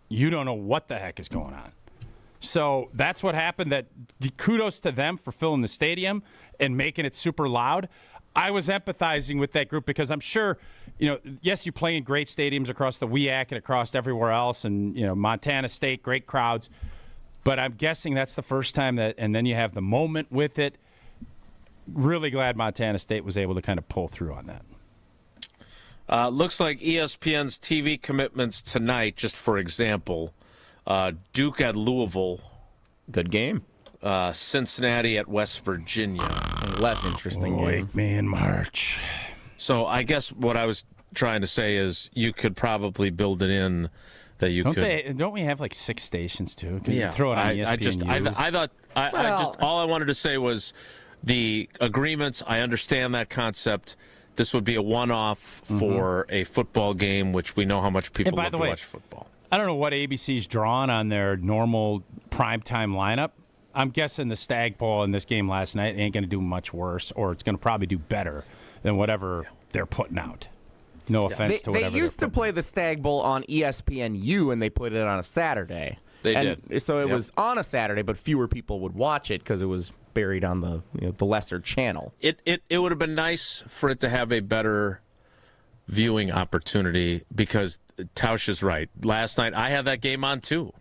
You don't know what the heck is going on. So that's what happened. That kudos to them for filling the stadium and making it super loud. I was empathizing with that group because I'm sure, yes, you play in great stadiums across the WEAC and across everywhere else, and Montana State, great crowds. But I'm guessing that's the first time and then you have the moment with it. Really glad Montana State was able to kind of pull through on that. Looks like ESPN's TV commitments tonight, just for example, Duke at Louisville. Good game. Cincinnati at West Virginia. Less interesting game. Man, March. So I guess what I was trying to say is you could probably build it in that you could. Don't we have like 6 stations too? Can you throw it on ESPN? I thought all I wanted to say was the agreements. I understand that concept. This would be a one-off for a football game, which we know how much people love to watch football. I don't know what ABC's drawn on their normal primetime lineup. I'm guessing the Stag Bowl in this game last night ain't going to do much worse, or it's going to probably do better than whatever they're putting out. No offense to whatever. They used to play the Stag Bowl on ESPNU, and they put it on a Saturday. They did. So it was on a Saturday, but fewer people would watch it because it was buried on the lesser channel. It would have been nice for it to have a better viewing opportunity because Tausch is right. Last night I had that game on too.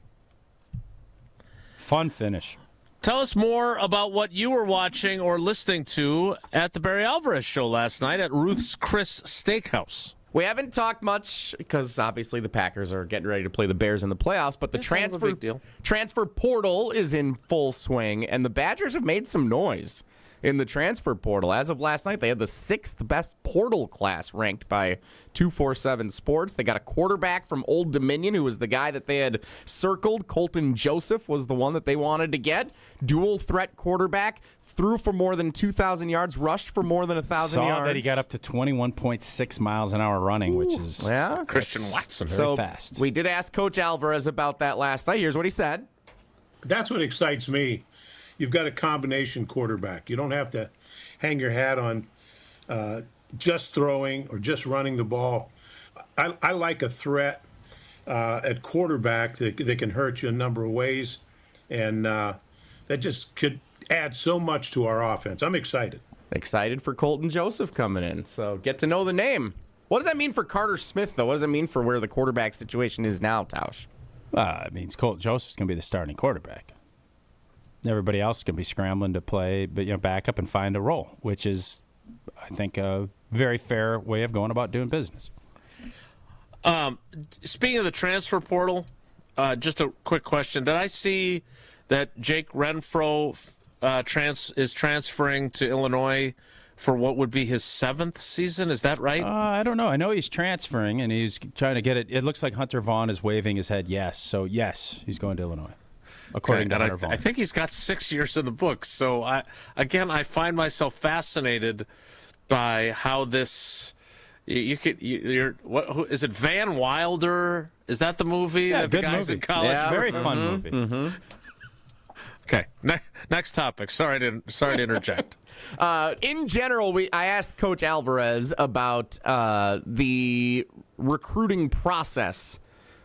Fun finish. Tell us more about what you were watching or listening to at the Barry Alvarez show last night at Ruth's Chris Steakhouse. We haven't talked much because obviously the Packers are getting ready to play the Bears in the playoffs, but the transfer portal is in full swing, and the Badgers have made some noise in the transfer portal. As of last night, they had the 6th best portal class ranked by 247 Sports. They got a quarterback from Old Dominion who was the guy that they had circled. Colton Joseph was the one that they wanted to get. Dual threat quarterback, threw for more than 2,000 yards, rushed for more than 1,000 yards. Saw that he got up to 21.6 miles an hour running, which is Christian Watson. Very fast. We did ask Coach Alvarez about that last night. Here's what he said. That's what excites me. You've got a combination quarterback. You don't have to hang your hat on just throwing or just running the ball. I like a threat at quarterback that can hurt you a number of ways, and that just could add so much to our offense. I'm excited. Excited for Colton Joseph coming in. So get to know the name. What does that mean for Carter Smith, though? What does it mean for where the quarterback situation is now, Tausch? It means Colton Joseph's going to be the starting quarterback. Everybody else is going to be scrambling to play, but back up and find a role, which is, I think, a very fair way of going about doing business. Speaking of the transfer portal, just a quick question. Did I see that Jake Renfro is transferring to Illinois for what would be his 7th season? Is that right? I don't know. I know he's transferring, and he's trying to get it. It looks like Hunter Vaughn is waving his head yes. So, yes, he's going to Illinois, according to Hunter Vaughn. I think he's got 6 years in the books. So, I find myself fascinated by how this... Who is it? Van Wilder? Is that the movie? Yeah, that good the guys movie. in college. Yeah, very fun movie. Mm-hmm. Okay, next topic. Sorry to interject. In general, I asked Coach Alvarez about the recruiting process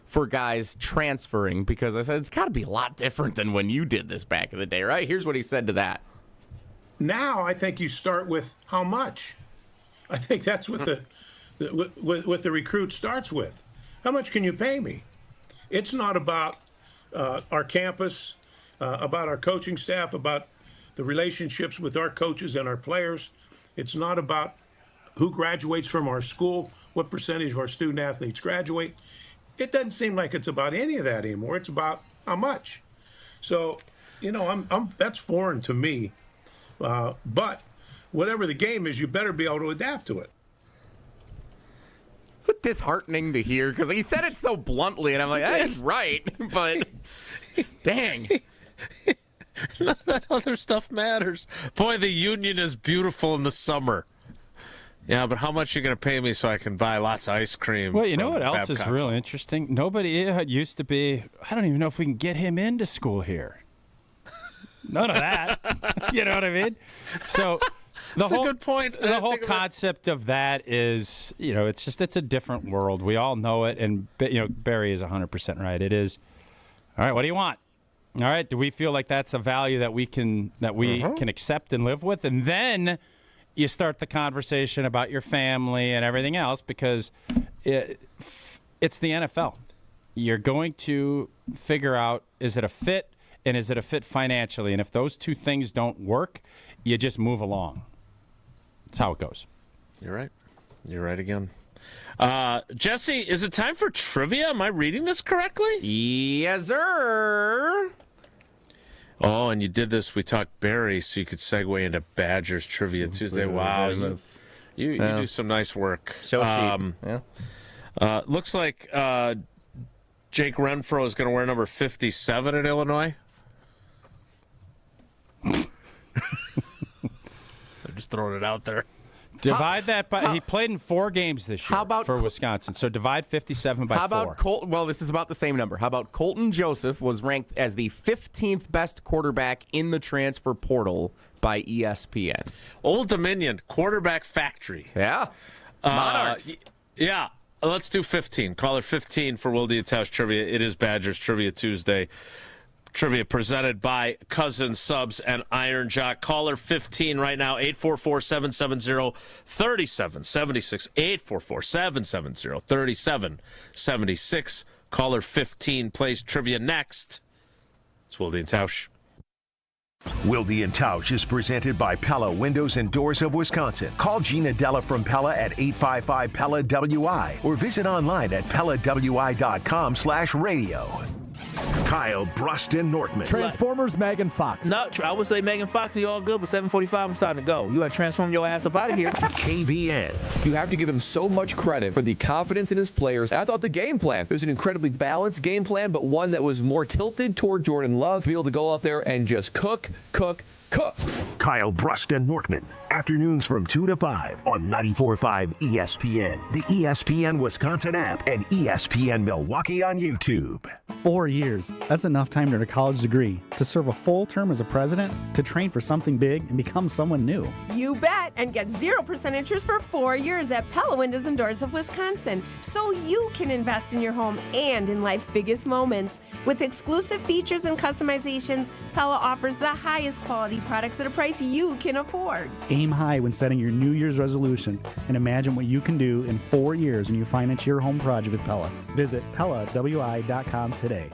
for guys transferring, because I said it's got to be a lot different than when you did this back in the day, right? Here's what he said to that. Now I think you start with how much. I think that's what the recruit starts with. How much can you pay me? It's not about our campus, about our coaching staff, about the relationships with our coaches and our players. It's not about who graduates from our school, what percentage of our student athletes graduate. It doesn't seem like it's about any of that anymore. It's about how much. So, that's foreign to me. But whatever the game is, you better be able to adapt to it. It's disheartening to hear, because he said it so bluntly, and I'm like, he's right, but dang. None of that other stuff matters. Boy, the union is beautiful in the summer. Yeah, but how much are you going to pay me so I can buy lots of ice cream? Well, you know what else is really interesting? It used to be, I don't even know if we can get him into school here. None of that. You know what I mean? So that's a good point. The whole concept of that is, it's a different world. We all know it, and Barry is 100% right. It is. All right, what do you want? All right, do we feel like that's a value that we can can accept and live with? And then you start the conversation about your family and everything else, because it's the NFL. You're going to figure out, is it a fit, and is it a fit financially? And if those two things don't work, you just move along. That's how it goes. You're right. You're right again. Jesse, is it time for trivia? Am I reading this correctly? Yes, sir. Oh, and you did this. We talked Barry, so you could segue into Badgers Trivia Tuesday. Wow. You do some nice work. Show sheet. Yeah. Looks like Jake Renfro is going to wear number 57 at Illinois. I'm just throwing it out there. Divide that by. He played in 4 games this year for Wisconsin. So divide 57 by 4. How about Colton? Well, this is about the same number. How about Colton Joseph was ranked as the 15th best quarterback in the transfer portal by ESPN. Old Dominion quarterback factory. Yeah. Monarchs. Yeah. Let's do 15. Caller 15 for Will Dietausch Trivia. It is Badgers Trivia Tuesday. Trivia presented by Cousin Subs and Iron Jock. Caller 15 right now, 844-770-3776. 844-770-3776. Caller 15 plays trivia next. It's Wilde and Tausch. Wilde and Tausch is presented by Pella Windows and Doors of Wisconsin. Call Gina Della from Pella at 855-PELLA-WI or visit online at PellaWI.com/radio. Kyle Bruston Nortman. Transformers, Megan Fox. No, I would say Megan Fox, you all good, but 7:45, I'm starting to go. You got to transform your ass up out of here. KVN. You have to give him so much credit for the confidence in his players. I thought the game plan, it was an incredibly balanced game plan, but one that was more tilted toward Jordan Love to be able to go out there and just cook. Kyle Bruston Nortman. Afternoons from 2 to 5 on 94.5 ESPN, the ESPN Wisconsin app, and ESPN Milwaukee on YouTube. 4 years. That's enough time to earn a college degree, to serve a full term as a president, to train for something big, and become someone new. You bet, and get 0% interest for 4 years at Pella Windows and Doors of Wisconsin, so you can invest in your home and in life's biggest moments. With exclusive features and customizations, Pella offers the highest quality products at a price you can afford. Aim high when setting your New Year's resolution and imagine what you can do in 4 years when you finance your home project with Pella. Visit PellaWI.com today.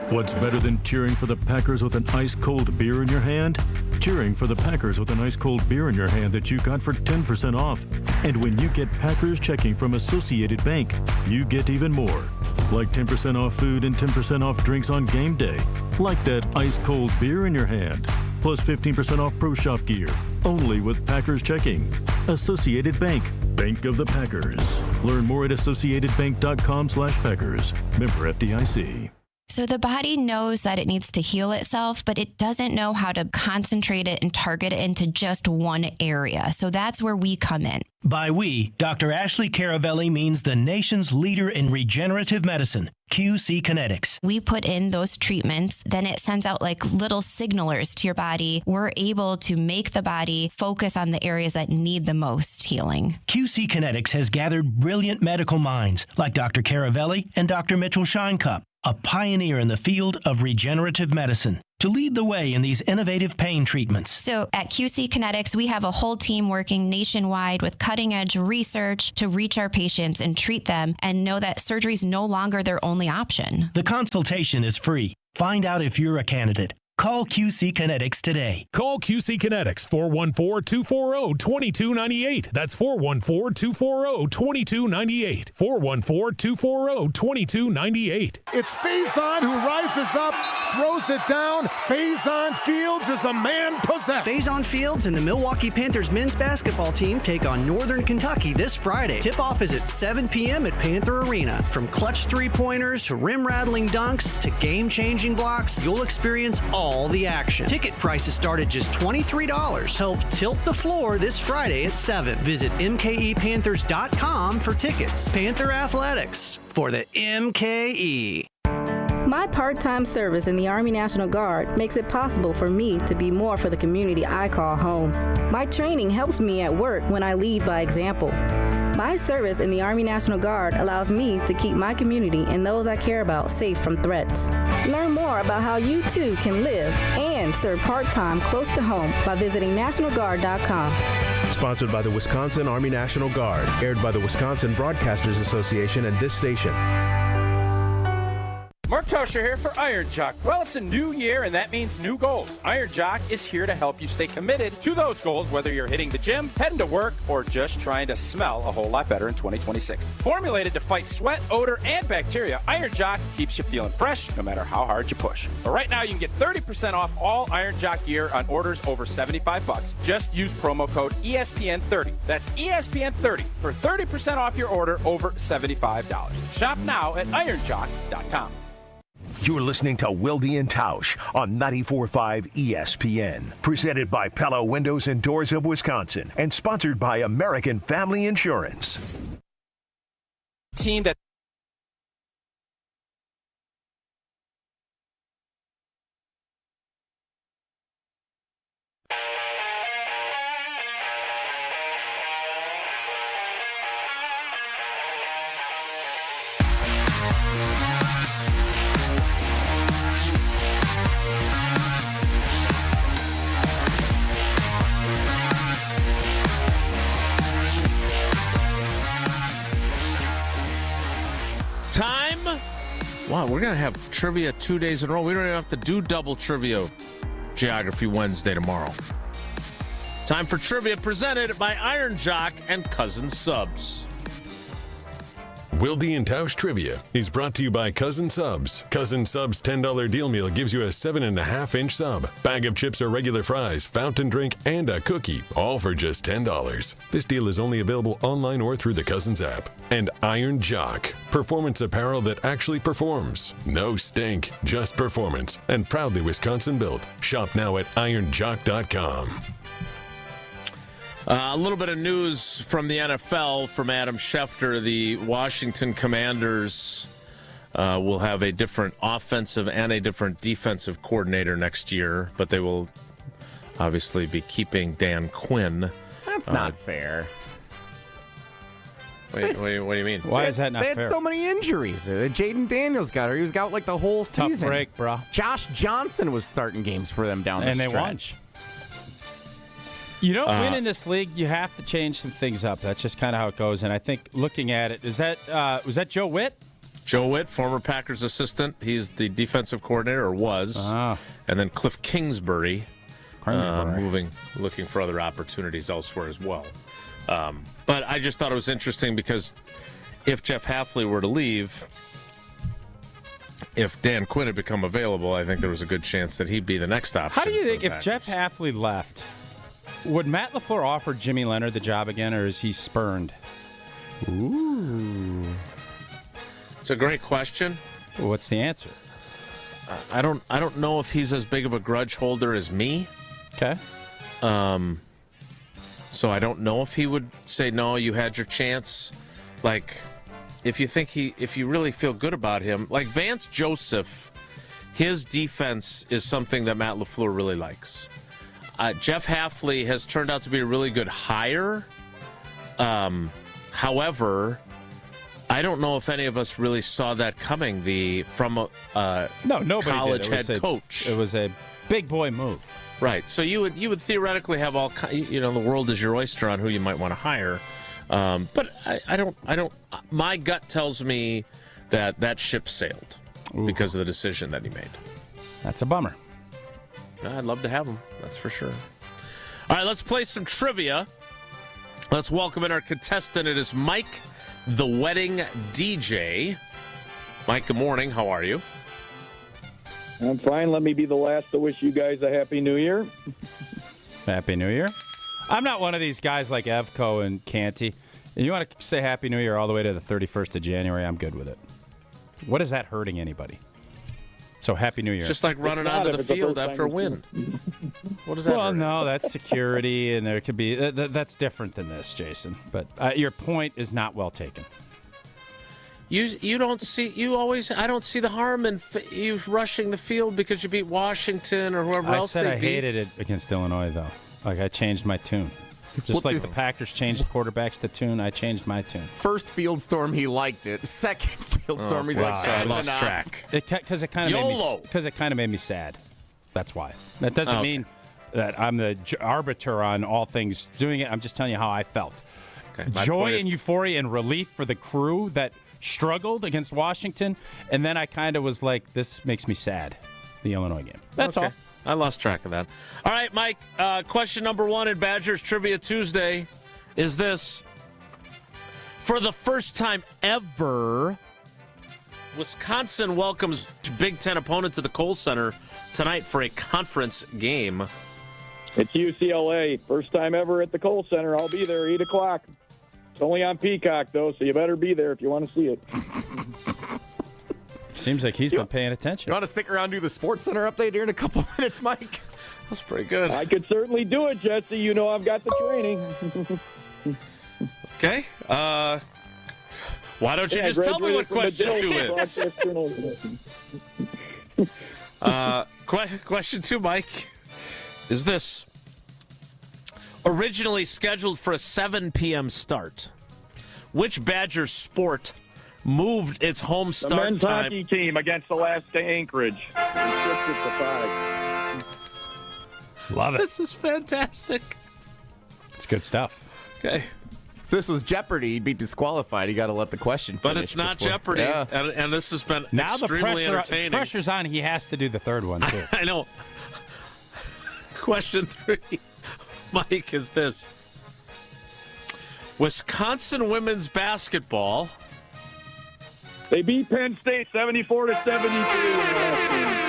What's better than cheering for the Packers with an ice-cold beer in your hand? Cheering for the Packers with an ice-cold beer in your hand that you got for 10% off. And when you get Packers checking from Associated Bank, you get even more. Like 10% off food and 10% off drinks on game day. Like that ice-cold beer in your hand. Plus 15% off Pro Shop gear. Only with Packers checking. Associated Bank. Bank of the Packers. Learn more at associatedbank.com/Packers. Member FDIC. So the body knows that it needs to heal itself, but it doesn't know how to concentrate it and target it into just one area. So that's where we come in. By we, Dr. Ashley Caravelli means the nation's leader in regenerative medicine, QC Kinetics. We put in those treatments, then it sends out like little signalers to your body. We're able to make the body focus on the areas that need the most healing. QC Kinetics has gathered brilliant medical minds like Dr. Caravelli and Dr. Mitchell Scheinkup, a pioneer in the field of regenerative medicine, to lead the way in these innovative pain treatments. So at QC Kinetics, we have a whole team working nationwide with cutting-edge research to reach our patients and treat them and know that surgery is no longer their only option. The consultation is free. Find out if you're a candidate. Call QC Kinetics today. Call QC Kinetics, 414-240-2298. That's 414-240-2298. 414-240-2298. It's Faison who rises up, throws it down. Faison Fields is a man possessed. Faison Fields and the Milwaukee Panthers men's basketball team take on Northern Kentucky this Friday. Tip-off is at 7 p.m. at Panther Arena. From clutch three-pointers to rim-rattling dunks to game-changing blocks, you'll experience all the action. Ticket prices start at just $23. Help tilt the floor this Friday at 7. Visit MKEPanthers.com for tickets. Panther Athletics for the MKE. My part-time service in the Army National Guard makes it possible for me to be more for the community I call home. My training helps me at work when I lead by example. My service in the Army National Guard allows me to keep my community and those I care about safe from threats. Learn more about how you too can live and serve part-time close to home by visiting NationalGuard.com. Sponsored by the Wisconsin Army National Guard. Aired by the Wisconsin Broadcasters Association and this station. Mark Tosher here for Iron Jock. Well, it's a new year, and that means new goals. Iron Jock is here to help you stay committed to those goals, whether you're hitting the gym, heading to work, or just trying to smell a whole lot better in 2026. Formulated to fight sweat, odor, and bacteria, Iron Jock keeps you feeling fresh no matter how hard you push. But right now, you can get 30% off all Iron Jock gear on orders over $75. Just use promo code ESPN30. That's ESPN30 for 30% off your order over $75. Shop now at ironjock.com. You're listening to Wilde and Tausch on 94.5 ESPN. Presented by Pella Windows and Doors of Wisconsin and sponsored by American Family Insurance. Team that Time? Wow, we're going to have trivia 2 days in a row. We don't even have to do double trivia Geography Wednesday tomorrow. Time for trivia presented by Iron Jock and Cousin Subs. Wilde and Tausch Trivia is brought to you by Cousin Subs. Cousin Subs $10 deal meal gives you a 7.5-inch sub, bag of chips or regular fries, fountain drink, and a cookie, all for just $10. This deal is only available online or through the Cousins app. And Iron Jock, performance apparel that actually performs. No stink, just performance. And proudly Wisconsin built. Shop now at ironjock.com. A little bit of news from the NFL from Adam Schefter. The Washington Commanders will have a different offensive and a different defensive coordinator next year, but they will obviously be keeping Dan Quinn. That's not fair. What do you mean? Why is that not They fair? had so many injuries. Jaden Daniels got her. He was out like the whole Tough season. break, bro. Josh Johnson was starting games for them down the And they stretch. won. You don't win in this league, you have to change some things up. That's just kind of how it goes. And I think looking at it, was that Joe Witt? Joe Witt, former Packers assistant. He's the defensive coordinator, or was. And then Cliff Kingsbury, looking for other opportunities elsewhere as well. But I just thought it was interesting because if Jeff Hafley were to leave, if Dan Quinn had become available, I think there was a good chance that he'd be the next option. How do you for think the if Packers. Jeff Hafley left, would Matt LaFleur offer Jimmy Leonard the job again, or is he spurned? Ooh. It's a great question. Well, what's the answer? I don't know if he's as big of a grudge holder as me. Okay. So I don't know if he would say, no, you had your chance. Like, if you really feel good about him, like Vance Joseph, his defense is something that Matt LaFleur really likes. Jeff Hafley has turned out to be a really good hire. However, I don't know if any of us really saw that coming from a college head coach. It was a big boy move. Right. So you would theoretically have all the world is your oyster on who you might want to hire. But I don't my gut tells me that ship sailed because of the decision that he made. That's a bummer. I'd love to have him. That's for sure. All right, let's play some trivia. Let's welcome in our contestant. It is Mike, the wedding DJ. Mike, good morning. How are you? I'm fine. Let me be the last to wish you guys a Happy New Year. Happy New Year. I'm not one of these guys like Evco and Canty. You want to say Happy New Year all the way to the 31st of January, I'm good with it. What is that hurting anybody? So Happy New Year. It's just like running onto the field after a win. What does that Well, hurt? no, that's security, and there could be that's different than this, Jason. But your point is not well taken. You don't see I don't see the harm in you rushing the field because you beat Washington or whoever else I they said I beat. hated it against Illinois, though. Like, I changed my tune. Just like the Packers changed quarterbacks to tune, I changed my tune. First field storm, he liked it. Second field storm, he's like, I lost track. Because it kind of made me sad. That's why. That doesn't mean that I'm the arbiter on all things doing it. I'm just telling you how I felt. Okay, Joy and euphoria and relief for the crew that struggled against Washington, and then I kind of was like, this makes me sad, the Illinois game. That's all. I lost track of that. All right, Mike, question number 1 in Badgers Trivia Tuesday is this. For the first time ever, Wisconsin welcomes Big Ten opponent to the Kohl Center tonight for a conference game. It's UCLA. First time ever at the Kohl Center. I'll be there, 8 o'clock. It's only on Peacock, though, so you better be there if you want to see it. Seems like he's been paying attention. You want to stick around and do the Sports Center update here in a couple minutes, Mike? That's pretty good. I could certainly do it, Jesse. You know I've got the training. Okay. Why don't you just tell me what question 2 is? Question 2, Mike, is this. Originally scheduled for a 7 p.m. start, which Badgers sport moved its home start the men's time? hockey team against Alaska Anchorage. Shifted to 5. Love it. This is fantastic. It's good stuff. Okay. If this was Jeopardy, he'd be disqualified. You got to let the question finish. But it's not before. Jeopardy, Yeah. and this has been Now extremely entertaining. the pressure's on. He has to do the third one, too. I know. Question 3, Mike, is this. Wisconsin women's basketball. They beat Penn State 74-73.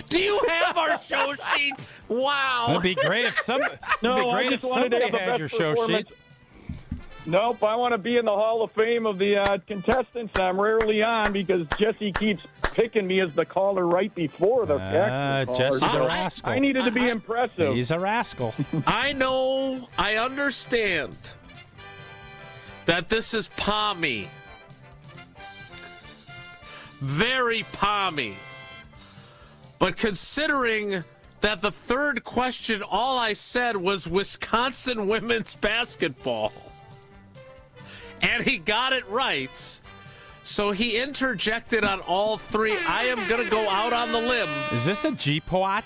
Do you have our show sheet? Wow. It'd be great if somebody had your show sheet. Nope, I want to be in the Hall of Fame of the contestants. I'm rarely on because Jesse keeps picking me as the caller right before the caller. Jesse's a rascal. I needed to be impressive. He's a rascal. I know, I understand that this is palmy. Very palmy. But considering that the third question, all I said was Wisconsin women's basketball. And he got it right. So he interjected on all three. I am going to go out on the limb. Is this a G-Pot?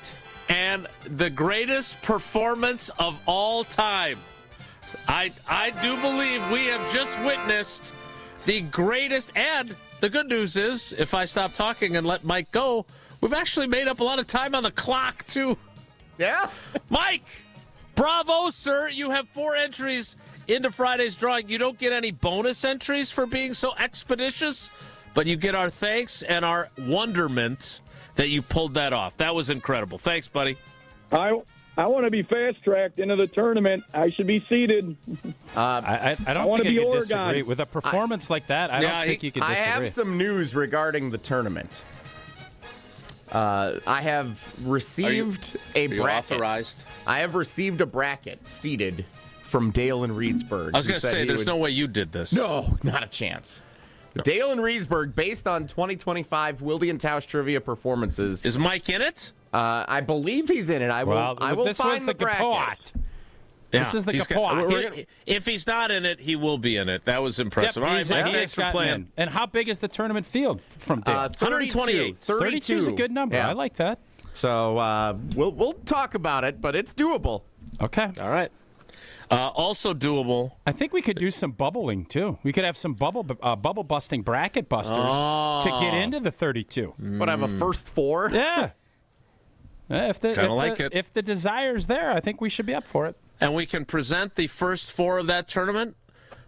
And the greatest performance of all time. I do believe we have just witnessed the greatest. And the good news is, if I stop talking and let Mike go, we've actually made up a lot of time on the clock, too. Yeah? Mike, bravo, sir. You have 4 entries into Friday's drawing. You don't get any bonus entries for being so expeditious, but you get our thanks and our wonderment that you pulled that off. That was incredible. Thanks, buddy. I want to be fast-tracked into the tournament. I should be seated. I don't want think to be I can Oregon. disagree. With a performance like that, I don't think you can disagree. I have some news regarding the tournament. I have received a bracket. Authorized? I have received a bracket seeded from Dale in Reedsburg. I was going to say, there's no way you did this. No, not a chance. No. Dale in Reedsburg, based on 2025 Wilde and Tausch trivia performances. Is Mike in it? I believe he's in it. I will find the bracket. Yeah. This is the Kapot. If he's not in it, he will be in it. That was impressive. Yep, All right, Mike, thanks for playing. And how big is the tournament field from Dale? 128. 32 is a good number. Yeah. I like that. So we'll talk about it, but it's doable. Okay. All right. Also doable. I think we could do some bubbling, too. We could have some bubble busting bracket busters to get into the 32. But I have a first 4? Yeah. If the desire's there, I think we should be up for it. And we can present the first 4 of that tournament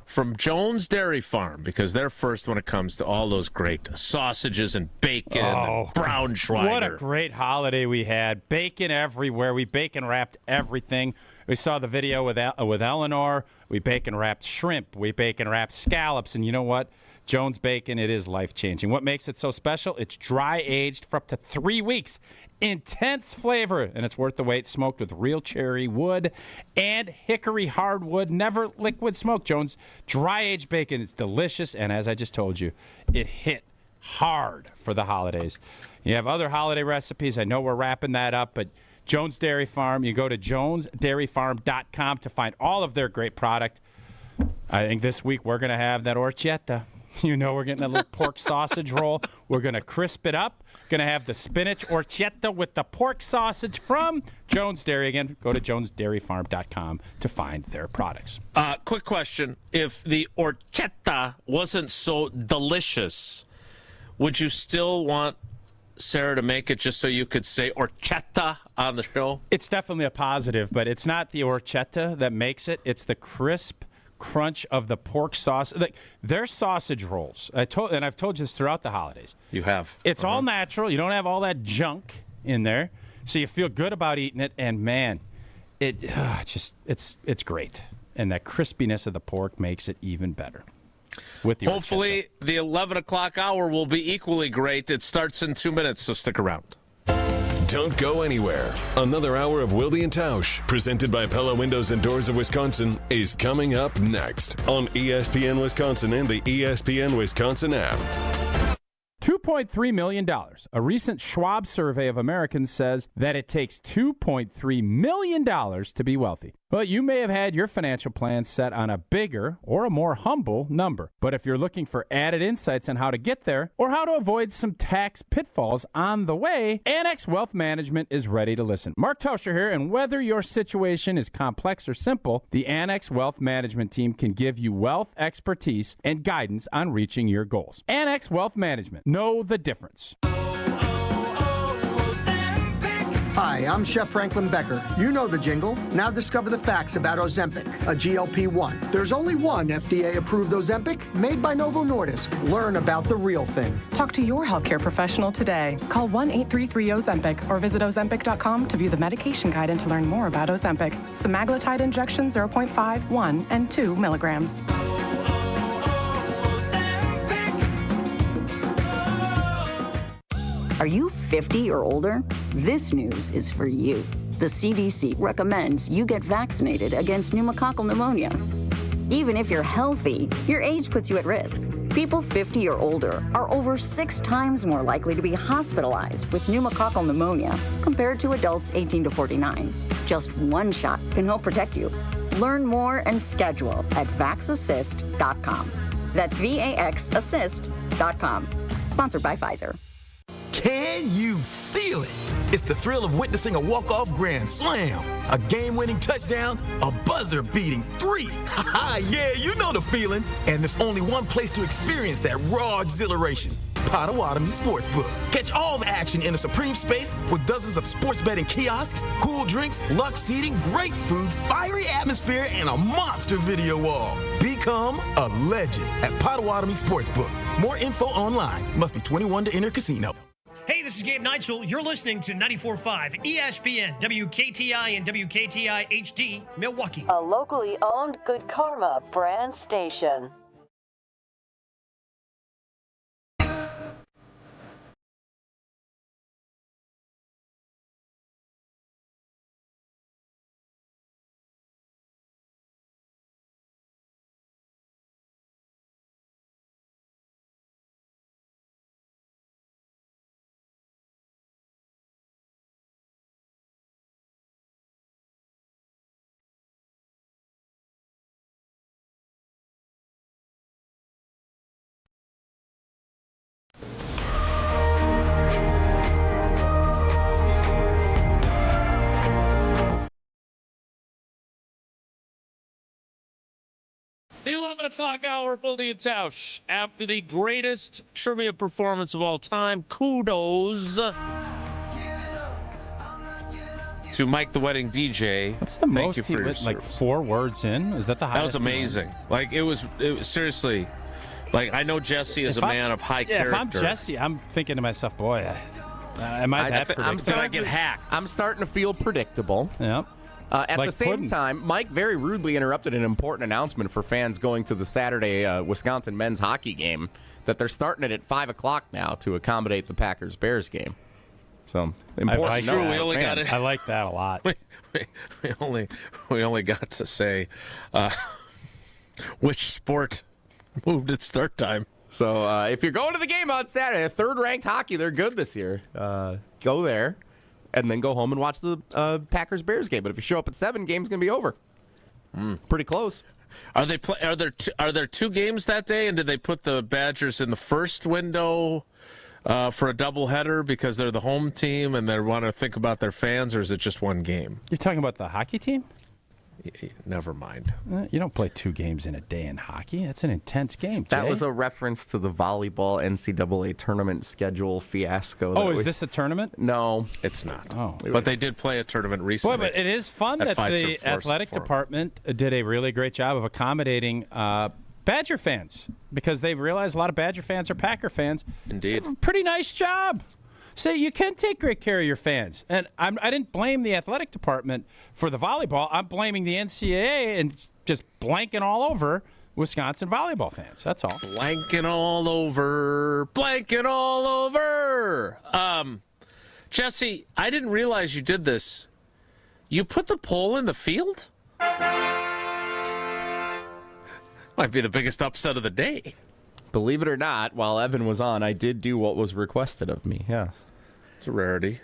from Jones Dairy Farm, because they're first when it comes to all those great sausages and bacon and Braunschweiger. What a great holiday we had. Bacon everywhere. We bacon wrapped everything. We saw the video with Eleanor. We bacon wrapped shrimp. We bacon wrapped scallops. And you know what? Jones Bacon, it is life-changing. What makes it so special? It's dry-aged for up to 3 weeks. Intense flavor, and it's worth the wait. Smoked with real cherry wood and hickory hardwood, never liquid smoke. Jones dry-aged bacon is delicious, and as I just told you, it hit hard for the holidays. You have other holiday recipes. I know we're wrapping that up, but Jones Dairy Farm, you go to jonesdairyfarm.com to find all of their great product. I think this week we're going to have that orchetta. You know, we're getting that little pork sausage roll. We're going to crisp it up. Going to have the spinach orchetta with the pork sausage from Jones Dairy. Again, go to jonesdairyfarm.com to find their products. Quick question. If the orchetta wasn't so delicious, would you still want Sarah to make it just so you could say orchetta on the show? It's definitely a positive, but it's not the orchetta that makes it. It's the crisp crunch of the pork sauce. Like, their sausage rolls, I've told you this throughout the holidays. You have. It's all natural. You don't have all that junk in there, so you feel good about eating it. And man, it's great. And that crispiness of the pork makes it even better. With the hopefully, orchetta. the 11 o'clock hour will be equally great. It starts in 2 minutes, so stick around. Don't go anywhere. Another hour of Wilde and Tausch, presented by Pella Windows and Doors of Wisconsin, is coming up next on ESPN Wisconsin and the ESPN Wisconsin app. $2.3 million. A recent Schwab survey of Americans says that it takes $2.3 million to be wealthy. Well, you may have had your financial plan set on a bigger or a more humble number. But if you're looking for added insights on how to get there or how to avoid some tax pitfalls on the way, Annex Wealth Management is ready to listen. Mark Tauscher here, and whether your situation is complex or simple, the Annex Wealth Management team can give you wealth expertise and guidance on reaching your goals. Annex Wealth Management. Know the difference. Hi, I'm Chef Franklin Becker. You know the jingle. Now discover the facts about Ozempic, a GLP-1. There's only one FDA-approved Ozempic made by Novo Nordisk. Learn about the real thing. Talk to your healthcare professional today. Call 1-833-OZEMPIC or visit Ozempic.com to view the medication guide and to learn more about Ozempic. Semaglutide injection 0.5, 1, and 2 milligrams. Are you 50 or older? This news is for you. The CDC recommends you get vaccinated against pneumococcal pneumonia. Even if you're healthy, your age puts you at risk. People 50 or older are over 6 times more likely to be hospitalized with pneumococcal pneumonia compared to adults 18 to 49. Just one shot can help protect you. Learn more and schedule at vaxassist.com. That's VAXassist.com. Sponsored by Pfizer. Can you feel it? It's the thrill of witnessing a walk-off grand slam, a game-winning touchdown, a buzzer-beating 3. Yeah, you know the feeling. And there's only one place to experience that raw exhilaration. Potawatomi Sportsbook. Catch all the action in a supreme space with dozens of sports betting kiosks, cool drinks, luxe seating, great food, fiery atmosphere, and a monster video wall. Become a legend at Potawatomi Sportsbook. More info online. Must be 21 to enter casino. Hey, this is Gabe Neitzel. You're listening to 94.5 ESPN, WKTI and WKTI HD, Milwaukee. A locally owned Good Karma brand station. The 11 o'clock hour, Buldy and Tausch. After the greatest trivia performance of all time, kudos to Mike the Wedding DJ. What's the Thank most you for he your went, like service. 4 words in? Is that the highest? That was amazing. Like it was seriously. Like I know Jesse is a man of high character. If I'm Jesse, I'm thinking to myself, boy, am I that predictable? Did I get hacked? I'm starting to feel predictable. Yep. At Like the same pudding. time, Mike very rudely interrupted an important announcement for fans going to the Saturday Wisconsin men's hockey game that they're starting it at 5 o'clock now to accommodate the Packers-Bears game. So important. I True, we only got it. I like that a lot. We only got to say which sport moved its start time. So if you're going to the game on Saturday, third-ranked hockey, they're good this year. Go there. And then go home and watch the Packers-Bears game. But if you show up at 7, game's gonna be over. Pretty close. Are there two games that day? And did they put the Badgers in the first window for a doubleheader because they're the home team and they want to think about their fans, or is it just one game? You're talking about the hockey team? Never mind. You don't play 2 games in a day in hockey. That's an intense game, Jay. That was a reference to the volleyball NCAA tournament schedule fiasco. Oh, is this a tournament? No, it's not. Oh, but they did play a tournament recently. Boy, but it is fun that the athletic department did a really great job of accommodating Badger fans because they realize a lot of Badger fans are Packer fans. Indeed. Pretty nice job. So you can take great care of your fans. And I didn't blame the athletic department for the volleyball. I'm blaming the NCAA and just blanking all over Wisconsin volleyball fans. That's all. Blanking all over. Jesse, I didn't realize you did this. You put the pole in the field? Might be the biggest upset of the day. Believe it or not, while Evan was on, I did do what was requested of me. Yes. It's a rarity.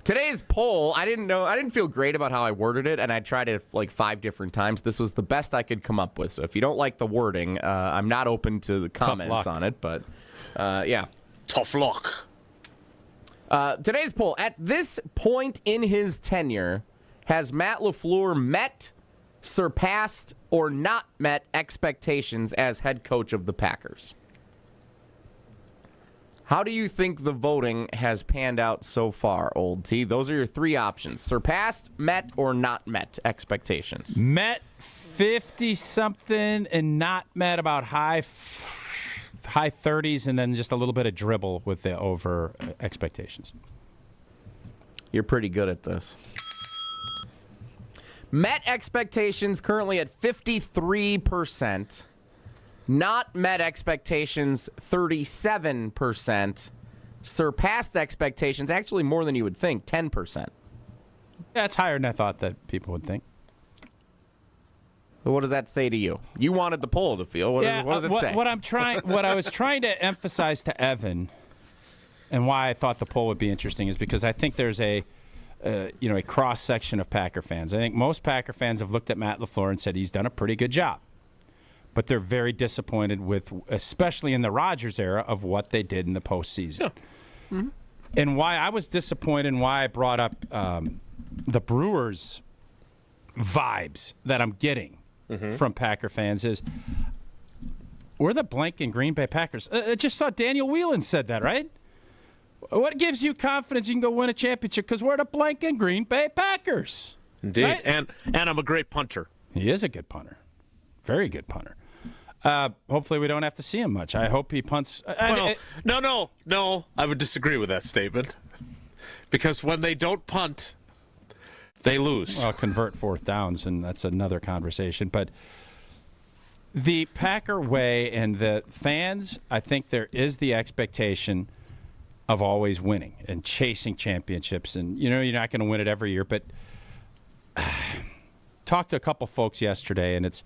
Today's poll, I didn't feel great about how I worded it, and I tried it like 5 different times. This was the best I could come up with. So if you don't like the wording, I'm not open to the comments on it, but yeah. Tough luck. Today's poll, at this point in his tenure, has Matt LaFleur met, surpassed, or not met expectations as head coach of the Packers? How do you think the voting has panned out so far, Old T? Those are your 3 options. Surpassed, met, or not met expectations. Met 50-something and not met about high 30s and then just a little bit of dribble with the over expectations. You're pretty good at this. Met expectations currently at 53%. Not met expectations, 37%. Surpassed expectations, actually more than you would think, 10%. Yeah, it's higher than I thought that people would think. So what does that say to you? You wanted the poll to feel. What does it say? What I was trying to emphasize to Evan, and why I thought the poll would be interesting, is because I think there's a a cross section of Packer fans. I think most Packer fans have looked at Matt LaFleur and said he's done a pretty good job, but they're very disappointed with, especially in the Rodgers era, of what they did in the postseason. Yeah. Mm-hmm. And why I was disappointed, and why I brought up the Brewers vibes that I'm getting from Packer fans is, we're the blank Green Bay Packers. I just saw Daniel Whelan said that, right? What gives you confidence you can go win a championship? Because we're the blank Green Bay Packers. Indeed. Right? And I'm a great punter. He is a good punter. Very good punter. Hopefully we don't have to see him much. I hope he punts. No. I would disagree with that statement. Because when they don't punt, they lose. Well, convert fourth downs, and that's another conversation. But the Packer way and the fans, I think there is the expectation of always winning and chasing championships. And, you're not going to win it every year. But talked to a couple folks yesterday, and it's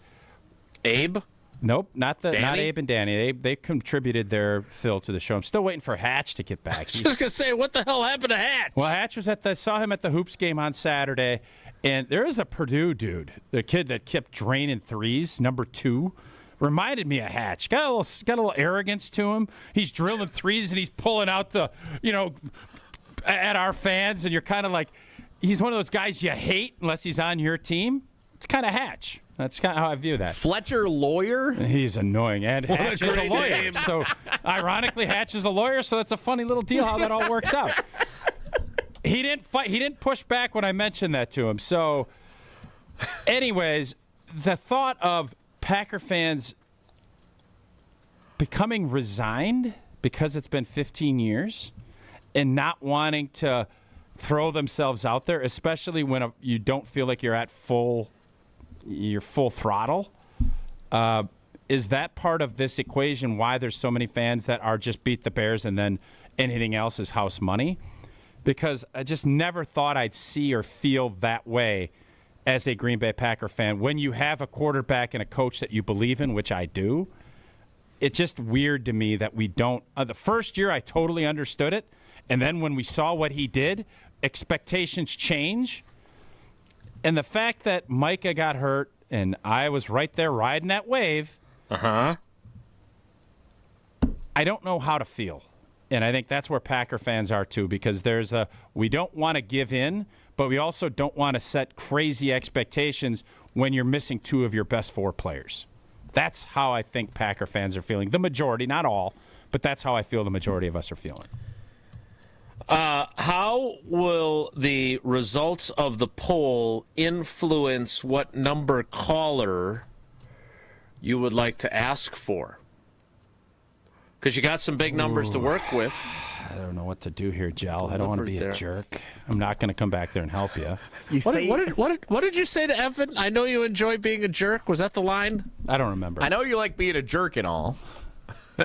Abe? Nope, not Abe and Danny. They contributed their fill to the show. I'm still waiting for Hatch to get back. I was just going to say, what the hell happened to Hatch? Well, Hatch was saw him at the Hoops game on Saturday, and there is a Purdue dude, the kid that kept draining threes, number 2, reminded me of Hatch. Got a little arrogance to him. He's drilling threes, and he's pulling out the, at our fans, and you're kind of like, he's one of those guys you hate unless he's on your team. It's kind of Hatch. That's kind of how I view that. Fletcher Lawyer? He's annoying. And Hatch is a lawyer. Name. So, ironically, Hatch is a lawyer, so it's a funny little deal how that all works out. He didn't fight. He didn't push back when I mentioned that to him. So, anyways, the thought of Packer fans becoming resigned because it's been 15 years and not wanting to throw themselves out there, especially when you don't feel like you're at full throttle. Is that part of this equation why there's so many fans that are just beat the Bears and then anything else is house money? Because I just never thought I'd see or feel that way as a Green Bay Packer fan. When you have a quarterback and a coach that you believe in, which I do, it's just weird to me that we don't. The first year I totally understood it, and then when we saw what he did, expectations change. And the fact that Micah got hurt and I was right there riding that wave, I don't know how to feel. And I think that's where Packer fans are too, because we don't want to give in, but we also don't want to set crazy expectations when you're missing 2 of your best 4 players. That's how I think Packer fans are feeling. The majority, not all, but that's how I feel the majority of us are feeling. How will the results of the poll influence what number caller you would like to ask for? Because you got some big numbers to work with. I don't know what to do here, Jell. I don't want to be a jerk. I'm not going to come back there and help you. What did you say to Evan? I know you enjoy being a jerk. Was that the line? I don't remember. I know you like being a jerk and all.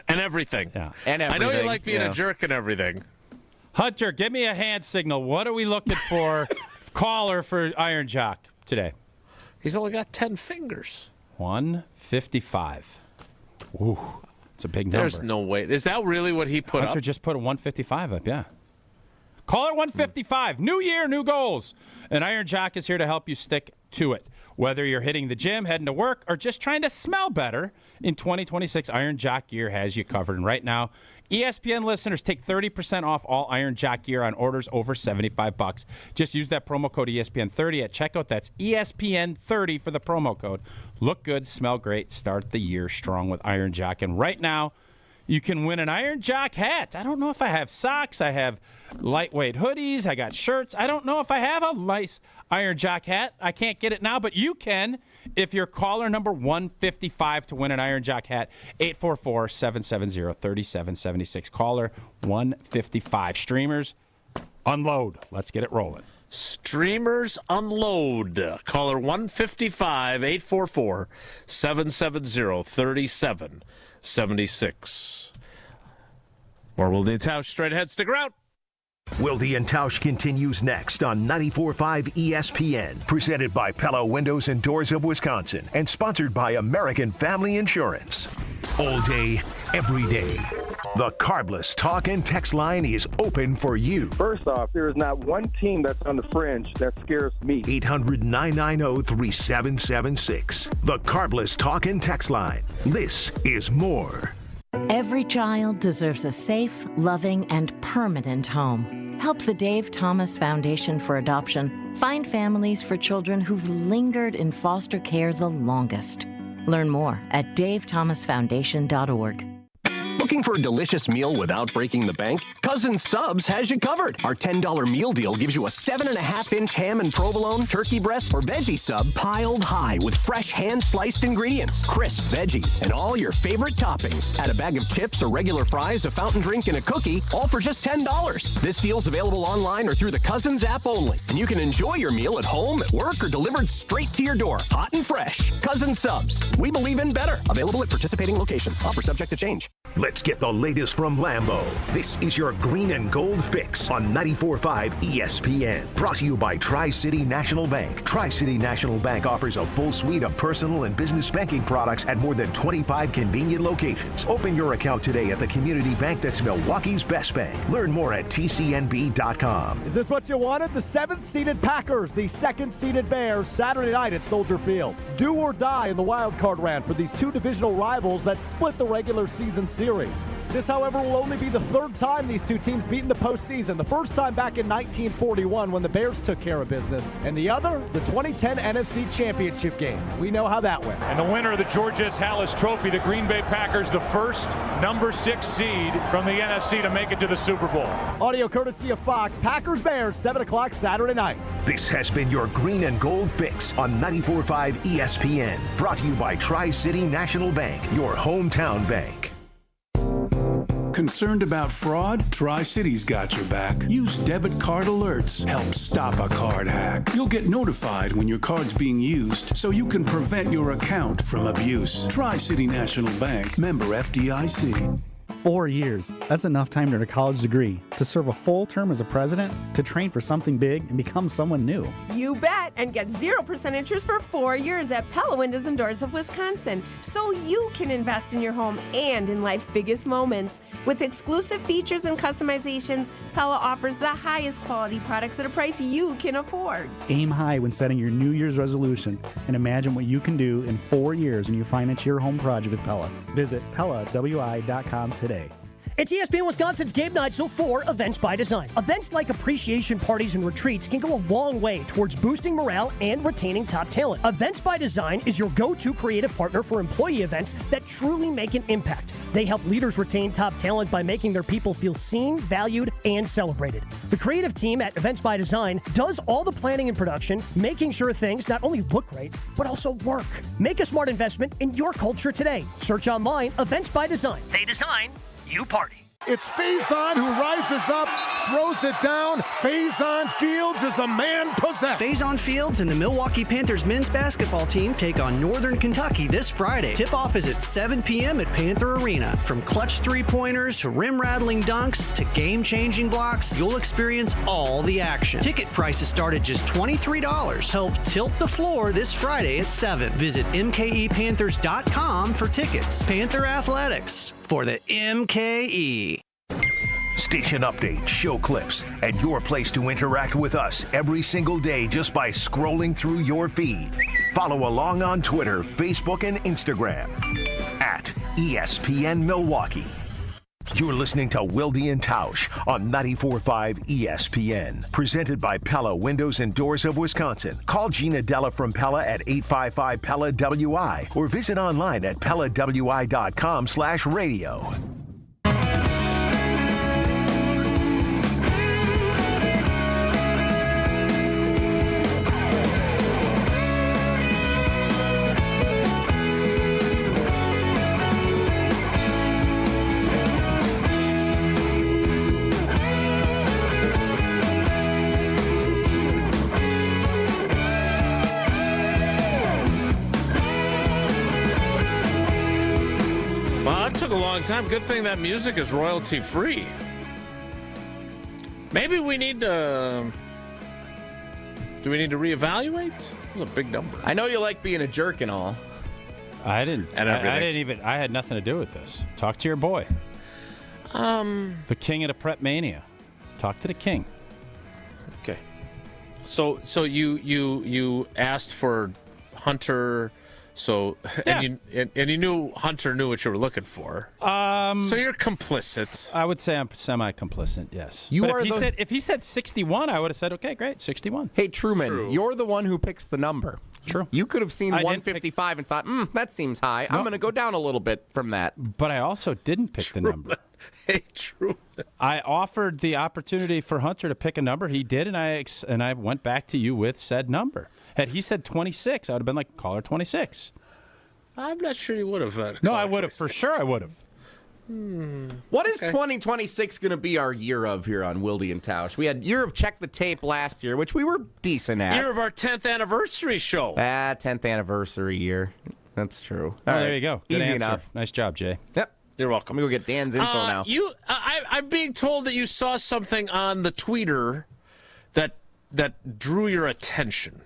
And everything. Yeah. And everything. I know you like being a jerk and everything. Hunter, give me a hand signal. What are we looking for? Caller for Iron Jock today. He's only got 10 fingers. 155. Ooh, it's a big number. There's no way. Is that really what he put Hunter up? just put a 155 up, yeah. Caller 155. New year, new goals. And Iron Jock is here to help you stick to it. Whether you're hitting the gym, heading to work, or just trying to smell better, in 2026, Iron Jock gear has you covered. And right now, ESPN listeners take 30% off all Iron Jock gear on orders over $75. Just use that promo code ESPN30 at checkout. That's ESPN30 for the promo code. Look good, smell great, start the year strong with Iron Jock. And right now, you can win an Iron Jock hat. I don't know if I have socks. I have lightweight hoodies. I got shirts. I don't know if I have a nice Iron Jock hat. I can't get it now, but you can if you're caller number 155 to win an Iron Jock hat. 844-770-3776. Caller 155. Streamers, unload. Let's get it rolling. Streamers unload. Caller 155 844-770-3776. More Wilde and Tausch straight ahead. Stick around. Wilde and Tausch continues next on 94.5 ESPN. Presented by Pella Windows and Doors of Wisconsin and sponsored by American Family Insurance. All day, every day. The Carbless talk and text line is open for you. First off, there is not one team that's on the fringe that scares me. 800-990-3776. The Carbless talk and text line. This is more. Every child deserves a safe, loving, and permanent home. Help the Dave Thomas Foundation for Adoption find families for children who've lingered in foster care the longest. Learn more at davethomasfoundation.org. Looking for a delicious meal without breaking the bank? Cousin Subs has you covered. Our $10 meal deal gives you a 7.5-inch ham and provolone, turkey breast, or veggie sub piled high with fresh hand-sliced ingredients, crisp veggies, and all your favorite toppings. Add a bag of chips or regular fries, a fountain drink, and a cookie, all for just $10. This deal's available online or through the Cousins app only. And you can enjoy your meal at home, at work, or delivered straight to your door, hot and fresh. Cousin Subs. We believe in better. Available at participating locations. Offer subject to change. Let's get the latest from Lambeau. This is your Green and Gold Fix on 94.5 ESPN. Brought to you by Tri-City National Bank. Tri-City National Bank offers a full suite of personal and business banking products at more than 25 convenient locations. Open your account today at the community bank that's Milwaukee's best bank. Learn more at tcnb.com. Is this what you wanted? The 7th-seeded Packers, the 2nd-seeded Bears, Saturday night at Soldier Field. Do or die in the wild card round for these two divisional rivals that split the regular season series. This, however, will only be the 3rd time these two teams meet in the postseason. The first time back in 1941 when the Bears took care of business, and the other, the 2010 NFC Championship game. We know how that went. And the winner of the George S. Halas Trophy, the Green Bay Packers, the first number 6 seed from the NFC to make it to the Super Bowl. Audio courtesy of Fox. Packers-Bears, 7 o'clock Saturday night. This has been your Green and Gold Fix on 94.5 ESPN. Brought to you by Tri-City National Bank, your hometown bank. Concerned about fraud? Tri-City's got your back. Use debit card alerts. Help stop a card hack. You'll get notified when your card's being used so you can prevent your account from abuse. Tri-City National Bank, member FDIC. 4 years. That's enough time to earn a college degree, to serve a full term as a president, to train for something big and become someone new. You bet, and get 0% interest for 4 years at Pella Windows and Doors of Wisconsin, so you can invest in your home and in life's biggest moments. With exclusive features and customizations, Pella offers the highest quality products at a price you can afford. Aim high when setting your New Year's resolution and imagine what you can do in 4 years when you finance your home project with Pella. Visit PellaWI.com today. It's ESPN Wisconsin's Gabe Neitzel for Events by Design. Events like appreciation parties and retreats can go a long way towards boosting morale and retaining top talent. Events by Design is your go-to creative partner for employee events that truly make an impact. They help leaders retain top talent by making their people feel seen, valued, and celebrated. The creative team at Events by Design does all the planning and production, making sure things not only look great, but also work. Make a smart investment in your culture today. Search online, Events by Design. They design, you party. It's Faison who rises up, throws it down. Faison Fields is a man possessed. Faison Fields and the Milwaukee Panthers men's basketball team take on Northern Kentucky this Friday. Tip-off is at 7 p.m. at Panther Arena. From clutch three-pointers to rim-rattling dunks to game-changing blocks, you'll experience all the action. Ticket prices start at just $23. Help tilt the floor this Friday at 7. Visit mkepanthers.com for tickets. Panther Athletics for the MKE. Station updates, show clips, and your place to interact with us every single day just by scrolling through your feed. Follow along on Twitter, Facebook, and Instagram at ESPN Milwaukee. You're listening to Wilde and Tausch on 94.5 ESPN. Presented by Pella Windows and Doors of Wisconsin. Call Gina Della from Pella at 855-PELLA-WI or visit online at PellaWI.com/radio. Took a long time. Good thing that music is royalty free. Maybe we need to. Do we need to reevaluate? It was a big number. I know you like being a jerk and all. I didn't. And I didn't even. I had nothing to do with this. Talk to your boy. The king of the prep mania. Talk to the king. Okay. So you asked for Hunter. So and you knew Hunter knew what you were looking for. So you're complicit. I would say I'm semi-complicit. Yes. If he said 61, I would have said okay, great, 61. Hey Truman, you're the one who picks the number. True. You could have seen 155 and thought, that seems high. I'm going to go down a little bit from that. But I also didn't pick the number. Hey, Truman. I offered the opportunity for Hunter to pick a number. He did, and I went back to you with said number. Had he said 26, I would have been like, call her 26. I'm not sure you would have. No, I would have. For sure, I would have. What is 2026 going to be our year of here on Wilde and Tausch? We had year of Check the Tape last year, which we were decent at. Year of our 10th anniversary show. 10th anniversary year. That's true. All right. There you go. Good Easy answer. Enough. Nice job, Jay. Yep. You're welcome. Let me go get Dan's info now. I'm being told that you saw something on the tweeter that drew your attention.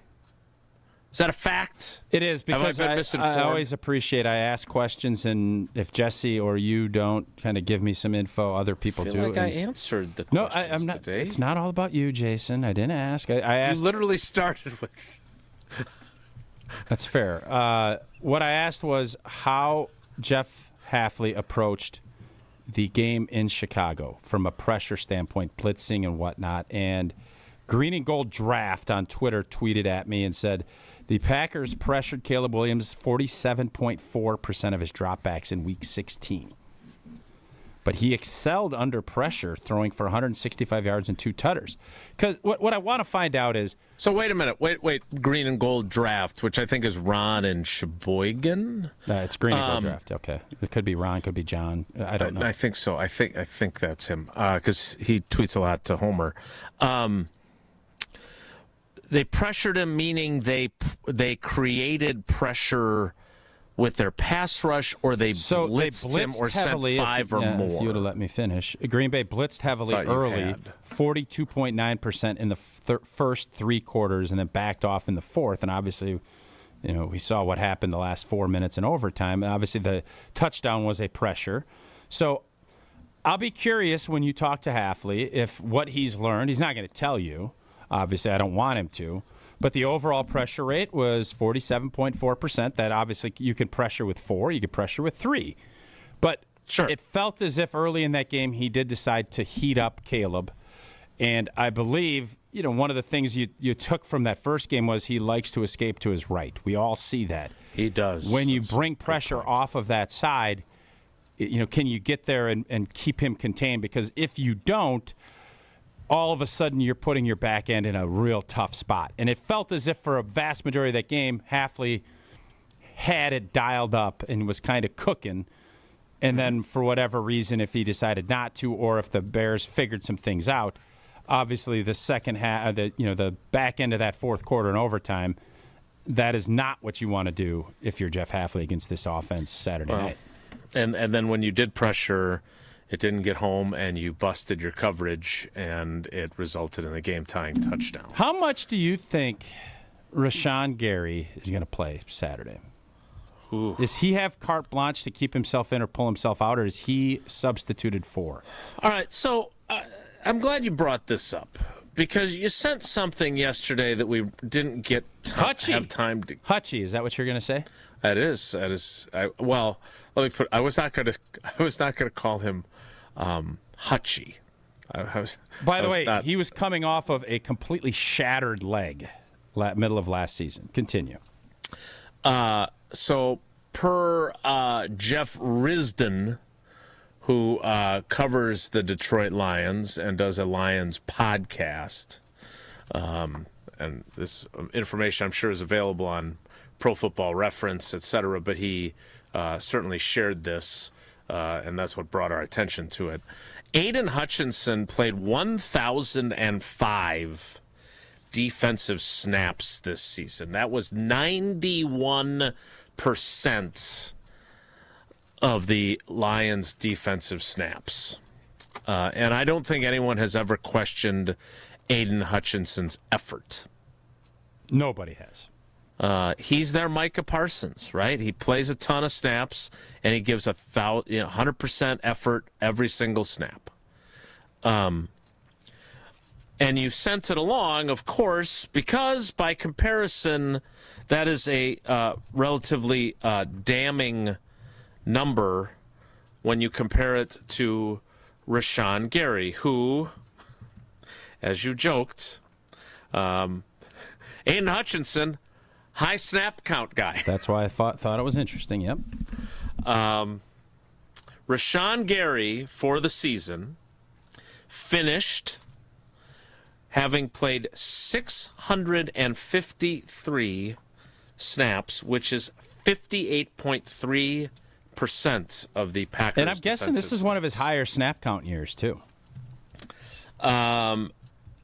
Is that a fact? It is, because I always appreciate I ask questions, and if Jesse or you don't kind of give me some info, other people I do. feel like I answered the questions I'm not, today. It's not all about you, Jason. I didn't ask. I asked. You literally started with... That's fair. What I asked was how Jeff Hafley approached the game in Chicago from a pressure standpoint, blitzing and whatnot. And Green and Gold Draft on Twitter tweeted at me and said, the Packers pressured Caleb Williams 47.4% of his dropbacks in Week 16. But he excelled under pressure, throwing for 165 yards and 2 tutters. Because what I want to find out is... So wait a minute. Wait. Green and Gold Draft, which I think is Ron and Sheboygan? It's Green and Gold Draft. Okay. It could be Ron, could be John. I don't know. I think so. I think that's him, because he tweets a lot to Homer. They pressured him, meaning they created pressure with their pass rush, or they blitzed him or heavily, sent 5 or more. If you would have let me finish. Green Bay blitzed heavily early, 42.9% in the first 3 quarters, and then backed off in the fourth. And obviously, we saw what happened the last 4 minutes in overtime. And obviously, the touchdown was a pressure. So I'll be curious when you talk to Hafley if what he's learned. He's not going to tell you. Obviously, I don't want him to. But the overall pressure rate was 47.4%. That obviously you can pressure with 4, you could pressure with 3. But it felt as if early in that game he did decide to heat up Caleb. And I believe, one of the things you took from that first game was he likes to escape to his right. We all see that. He does. When you bring pressure off of that side, can you get there and keep him contained? Because if you don't, all of a sudden you're putting your back end in a real tough spot. And it felt as if for a vast majority of that game, Hafley had it dialed up and was kind of cooking. And then for whatever reason, if he decided not to, or if the Bears figured some things out, obviously the second half, the back end of that fourth quarter and overtime, that is not what you want to do if you're Jeff Hafley against this offense Saturday night. And then when you did pressure, it didn't get home, and you busted your coverage, and it resulted in a game-tying touchdown. How much do you think Rashawn Gary is going to play Saturday? Ooh. Does he have carte blanche to keep himself in or pull himself out, or is he substituted for? All right, so I'm glad you brought this up, because you sent something yesterday that we didn't get have time to. Hutchie, is that what you're going to say? That is. Let me put. I was not going to call him Hutchie. By the way, he was coming off of a completely shattered leg, middle of last season. Continue. So per Jeff Risdon, who covers the Detroit Lions and does a Lions podcast, and this information I'm sure is available on Pro Football Reference, etc., but he certainly shared this, and that's what brought our attention to it. Aiden Hutchinson played 1,005 defensive snaps this season. That was 91% of the Lions' defensive snaps. And I don't think anyone has ever questioned Aiden Hutchinson's effort. Nobody has. He's their Micah Parsons, right? He plays a ton of snaps, and he gives 100% effort every single snap. And you sent it along, of course, because by comparison, that is a relatively damning number when you compare it to Rashawn Gary, who, as you joked, Aiden Hutchinson, high snap count guy. That's why I thought it was interesting. Yep. Rashawn Gary, for the season, finished having played 653 snaps, which is 58.3% of the Packers. And I'm guessing this is one of his higher snap count years, too. I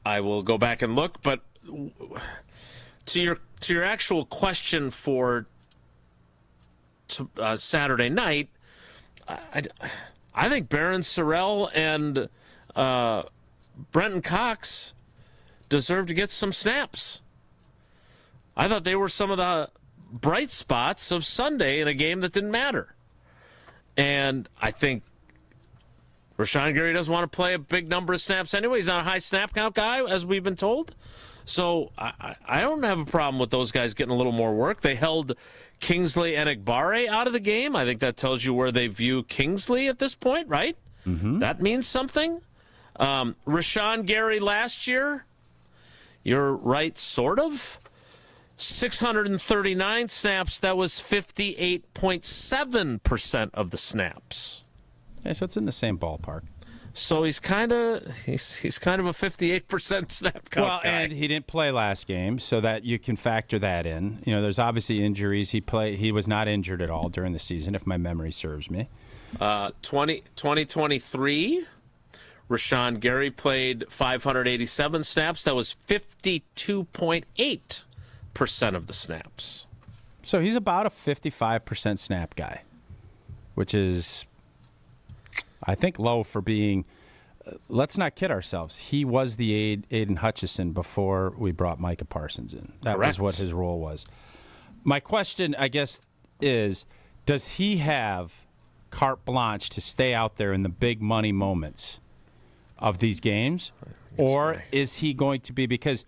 will go back and look, but to your actual question for Saturday night, I think Barron Sorrell and Brenton Cox deserve to get some snaps. I thought they were some of the bright spots of Sunday in a game that didn't matter. And I think Rashawn Gary doesn't want to play a big number of snaps anyway. He's not a high snap count guy, as we've been told. So I don't have a problem with those guys getting a little more work. They held Kingsley and Egbare out of the game. I think that tells you where they view Kingsley at this point, right? Mm-hmm. That means something. Rashawn Gary last year, you're right, sort of. 639 snaps, that was 58.7% of the snaps. Yeah, so it's in the same ballpark. So he's kind of a 58% snap count guy. And he didn't play last game, so that you can factor that in. You know, there's obviously injuries. He was not injured at all during the season, if my memory serves me. 2023, Rashawn Gary played 587 snaps. That was 52.8% of the snaps. So he's about a 55% snap guy, which is, I think, low for being. Let's not kid ourselves. He was the Aiden Hutchinson before we brought Micah Parsons in. That Correct. was what his role was. My question, I guess, is, does he have carte blanche to stay out there in the big money moments of these games? Or is he going to be, because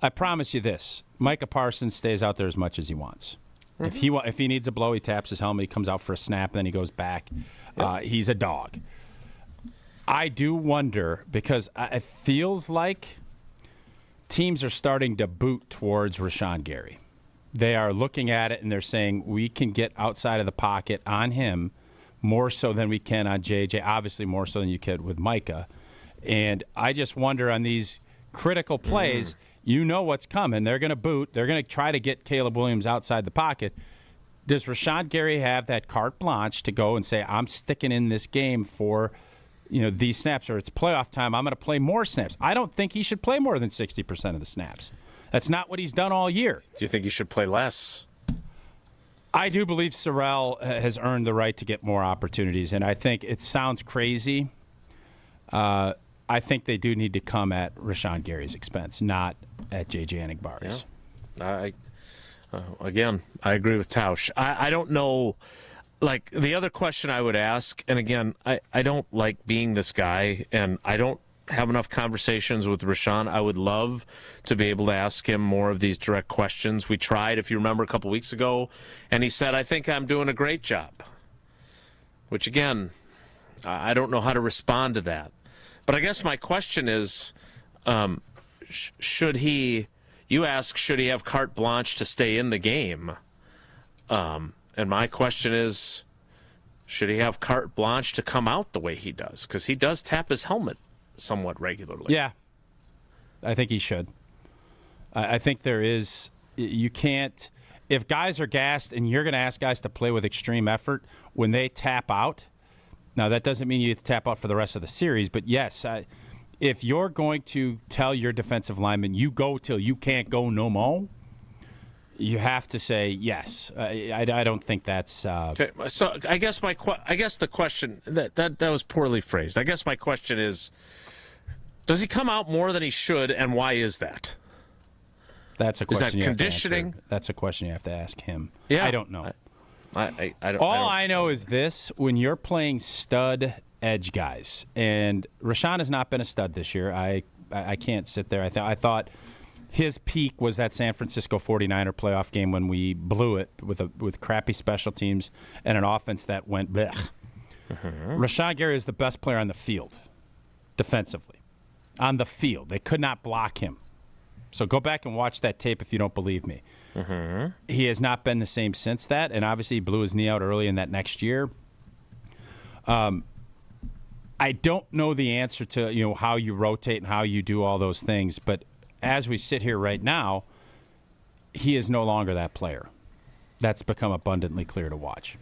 I promise you this, Micah Parsons stays out there as much as he wants. Mm-hmm. If he needs a blow, he taps his helmet, he comes out for a snap, then he goes back. Yep. He's a dog. I do wonder, because it feels like teams are starting to boot towards Rashawn Gary. They are looking at it and they're saying, we can get outside of the pocket on him more so than we can on JJ, obviously more so than you could with Micah. And I just wonder, on these critical plays, you know what's coming. They're going to boot. They're going to try to get Caleb Williams outside the pocket. Does Rashawn Gary have that carte blanche to go and say, I'm sticking in this game for these snaps, or it's playoff time, I'm going to play more snaps? I don't think he should play more than 60% of the snaps. That's not what he's done all year. Do you think he should play less? I do believe Sorrell has earned the right to get more opportunities, and I think it sounds crazy. I think they do need to come at Rashawn Gary's expense, not at J.J. Enigbar's. Yeah. Again, I agree with Tausch. I don't know. Like, the other question I would ask, and again, I don't like being this guy, and I don't have enough conversations with Rashawn. I would love to be able to ask him more of these direct questions. We tried, if you remember, a couple weeks ago, and he said, I think I'm doing a great job. Which, again, I don't know how to respond to that. But I guess my question is, should he have carte blanche to stay in the game? And my question is, should he have carte blanche to come out the way he does? Because he does tap his helmet somewhat regularly. Yeah, I think he should. I think there is, you can't, if guys are gassed and you're going to ask guys to play with extreme effort, when they tap out, now that doesn't mean you have to tap out for the rest of the series, but yes, if you're going to tell your defensive lineman, you go till you can't go no more, you have to say yes. I don't think that's. Okay, so I guess the question that was poorly phrased. I guess my question is, does he come out more than he should, and why is that? That's a Is question. that you have to conditioning? answer. That's a question you have to ask him. Yeah. I don't know. I don't. All I know is this: when you're playing stud edge guys, and Rashawn has not been a stud this year. I can't sit there. I thought his peak was that San Francisco 49er playoff game when we blew it with crappy special teams and an offense that went blech. Rashawn Gary is the best player on the field, defensively. On the field. They could not block him. So go back and watch that tape if you don't believe me. He has not been the same since that, and obviously he blew his knee out early in that next year. I don't know the answer to how you rotate and how you do all those things, but as we sit here right now, he is no longer that player. That's become abundantly clear to watch.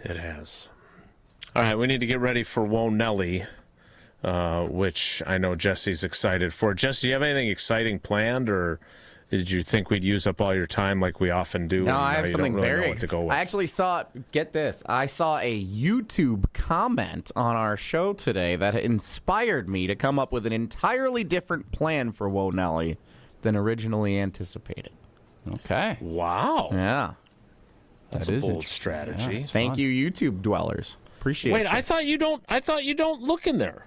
It has. All right, we need to get ready for Whoa Nelly, which I know Jesse's excited for. Jesse, do you have anything exciting planned, or did you think we'd use up all your time like we often do? No, I have something very to go with? I actually saw, get this, I saw a YouTube comment on our show today that inspired me to come up with an entirely different plan for Whoa Nelly than originally anticipated. Okay. Wow. Yeah. That's a bold strategy. Yeah, Thank you, YouTube dwellers. Appreciate it. Wait, I thought you don't look in there.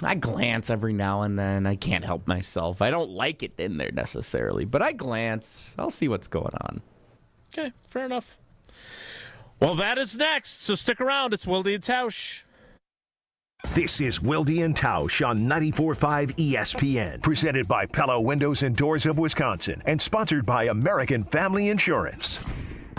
I glance every now and then. I can't help myself. I don't like it in there necessarily, but I glance. I'll see what's going on. Okay, fair enough. Well, that is next, so stick around. It's Wilde and Tausch. This is Wilde and Tausch on 94.5 ESPN, presented by Pella Windows and Doors of Wisconsin, and sponsored by American Family Insurance.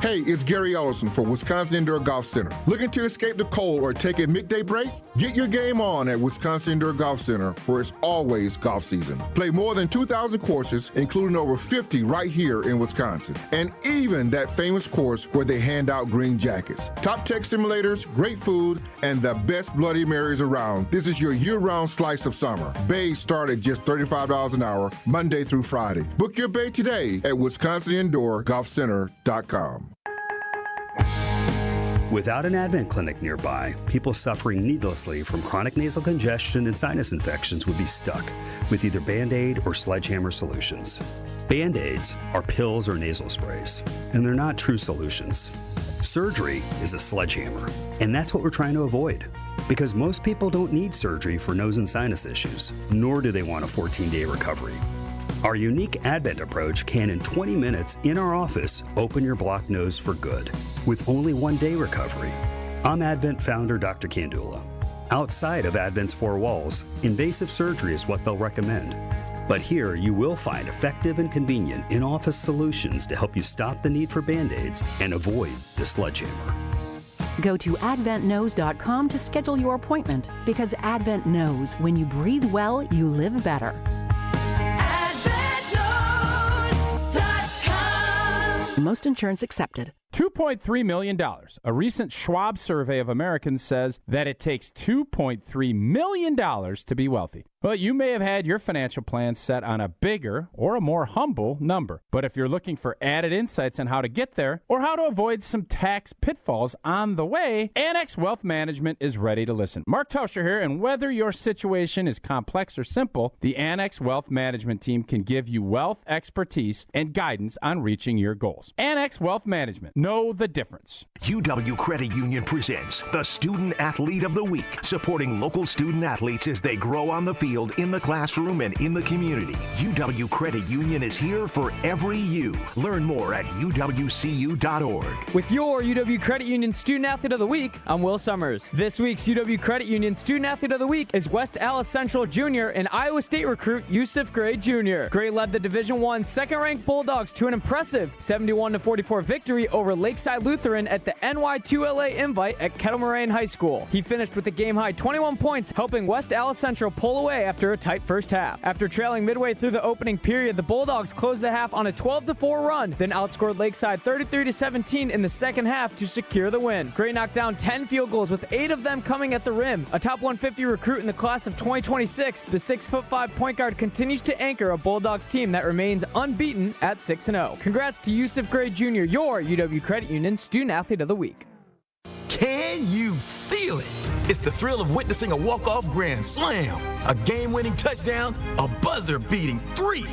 Hey, it's Gary Ellison for Wisconsin Indoor Golf Center. Looking to escape the cold or take a midday break? Get your game on at Wisconsin Indoor Golf Center, where it's always golf season. Play more than 2,000 courses, including over 50 right here in Wisconsin. And even that famous course where they hand out green jackets. Top tech simulators, great food, and the best Bloody Marys around. This is your year-round slice of summer. Bays start at just $35 an hour, Monday through Friday. Book your bay today at WisconsinIndoorGolfCenter.com. Without an Advent clinic nearby, people suffering needlessly from chronic nasal congestion and sinus infections would be stuck with either Band-Aid or sledgehammer solutions. Band-Aids are pills or nasal sprays, and they're not true solutions. Surgery is a sledgehammer, and that's what we're trying to avoid. Because most people don't need surgery for nose and sinus issues, nor do they want a 14-day recovery. Our unique Advent approach can, in 20 minutes in our office, open your blocked nose for good, with only 1-day recovery. I'm Advent founder Dr. Kandula. Outside of Advent's four walls, invasive surgery is what they'll recommend. But here, you will find effective and convenient in-office solutions to help you stop the need for Band-Aids and avoid the sledgehammer. Go to adventknows.com to schedule your appointment, because Advent knows when you breathe well, you live better. Most insurance accepted. $2.3 million. A recent Schwab survey of Americans says that it takes $2.3 million to be wealthy. Well, you may have had your financial plan set on a bigger or a more humble number. But if you're looking for added insights on how to get there or how to avoid some tax pitfalls on the way, Annex Wealth Management is ready to listen. Mark Tauscher here, and whether your situation is complex or simple, the Annex Wealth Management team can give you wealth expertise and guidance on reaching your goals. Annex Wealth Management. Know the difference. UW Credit Union presents the Student Athlete of the Week, supporting local student athletes as they grow on the field, in the classroom, and in the community. UW Credit Union is here for every you. Learn more at uwcu.org. With your UW Credit Union Student Athlete of the Week, I'm Will Summers. This week's UW Credit Union Student Athlete of the Week is West Allis Central Jr. and Iowa State recruit Yusuf Gray Jr. Gray led the Division I second-ranked Bulldogs to an impressive 71-44 victory over Lakeside Lutheran at the NY2LA Invite at Kettle Moraine High School. He finished with a game-high 21 points, helping West Allis Central pull away after a tight first half. After trailing midway through the opening period, the Bulldogs closed the half on a 12-4 run, then outscored Lakeside 33-17 in the second half to secure the win. Gray knocked down 10 field goals, with 8 of them coming at the rim. A top 150 recruit in the class of 2026, the 6'5" point guard continues to anchor a Bulldogs team that remains unbeaten at 6-0. Congrats to Yusuf Gray Jr., your UW Credit Union Student Athlete of the Week. Can you feel it? It's the thrill of witnessing a walk-off grand slam, a game-winning touchdown, a buzzer-beating 3.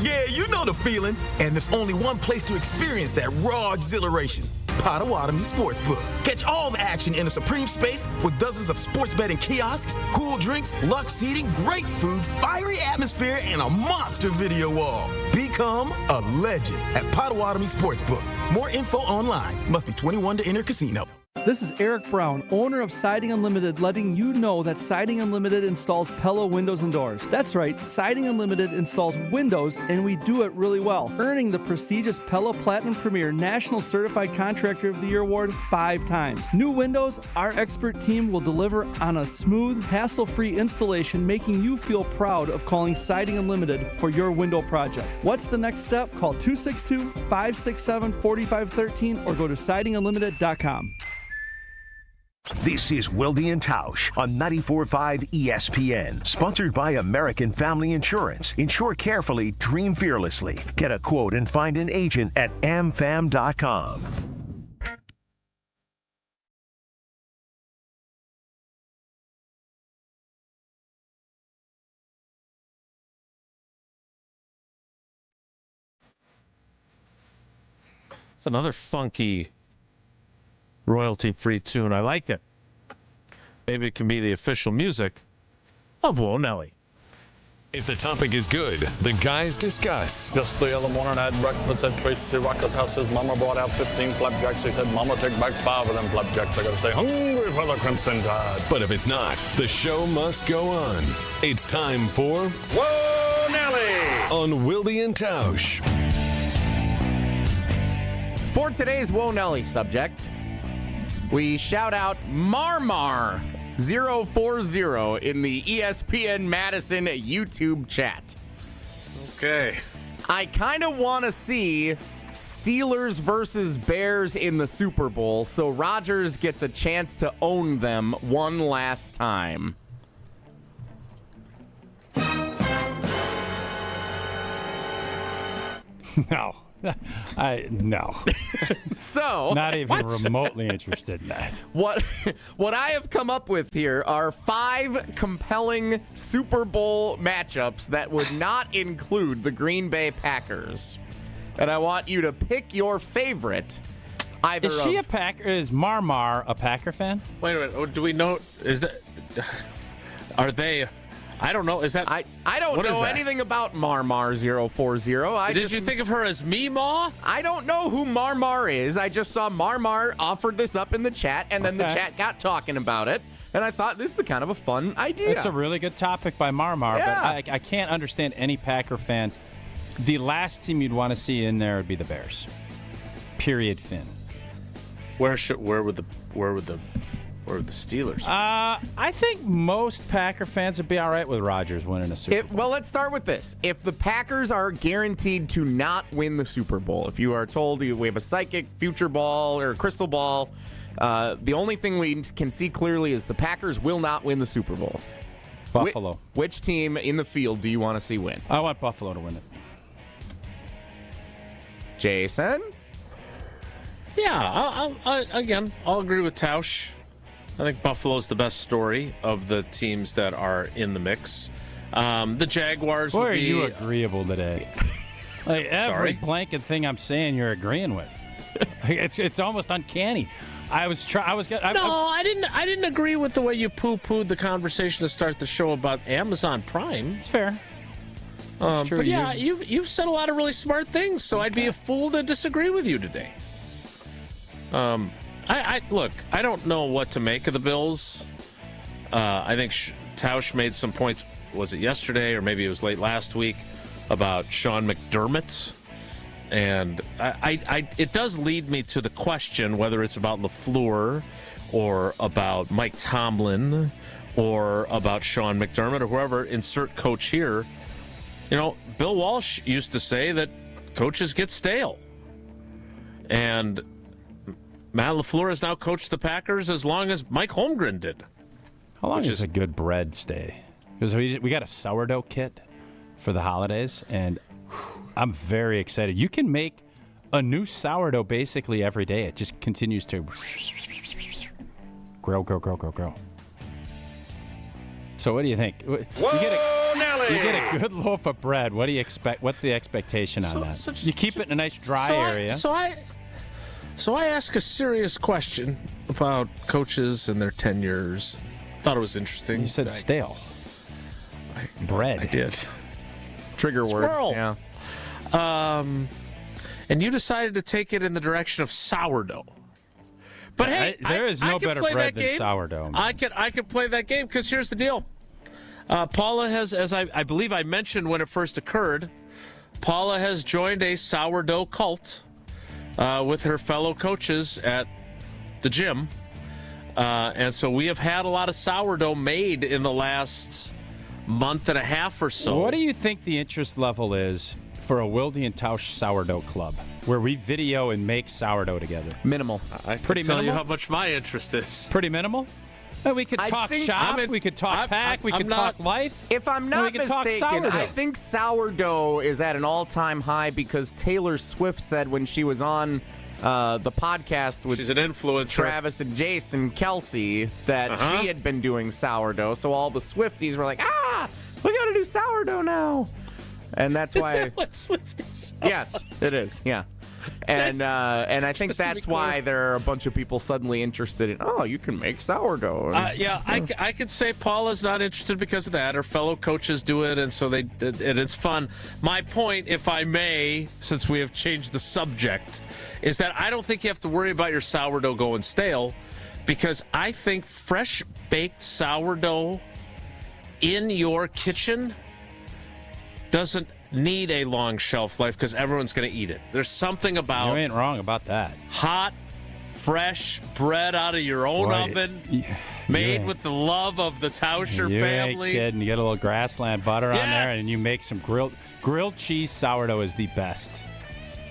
Yeah, you know the feeling. And there's only one place to experience that raw exhilaration. Potawatomi Sportsbook. Catch all the action in a supreme space with dozens of sports betting kiosks, cool drinks, luxe seating, great food, fiery atmosphere, and a monster video wall. Become a legend at Potawatomi Sportsbook. More info online. Must be 21 to enter casino. This is Eric Brown, owner of Siding Unlimited, letting you know that Siding Unlimited installs Pella windows and doors. That's right, Siding Unlimited installs windows, and we do it really well, earning the prestigious Pella Platinum Premier National Certified Contractor of the Year award 5 times. New windows, our expert team will deliver on a smooth, hassle-free installation, making you feel proud of calling Siding Unlimited for your window project. What's the next step? Call 262-567-4513 or go to sidingunlimited.com. This is Wilde and Tausch on 94.5 ESPN. Sponsored by American Family Insurance. Insure carefully, dream fearlessly. Get a quote and find an agent at amfam.com. It's another funky royalty-free tune. I like it. Maybe it can be the official music of Whoa Nelly. If the topic is good, the guys discuss. Just the other morning I had breakfast at Tracy Rocker's house. His mama brought out 15 flapjacks. He said, Mama, take back 5 of them flapjacks. I gotta stay hungry for the Crimson Tide. But if it's not, the show must go on. It's time for Whoa Nelly on Wilde and Tausch. For today's Whoa Nelly subject, we shout out Marmar 040 in the ESPN Madison YouTube chat. Okay. I kind of want to see Steelers versus Bears in the Super Bowl, so Rodgers gets a chance to own them one last time. No. No. So not even remotely interested in that. What I have come up with here are 5 compelling Super Bowl matchups that would not include the Green Bay Packers, and I want you to pick your favorite. Either is she a Packer? Is Marmar a Packer fan? Wait a minute. Oh, do we know? Is that? Are they? I don't know. Is that? I don't know anything about Marmar 040. Did you think of her as Meemaw? I don't know who Marmar is. I just saw Marmar offered this up in the chat, and then the chat got talking about it, and I thought this is kind of a fun idea. It's a really good topic by Marmar, yeah. but I can't understand any Packer fan. The last team you'd want to see in there would be the Bears. Period. Finn. Where would the Steelers? I think most Packer fans would be all right with Rodgers winning a Super Bowl. Well, let's start with this. If the Packers are guaranteed to not win the Super Bowl, if you are told we have a psychic future ball or crystal ball, the only thing we can see clearly is the Packers will not win the Super Bowl. Buffalo. Which team in the field do you want to see win? I want Buffalo to win it. Jason? Yeah, I'll agree with Tausch. I think Buffalo's the best story of the teams that are in the mix. The Jaguars Boy, would be... are you agreeable today? Like every blanket thing I'm saying, you're agreeing with. It's almost uncanny. I didn't agree with the way you poo-pooed the conversation to start the show about Amazon Prime. It's fair. It's true. But yeah, you've said a lot of really smart things, so I'd be a fool to disagree with you today. Look, I don't know what to make of the Bills. I think Tausch made some points, was it yesterday or maybe it was late last week, about Sean McDermott. And it does lead me to the question whether it's about LaFleur or about Mike Tomlin or about Sean McDermott or whoever, insert coach here. You know, Bill Walsh used to say that coaches get stale. And Matt LaFleur has now coached the Packers as long as Mike Holmgren did. How long is a good bread stay? Because we got a sourdough kit for the holidays, and I'm very excited. You can make a new sourdough basically every day. It just continues to grow. So what do you think? Whoa, Nelly! You get a good loaf of bread. What do you expect? What's the expectation on that? You keep it in a nice dry area. So I ask a serious question about coaches and their tenures. Thought it was interesting. You said stale. Bread. I did. Trigger word. Squirrel. Yeah. And you decided to take it in the direction of sourdough. But hey, there is no better bread than sourdough. I could play that game because here's the deal. Paula has, as I believe I mentioned when it first occurred, Paula has joined a sourdough cult with her fellow coaches at the gym. And so we have had a lot of sourdough made in the last month and a half or so. What do you think the interest level is for a Wilde and Tausch sourdough club where we video and make sourdough together? Minimal. I can tell you how much my interest is. Pretty minimal? We could talk shop, we could talk pack, we could talk life. If I'm not mistaken, I think sourdough is at an all-time high because Taylor Swift said when she was on the podcast with she's an influencer. Travis and Jason Kelsey that she had been doing sourdough. So all the Swifties were like, we got to do sourdough now. And that's why. Is that what Swifties are? Yes, it is. Yeah. And I think that's why there are a bunch of people suddenly interested in, you can make sourdough. I could say Paula's not interested because of that. Her fellow coaches do it, and so and it's fun. My point, if I may, since we have changed the subject, is that I don't think you have to worry about your sourdough going stale because I think fresh baked sourdough in your kitchen doesn't need a long shelf life because everyone's going to eat it. There's something about... You ain't wrong about that. Hot, fresh bread out of your own oven, made with the love of the Tauscher you family. Ain't kidding. You get a little grassland butter on there, and you make some grilled cheese sourdough is the best.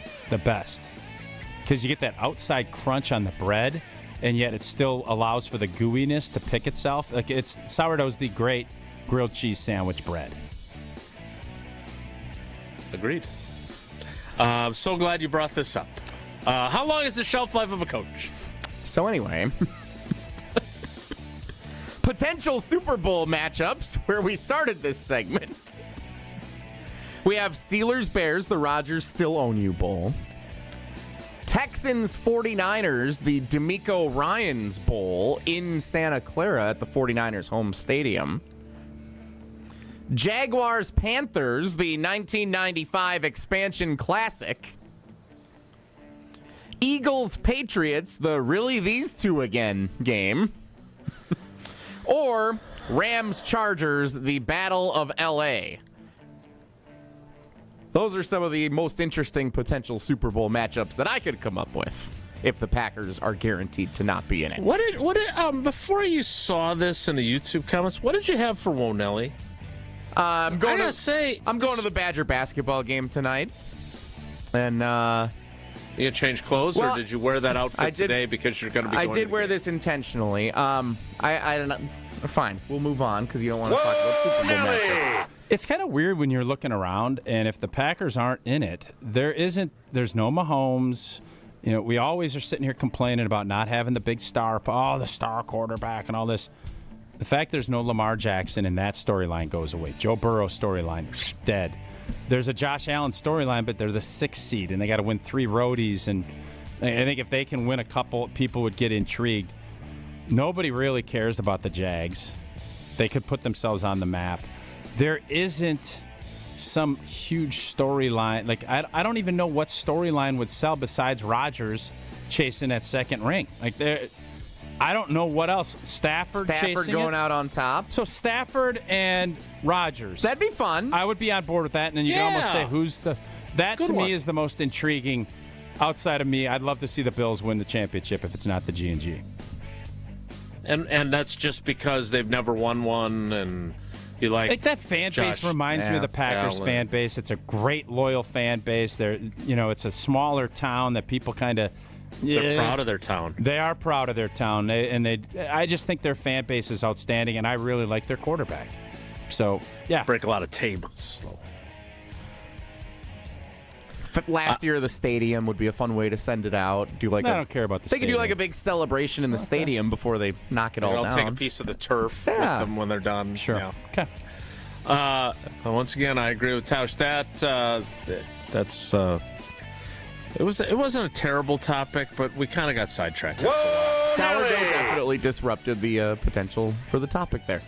It's the best. Because you get that outside crunch on the bread, and yet it still allows for the gooiness to pick itself. Sourdough's the great grilled cheese sandwich bread. Agreed. So glad you brought this up. How long is the shelf life of a coach? So anyway, potential Super Bowl matchups where we started this segment. We have Steelers-Bears, the Rodgers Still Own You Bowl. Texans-49ers, the D'Amico Ryans Bowl in Santa Clara at the 49ers home stadium. Jaguars-Panthers, the 1995 Expansion Classic. Eagles-Patriots, the really these two again game. Or Rams-Chargers, the Battle of L.A. Those are some of the most interesting potential Super Bowl matchups that I could come up with if the Packers are guaranteed to not be in it. What did before you saw this in the YouTube comments, what did you have for Nelly? I'm going to the Badger basketball game tonight, and you gonna change clothes, or did you wear that outfit today because you're going to be? I did wear this intentionally. I don't know. Fine, we'll move on because you don't want to talk about Super Bowl matchups. It's kind of weird when you're looking around, and if the Packers aren't in it, there's no Mahomes. You know, we always are sitting here complaining about not having the big star, the star quarterback, and all this. The fact there's no Lamar Jackson and that storyline goes away. Joe Burrow storyline, dead. There's a Josh Allen storyline, but they're the 6th seed, and they got to win 3 roadies. And I think if they can win a couple, people would get intrigued. Nobody really cares about the Jags. They could put themselves on the map. There isn't some huge storyline. Like, I don't even know what storyline would sell besides Rodgers chasing that second ring. I don't know what else. Stafford chasing going it. Out on top. So Stafford and Rodgers. That'd be fun. I would be on board with that. And then you can almost say who's the... That, to me, is the most intriguing. Outside of me, I'd love to see the Bills win the championship if it's not the G&G. And that's just because they've never won one, and you like that fan base reminds me of the Packers fan base. It's a great, loyal fan base. It's a smaller town that people kind of... They're proud of their town. They are proud of their town. I just think their fan base is outstanding, and I really like their quarterback. So, yeah. Break a lot of tables. last year, the stadium would be a fun way to send it out. I don't care about the They stadium. could do like a big celebration in the stadium before they knock it all down. Take a piece of the turf with them when they're done. Sure. Yeah. Okay. Once again, I agree with Tausch. That's it wasn't a terrible topic, but we kind of got sidetracked. Sourdough definitely disrupted the potential for the topic there.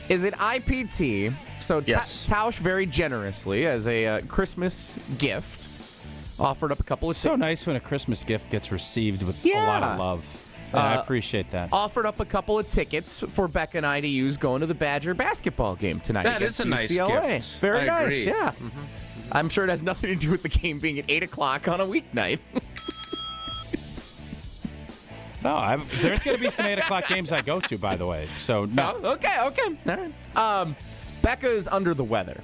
Is it IPT? So Yes. Tausch very generously, as a Christmas gift, offered up a couple of So nice when a Christmas gift gets received with a lot of love. I appreciate that. Offered up a couple of tickets for Becca and I to use going to the Badger basketball game tonight. That is against a nice UCLA. gift. Very I nice, agree. yeah. I'm sure it has nothing to do with the game being at 8 o'clock on a weeknight. No, there's going to be some 8 o'clock games I go to, by the way. So, no. Okay. All right. Becca's under the weather.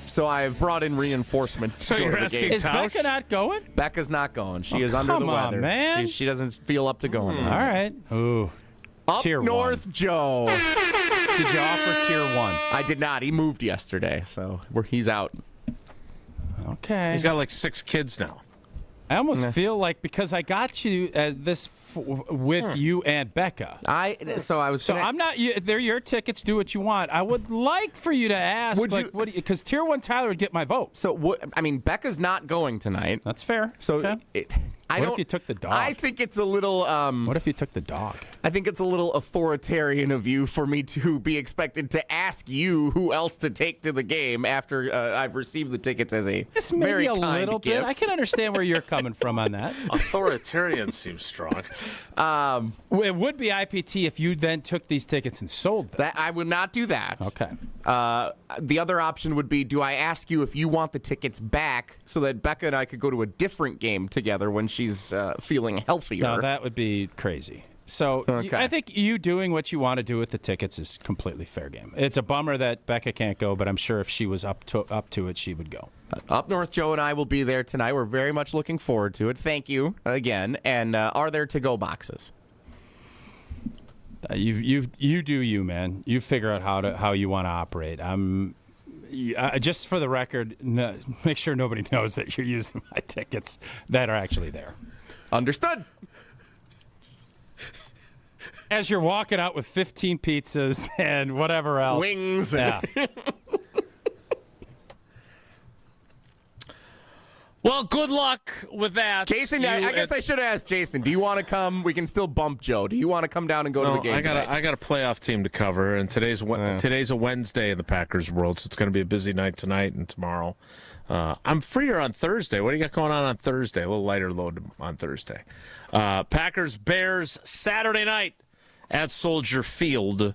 So I've brought in reinforcements So to go you're to the asking game. Is Becca not going? Becca's not going. She is under the come on, weather. man. She doesn't feel up to going. All right. Ooh. Up Tier north, 1. Joe. Did you offer Tier 1? I did not. He moved yesterday, so he's out. Okay. He's got like 6 kids now. I almost feel like because I got you with you and Becca. I'm not. They're your tickets. Do what you want. I would like for you to ask. Because Tier 1 Tyler would get my vote. So Becca's not going tonight. That's fair. So okay. What if you took the dog? I think it's a little. What if you took the dog? I think it's a little authoritarian of you for me to be expected to ask you who else to take to the game after I've received the tickets as a very a kind little gift. bit. I can understand where you're coming from on that. Authoritarian seems strong. It would be IPT if you then took these tickets and sold them. That I would not do that. Okay. The other option would be, do I ask you if you want the tickets back so that Becca and I could go to a different game together when she's feeling healthier? No, that would be crazy. So I think you doing what you want to do with the tickets is completely fair game. It's a bummer that Becca can't go, but I'm sure if she was up to it, she would go. Up north, Joe and I will be there tonight. We're very much looking forward to it. Thank you again. And are there to-go boxes? You do you, man. You figure out how you want to operate. Just for the record, make sure nobody knows that you're using my tickets that are actually there. Understood. As you're walking out with 15 pizzas and whatever else. Wings. Yeah. Well, good luck with that. Jason, I guess I should have asked Jason. Do you want to come? We can still bump Joe. Do you want to come down and go to the game tonight? I got a playoff team to cover, and today's a Wednesday in the Packers world, so it's going to be a busy night tonight and tomorrow. I'm freer on Thursday. What do you got going on Thursday? A little lighter load on Thursday. Packers Bears Saturday night at Soldier Field.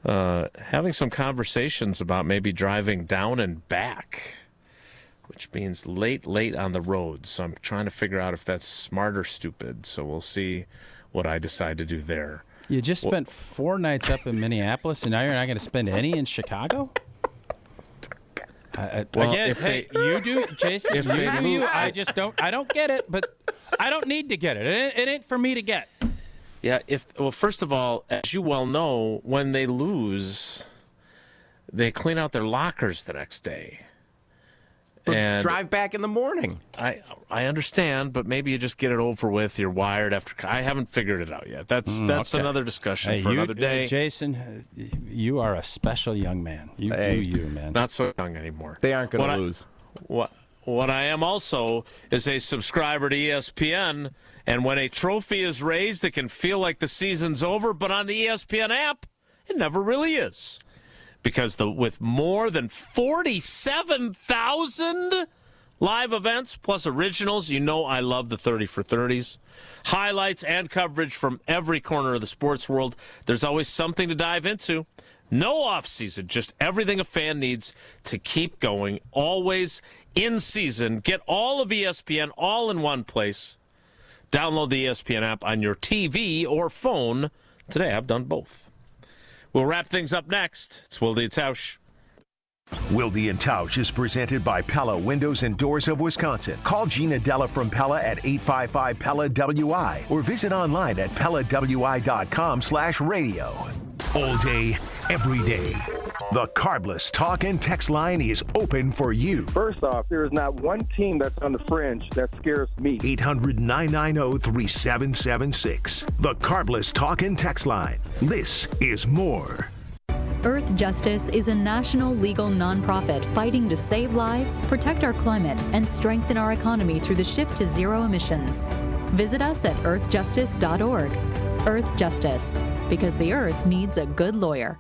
Having some conversations about maybe driving down and back, which means late on the road. So I'm trying to figure out if that's smart or stupid. So we'll see what I decide to do there. You just spent 4 nights up in Minneapolis, and now you're not going to spend any in Chicago? You do, Jason. You. I just don't. I don't get it, but I don't need to get it. It ain't for me to get. Yeah. First of all, as you well know, when they lose, they clean out their lockers the next day. And drive back in the morning. I understand, but maybe you just get it over with. You're wired after. I haven't figured it out yet. That's okay. another discussion for another day. Jason, you are a special young man. You do you, man. Not so young anymore. They aren't going to lose. What I am also is a subscriber to ESPN, and when a trophy is raised, it can feel like the season's over, but on the ESPN app, it never really is. Because with more than 47,000 live events plus originals, you know I love the 30 for 30s. Highlights and coverage from every corner of the sports world. There's always something to dive into. No off-season, just everything a fan needs to keep going. Always in season. Get all of ESPN all in one place. Download the ESPN app on your TV or phone. Today, I've done both. We'll wrap things up next. It's Wilde and Tausch. Wilde and Tausch is presented by Pella Windows and Doors of Wisconsin. Call Gina Della from Pella at 855-PELLA-WI or visit online at PellaWI.com/radio. All day, every day. The Carbless Talk and Text line is open for you. First off, there is not one team that's on the fringe that scares me. 800-990-3776. The Carbless Talk and Text line. This is more. Earth Justice is a national legal nonprofit fighting to save lives, protect our climate, and strengthen our economy through the shift to zero emissions. Visit us at earthjustice.org. Earth Justice, because the Earth needs a good lawyer.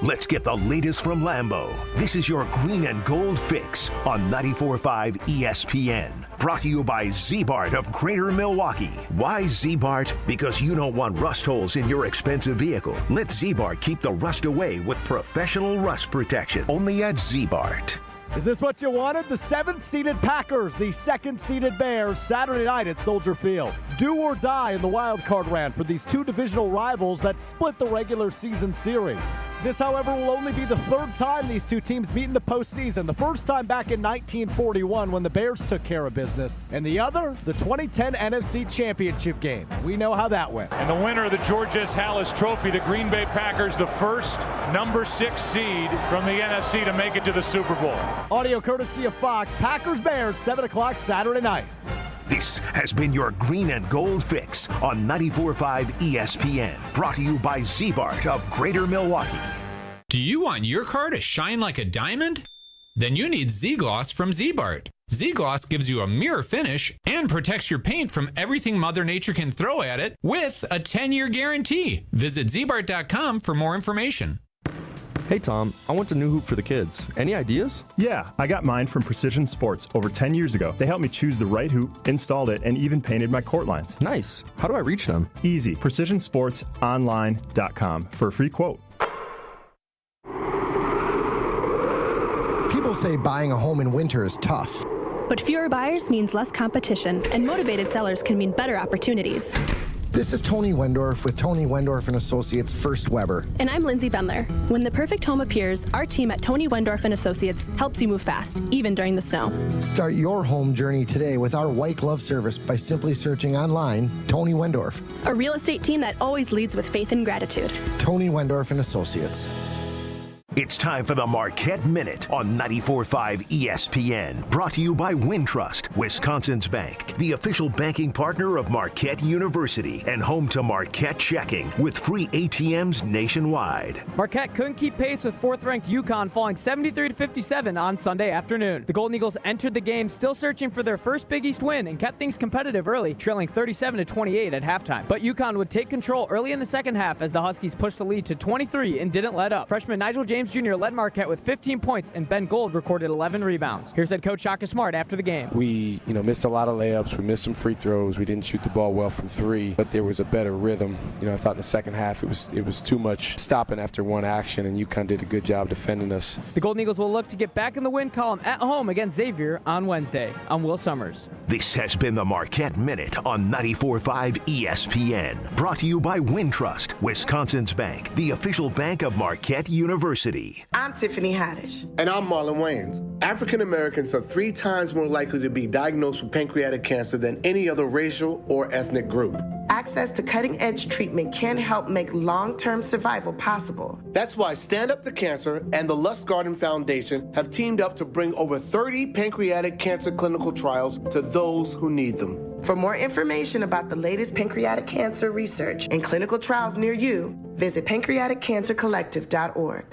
Let's get the latest from Lambeau. This is your Green and Gold Fix on 94.5 ESPN. Brought to you by Z-Bart of Greater Milwaukee. Why Z-Bart? Because you don't want rust holes in your expensive vehicle. Let Z-Bart keep the rust away with professional rust protection. Only at Z-Bart. Is this what you wanted? The 7th-seeded Packers, the 2nd-seeded Bears, Saturday night at Soldier Field. Do or die in the wild card round for these two divisional rivals that split the regular season series. This, however, will only be the third time these two teams meet in the postseason. The first time back in 1941 when the Bears took care of business. And the other, the 2010 NFC Championship game. We know how that went. And the winner of the George S. Hallis Trophy, the Green Bay Packers, the first number 6 seed from the NFC to make it to the Super Bowl. Audio courtesy of Fox. Packers-Bears, 7 o'clock Saturday night. This has been your Green and Gold Fix on 94.5 ESPN. Brought to you by Z-Bart of Greater Milwaukee. Do you want your car to shine like a diamond? Then you need Z-Gloss from Z-Bart. Z-Gloss gives you a mirror finish and protects your paint from everything Mother Nature can throw at it with a 10-year guarantee. Visit zbart.com for more information. Hey Tom, I want a new hoop for the kids. Any ideas? Yeah, I got mine from Precision Sports over 10 years ago. They helped me choose the right hoop, installed it, and even painted my court lines. Nice. How do I reach them? Easy. PrecisionSportsOnline.com for a free quote. People say buying a home in winter is tough. But fewer buyers means less competition, and motivated sellers can mean better opportunities. This is Tony Wendorf with Tony Wendorf & Associates First Weber. And I'm Lindsay Bendler. When the perfect home appears, our team at Tony Wendorf & Associates helps you move fast, even during the snow. Start your home journey today with our white glove service by simply searching online, Tony Wendorf. A real estate team that always leads with faith and gratitude. Tony Wendorf & Associates. It's time for the Marquette Minute on 94.5 ESPN. Brought to you by Wintrust, Wisconsin's bank, the official banking partner of Marquette University, and home to Marquette Checking with free ATMs nationwide. Marquette couldn't keep pace with 4th-ranked UConn, falling 73-57 on Sunday afternoon. The Golden Eagles entered the game still searching for their first Big East win and kept things competitive early, trailing 37-28 at halftime. But UConn would take control early in the second half as the Huskies pushed the lead to 23 and didn't let up. Freshman Nigel James Jr. led Marquette with 15 points, and Ben Gold recorded 11 rebounds. Here's head coach Shaka Smart after the game. We, missed a lot of layups. We missed some free throws. We didn't shoot the ball well from 3, but there was a better rhythm. I thought in the second half it was too much stopping after one action, and UConn did a good job defending us. The Golden Eagles will look to get back in the win column at home against Xavier on Wednesday. I'm Will Summers. This has been the Marquette Minute on 94.5 ESPN. Brought to you by Wintrust, Wisconsin's bank, the official bank of Marquette University. I'm Tiffany Haddish. And I'm Marlon Wayans. African Americans are 3 times more likely to be diagnosed with pancreatic cancer than any other racial or ethnic group. Access to cutting-edge treatment can help make long-term survival possible. That's why Stand Up to Cancer and the Lustgarten Foundation have teamed up to bring over 30 pancreatic cancer clinical trials to those who need them. For more information about the latest pancreatic cancer research and clinical trials near you, visit pancreaticcancercollective.org.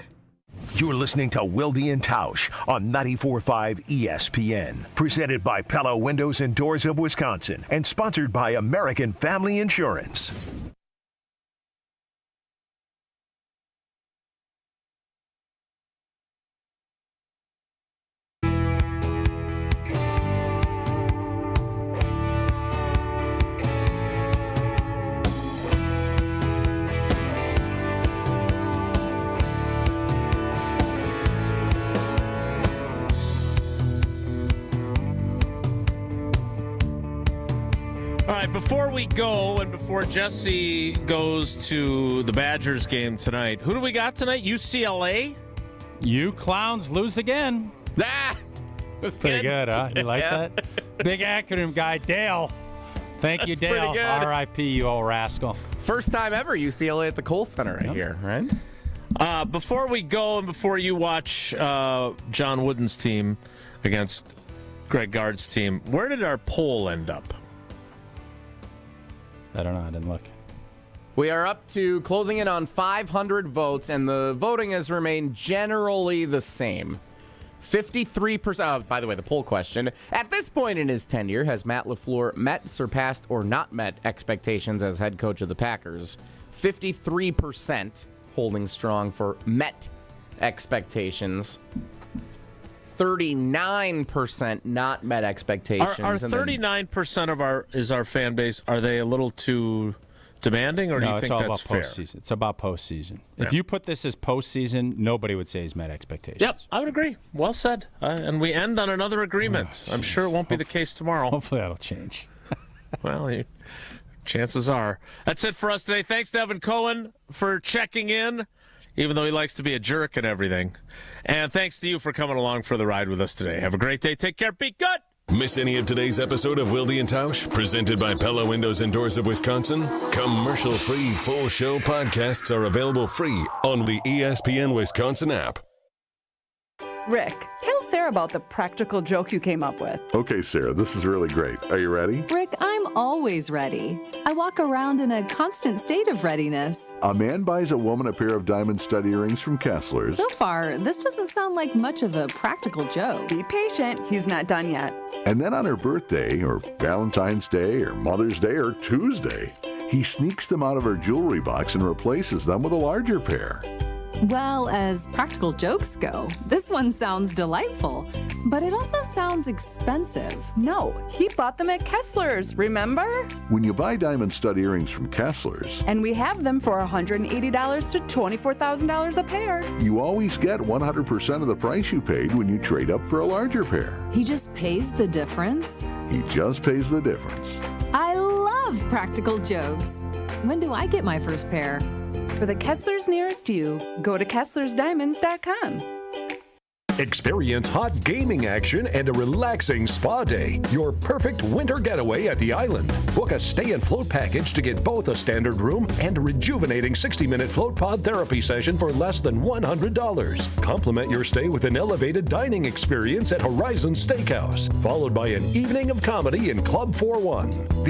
You're listening to Wilde and Tausch on 94.5 ESPN. Presented by Pella Windows and Doors of Wisconsin and sponsored by American Family Insurance. All right, before we go and before Jesse goes to the Badgers game tonight, who do we got tonight? UCLA? You clowns lose again. That's pretty good, huh? You like that? Big acronym guy, Dale. Thank you, That's Dale. R.I.P., you old rascal. First time ever UCLA at the Kohl Center right here, right? Before we go and before you watch John Wooden's team against Greg Gard's team, where did our poll end up? I don't know. I didn't look. We are up to closing in on 500 votes, and the voting has remained generally the same. 53%. By the way, the poll question. At this point in his tenure, has Matt LaFleur met, surpassed, or not met expectations as head coach of the Packers? 53% holding strong for met expectations. 39% not met expectations. Are 39% of our fan base, are they a little too demanding, or do you think that's fair? Postseason. It's about postseason. If you put this as postseason, nobody would say he's met expectations. Yep, I would agree. Well said. And we end on another agreement. I'm sure it won't be the case tomorrow. Hopefully that'll change. Well, chances are. That's it for us today. Thanks to Evan Cohen for checking in, even though he likes to be a jerk and everything. And thanks to you for coming along for the ride with us today. Have a great day. Take care. Be good. Miss any of today's episode of Wilde and Tausch, presented by Pella Windows and Doors of Wisconsin? Commercial-free full show podcasts are available free on the ESPN Wisconsin app. Rick, tell Sarah about the practical joke you came up with. Okay, Sarah, this is really great. Are you ready? Rick, I'm always ready. I walk around in a constant state of readiness. A man buys a woman a pair of diamond stud earrings from Kessler's. So far, this doesn't sound like much of a practical joke. Be patient. He's not done yet. And then on her birthday, or Valentine's Day, or Mother's Day, or Tuesday, he sneaks them out of her jewelry box and replaces them with a larger pair. Well, as practical jokes go, this one sounds delightful, but it also sounds expensive. No, he bought them at Kessler's, remember? When you buy diamond stud earrings from Kessler's, and we have them for $180 to $24,000 a pair, you always get 100% of the price you paid when you trade up for a larger pair. He just pays the difference? He just pays the difference. I love practical jokes. When do I get my first pair? For the Kessler's nearest you, go to KesslersDiamonds.com. Experience hot gaming action and a relaxing spa day. Your perfect winter getaway at the island. Book a stay and float package to get both a standard room and a rejuvenating 60-minute float pod therapy session for less than $100. Complement your stay with an elevated dining experience at Horizon Steakhouse, followed by an evening of comedy in Club 41.